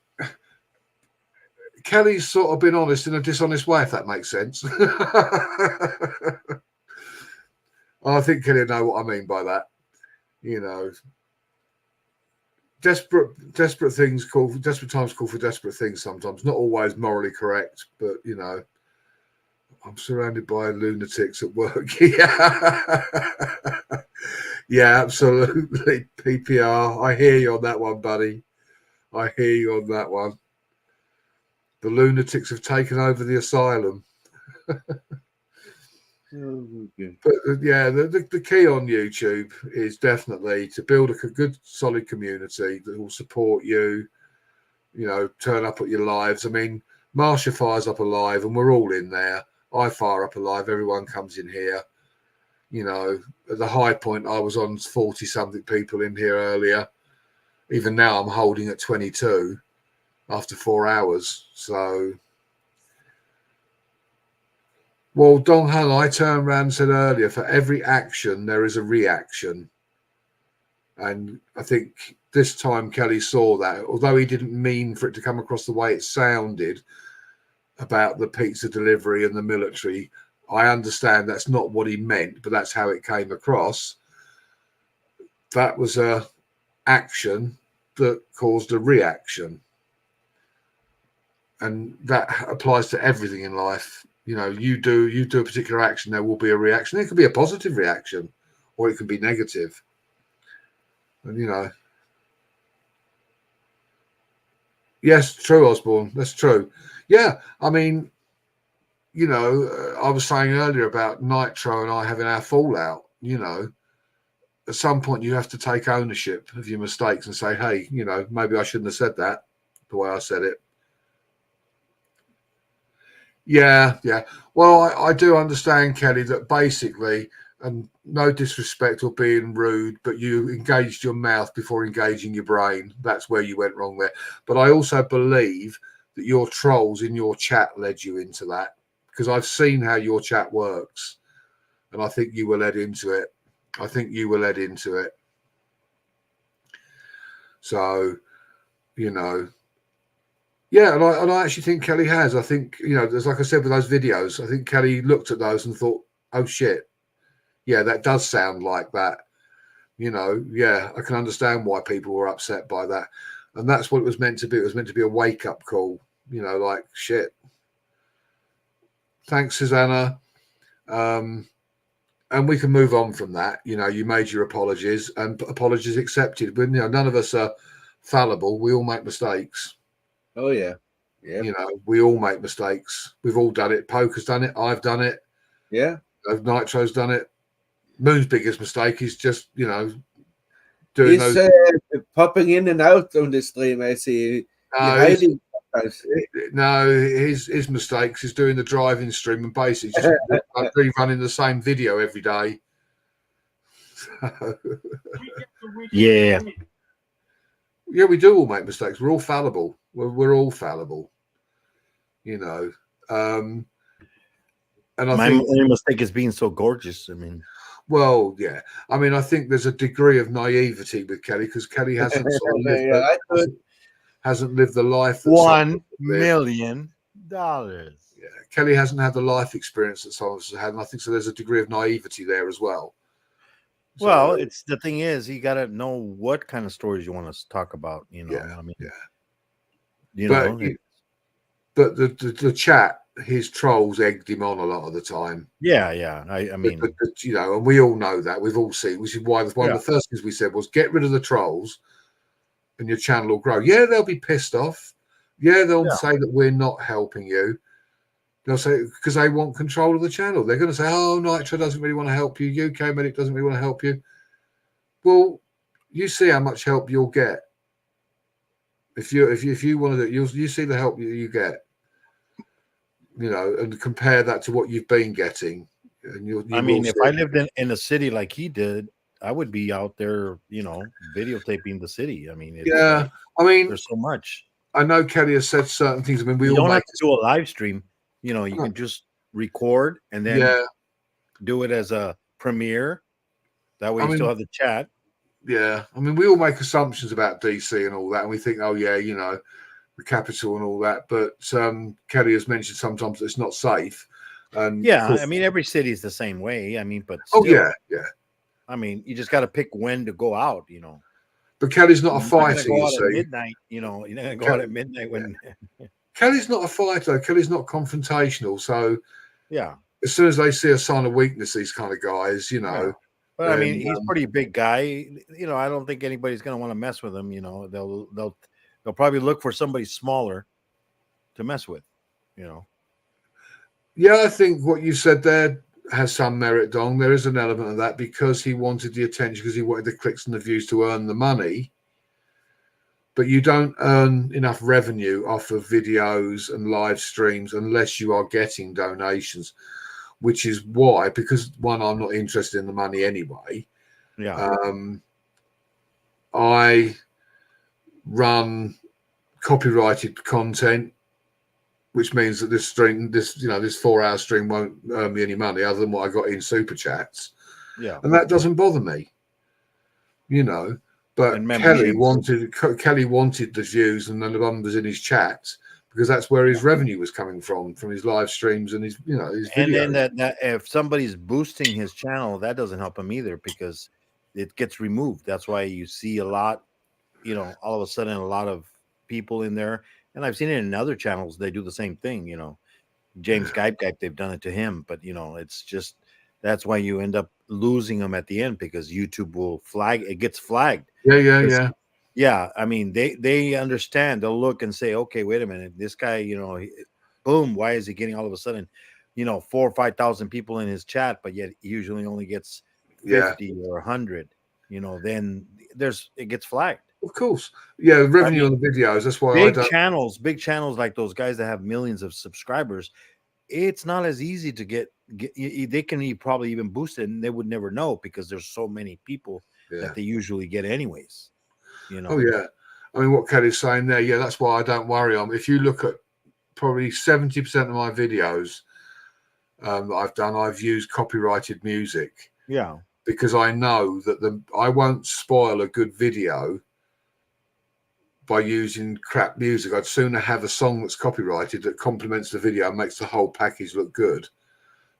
Kelly's sort of been honest in a dishonest way, if that makes sense. I think Kelly know what I mean by that. You know, desperate times call for desperate things sometimes. Not always morally correct, but you know, I'm surrounded by lunatics at work. Yeah, yeah, absolutely. PPR. I hear you on that one, buddy. I hear you on that one. The lunatics have taken over the asylum. But yeah, the key on YouTube is definitely to build a good, solid community that will support you. You know, turn up at your lives. I mean, Marsha fires up a live, and we're all in there. I fire up a live. Everyone comes in here. You know, at the high point, I was on 40-something people in here earlier. Even now, I'm holding at 22 after 4 hours. So. Well, Dong Han, I turned around and said earlier, for every action, there is a reaction. And I think this time Kelly saw that, although he didn't mean for it to come across the way it sounded about the pizza delivery and the military. I understand that's not what he meant, but that's how it came across. That was a action that caused a reaction. And that applies to everything in life. You know, you do a particular action, there will be a reaction. It could be a positive reaction, or it could be negative. And you know, yes, true, Osborne. That's true. Yeah, I mean, you know, I was saying earlier about Nitro and I having our fallout. You know, at some point you have to take ownership of your mistakes and say, hey, you know, maybe I shouldn't have said that the way I said it. Yeah, yeah. Well, I do understand, Kelly, that basically, and no disrespect or being rude, but you engaged your mouth before engaging your brain. That's where you went wrong there. But I also believe that your trolls in your chat led you into that, because I've seen how your chat works. and I think you were led into it. I think you were led into it. So, you know, yeah, and I actually think Kelly has. I think, you know, there's, like I said with those videos, I think Kelly looked at those and thought, oh shit, yeah, that does sound like that. You know, yeah, I can understand why people were upset by that. And that's what it was meant to be. It was meant to be a wake-up call, you know, like, shit. Thanks, Susanna. And we can move on from that. You know, you made your apologies and apologies accepted. But, you know, none of us are fallible. We all make mistakes. Oh, yeah. Yeah. You know, we all make mistakes. We've all done it. Poker's done it. I've done it. Yeah. Nitro's done it. Moon's biggest mistake is just, you know, doing He's those. popping in and out on the stream. I see. No, his mistakes is doing the driving stream and basically just rerunning the same video every day. Yeah. Yeah, we do all make mistakes. We're all fallible. We're all fallible. You know. And I think my mistake is being so gorgeous. I mean, well, yeah. I mean, I think there's a degree of naivety with Kelly because Kelly hasn't sort of hasn't lived the life that $1 million. Yeah, Kelly hasn't had the life experience that some of us have had, and I think so. There's a degree of naivety there as well. Well, it's the thing is, you got to know what kind of stories you want to talk about. You know, yeah, I mean, yeah. You but, know, but the chat, his trolls egged him on a lot of the time. Yeah. I mean, you know, and we all know that. We've all seen, which is why one of the first things we said was get rid of the trolls, and your channel will grow. Yeah, they'll be pissed off. Yeah, they'll say that we're not helping you. They'll say because they want control of the channel. They're going to say, "Oh, Nitro doesn't really want to help you. UK Medic doesn't really want to help you." Well, you see how much help you'll get if you want to do. You see the help you get. You know, and compare that to what you've been getting. And you I mean, if I lived in a city like he did, I would be out there, you know, videotaping the city. I mean, I mean, there's so much. I know Kelly has said certain things. I mean, we you all don't make have to do a live stream. You know, you can just record and then do it as a premiere. That way, you still have the chat. Yeah, I mean, we all make assumptions about DC and all that, and we think, oh yeah, you know, the capital and all that. But Kelly has mentioned sometimes it's not safe. And I mean, every city is the same way. I mean, but still, yeah. I mean, you just got to pick when to go out. You know. But Kelly's not a fighter. Go you out see. at midnight, you know, you're not gonna go out at midnight when Kelly's not a fighter. Kelly's not confrontational. So yeah, as soon as they see a sign of weakness, these kind of guys, you know. But I mean, he's a pretty big guy. You know, I don't think anybody's gonna want to mess with him. You know, they'll probably look for somebody smaller to mess with. You know. Yeah, I think what you said there has some merit, Dong. There is an element of that because he wanted the attention, because he wanted the clicks and the views to earn the money. But you don't earn enough revenue off of videos and live streams unless you are getting donations, which is why, because one, I'm not interested in the money anyway. Yeah. I run copyrighted content, which means that this 4-hour stream won't earn me any money other than what I got in super chats. Yeah. And that doesn't bother me, you know. But Kelly wanted the views and the numbers in his chats because that's where his revenue was coming from his live streams and his, you know, his videos. And then that if somebody's boosting his channel, that doesn't help him either because it gets removed. That's why you see a lot, you know, all of a sudden a lot of people in there. And I've seen it in other channels. They do the same thing, you know. James Gype, they've done it to him. But, you know, it's just that's why you end up losing them at the end because YouTube will flag. It gets flagged. Yeah. I mean, they understand. They'll look and say, okay, wait a minute. This guy, you know, boom, why is he getting all of a sudden, you know, 4,000 or 5,000 people in his chat, but yet he usually only gets 50 or 100, you know, then it gets flagged. Of course. Yeah, revenue on the videos. That's why big channels like those guys that have millions of subscribers, it's not as easy to get they can probably even boost it and they would never know because there's so many people that they usually get anyways. You know. Oh yeah. I mean what Kelly's saying there, yeah, that's why I don't worry. If you look at probably 70% of my videos I've done. I've used copyrighted music. Yeah. Because I know that I won't spoil a good video by using crap music. I'd sooner have a song that's copyrighted that complements the video and makes the whole package look good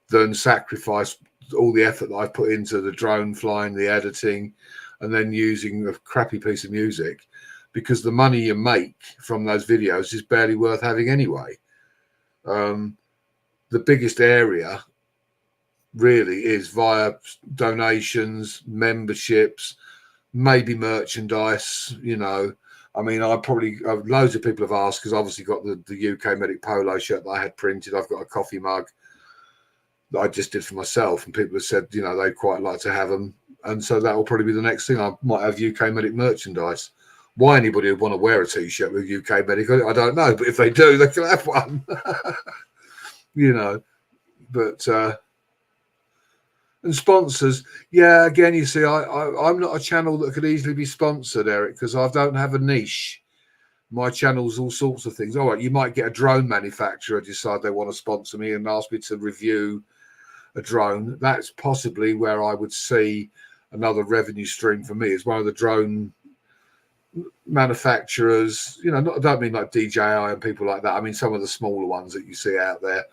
than sacrifice all the effort that I've put into the drone flying, the editing, and then using a crappy piece of music, because the money you make from those videos is barely worth having anyway. The biggest area really is via donations, memberships, maybe merchandise. You know, I mean, loads of people have asked, because I obviously got the UK Medic polo shirt that I had printed. I've got a coffee mug that I just did for myself, and people have said, you know, they'd quite like to have them. And so that will probably be the next thing. I might have UK Medic merchandise. Why anybody would want to wear a T-shirt with UK Medic, I don't know. But if they do, they can have one. You know, but... and sponsors, yeah, again, you see, I'm not a channel that could easily be sponsored, Eric, because I don't have a niche. My channel's all sorts of things. All right, you might get a drone manufacturer decide they want to sponsor me and ask me to review a drone. That's possibly where I would see another revenue stream for me. Is one of the drone manufacturers. You know, I don't mean like DJI and people like that. I mean some of the smaller ones that you see out there.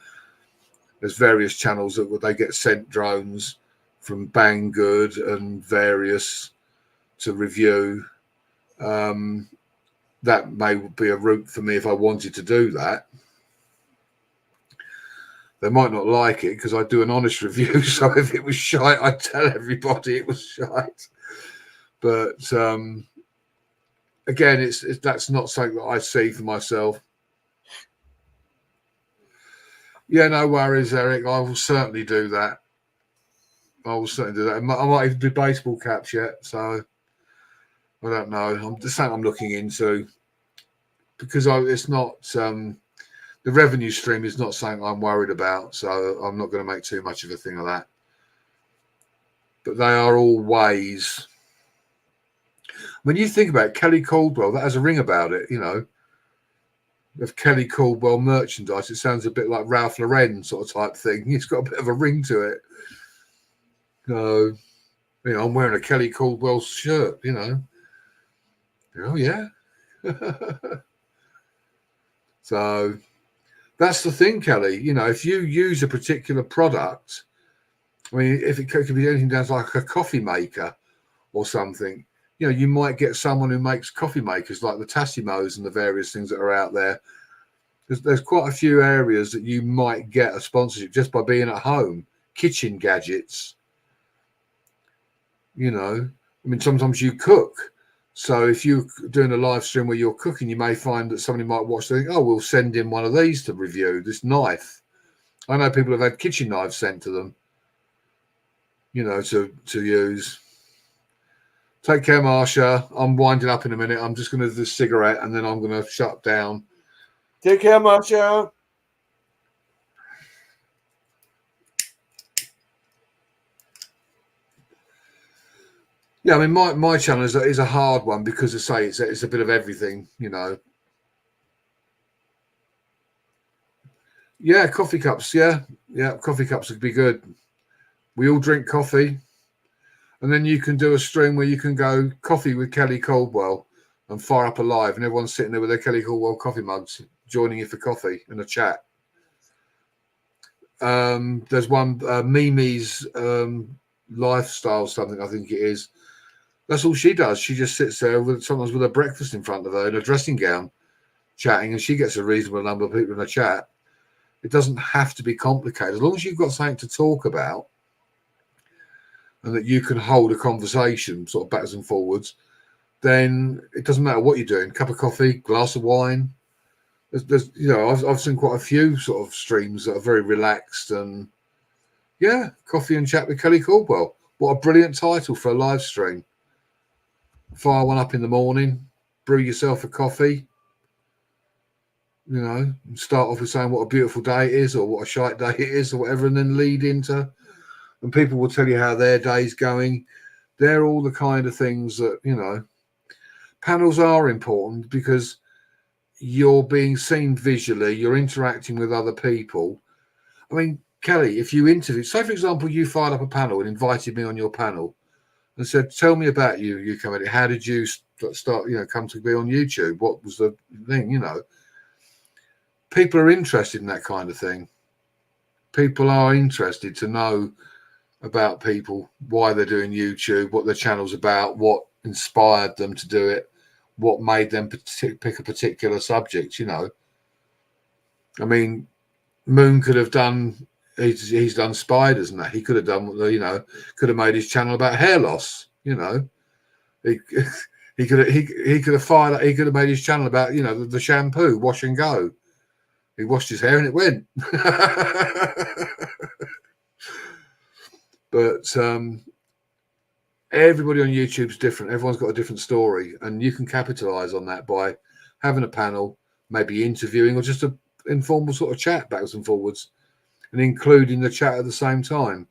There's various channels that they get sent drones from Banggood and various to review. That may be a route for me if I wanted to do that. They might not like it because I do an honest review. So if it was shite, I'd tell everybody it was shite. But again, that's not something that I see for myself. Yeah, no worries, Eric. I will certainly do that. I will certainly do that. I might even do baseball caps yet, so I don't know. I'm just saying I'm looking into, because it's not the revenue stream is not something I'm worried about, so I'm not going to make too much of a thing of that. But they are all ways. When you think about it, Kelly Caldwell, that has a ring about it, you know. Of Kelly Caldwell merchandise, it sounds a bit like Ralph Lauren sort of type thing. It's got a bit of a ring to it. So, you know, I'm wearing a Kelly Caldwell shirt, you know. Oh, yeah. So that's the thing, Kelly. You know, if you use a particular product, I mean, if it could be anything down to like a coffee maker or something, you know, you might get someone who makes coffee makers like the Tassimos and the various things that are out there. There's quite a few areas that you might get a sponsorship just by being at home. Kitchen gadgets. You know, I mean, sometimes you cook. So if you're doing a live stream where you're cooking, you may find that somebody might watch and think, oh, we'll send in one of these to review, this knife. I know people have had kitchen knives sent to them, you know, to use. Take care, Marsha. I'm winding up in a minute. I'm just going to do a cigarette and then I'm going to shut down. Take care, Marsha. Yeah, I mean, my channel is a hard one because, I say, it's a bit of everything, you know. Yeah, coffee cups. Yeah, coffee cups would be good. We all drink coffee. And then you can do a stream where you can go coffee with Kelly Caldwell and fire up a live, and everyone's sitting there with their Kelly Caldwell coffee mugs, joining you for coffee and a chat. There's one, Mimi's lifestyle something, I think it is. That's all she does. She just sits there sometimes with her breakfast in front of her in a dressing gown, chatting, and she gets a reasonable number of people in a chat. It doesn't have to be complicated. As long as you've got something to talk about and that you can hold a conversation sort of backwards and forwards, then it doesn't matter what you're doing. Cup of coffee, glass of wine. There's you know, I've seen quite a few sort of streams that are very relaxed, and yeah, coffee and chat with Kelly Caldwell. What a brilliant title for a live stream. Fire one up in the morning, brew yourself a coffee, you know, and start off with saying what a beautiful day it is or what a shite day it is or whatever, and then lead into, and people will tell you how their day's going. They're all the kind of things that, you know, panels are important because you're being seen visually, you're interacting with other people. I mean, Kelly, if you interviewed, say for example, you fired up a panel and invited me on your panel and said, "Tell me about you, UK Medic. How did you start? Come to be on YouTube? What was the thing? People are interested in that kind of thing. People are interested to know about people, why they're doing YouTube, what their channel's about, what inspired them to do it, what made them pick a particular subject. I mean, Moon could have done. He's done spiders and that. He could have done, could have made his channel about hair loss. He could have fired. He could have made his channel about the shampoo, wash and go. He washed his hair and it went. But everybody on YouTube's different. Everyone's got a different story, and you can capitalize on that by having a panel, maybe interviewing, or just an informal sort of chat backwards and forwards, and including the chat at the same time.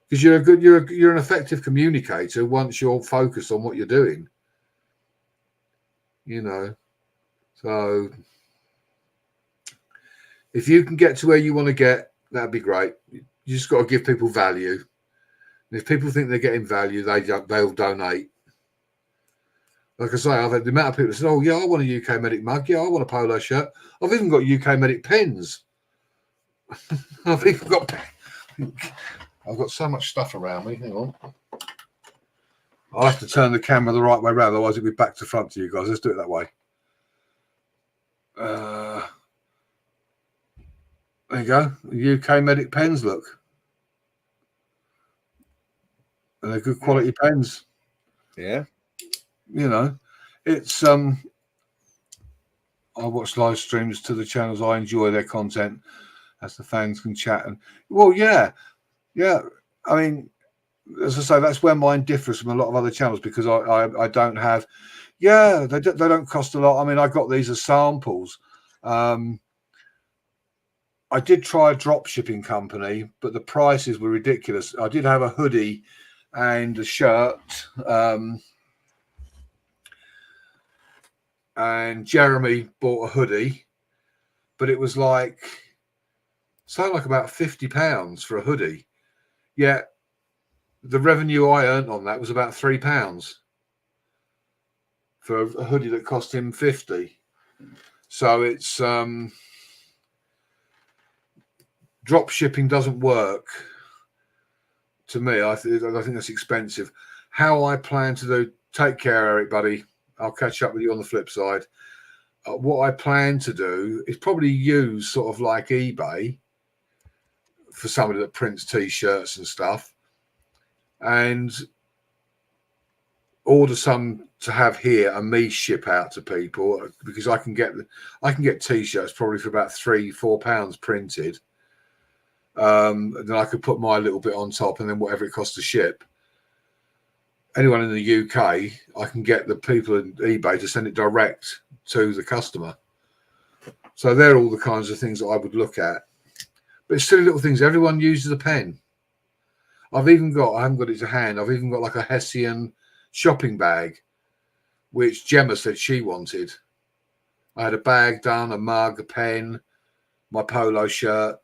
Because you're an effective communicator once you're focused on what you're doing. So if you can get to where you want to get, that'd be great. You just got to give people value. And if people think they're getting value, they'll donate. Like I say, I've had the amount of people that said, "Oh yeah, I want a UK Medic mug. Yeah, I want a polo shirt. I've even got UK Medic pens. I've even got. I've got so much stuff around me. Hang on. I'll have to turn the camera the right way around, otherwise it'll be back to front to you guys. Let's do it that way. There you go. UK Medic pens, look. And they're good quality pens. Yeah. It's I watch live streams to the channels. I enjoy their content as the fans can chat. And yeah. I mean, as I say, that's where mine differs from a lot of other channels, because I don't have. Yeah, they don't cost a lot. I mean, I got these as samples. I did try a drop shipping company, but the prices were ridiculous. I did have a hoodie and a shirt, and Jeremy bought a hoodie, but it was like about £50 for a hoodie. Yet the revenue I earned on that was about £3 for a hoodie that cost him 50. So it's drop shipping doesn't work to me. I think that's expensive. How I plan to do, take care, Eric, buddy. I'll catch up with you on the flip side. What I plan to do is probably use sort of like eBay for somebody that prints T-shirts and stuff, and order some to have here and me ship out to people, because I can get T-shirts probably for about £3-4 printed. Then I could put my little bit on top, and then whatever it costs to ship. Anyone in the UK, I can get the people in eBay to send it direct to the customer. So they're all the kinds of things that I would look at. But it's silly little things. Everyone uses a pen. I haven't got it to hand. I've even got like a Hessian shopping bag, which Gemma said she wanted. I had a bag done, a mug, a pen, my polo shirt.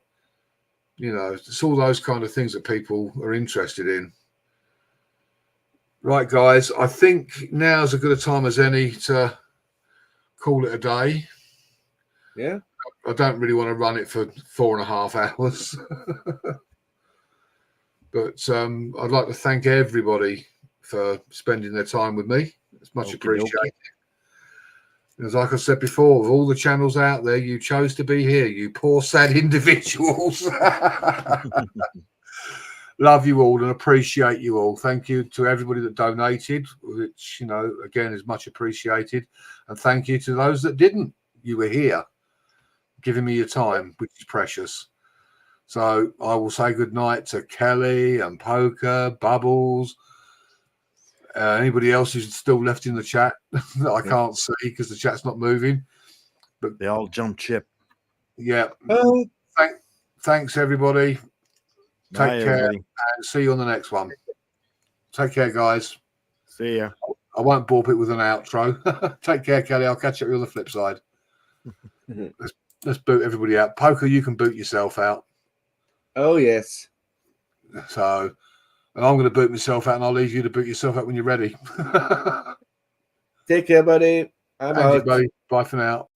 It's all those kind of things that people are interested in. Right, guys, I think now's as good a time as any to call it a day. Yeah. I don't really want to run it for 4.5 hours. But I'd like to thank everybody for spending their time with me. It's much appreciated. As like I said before, of all the channels out there, you chose to be here, you poor, sad individuals. Love you all and appreciate you all. Thank you to everybody that donated, which, again, is much appreciated. And thank you to those that didn't. You were here, giving me your time, which is precious. So I will say good night to Kelly and Poker, Bubbles, anybody else who's still left in the chat that I can't see because the chat's not moving. But they all jumped ship. Yeah. Thanks, everybody. Take care, everybody. And see you on the next one. Take care, guys. See ya. I won't bore it with an outro. Take care, Kelly. I'll catch up with you on the flip side. Let's boot everybody out. Poker, you can boot yourself out. Oh, yes. So, and I'm going to boot myself out, and I'll leave you to boot yourself out when you're ready. Take care, buddy. I'm Thank you, out. buddy. Bye for now.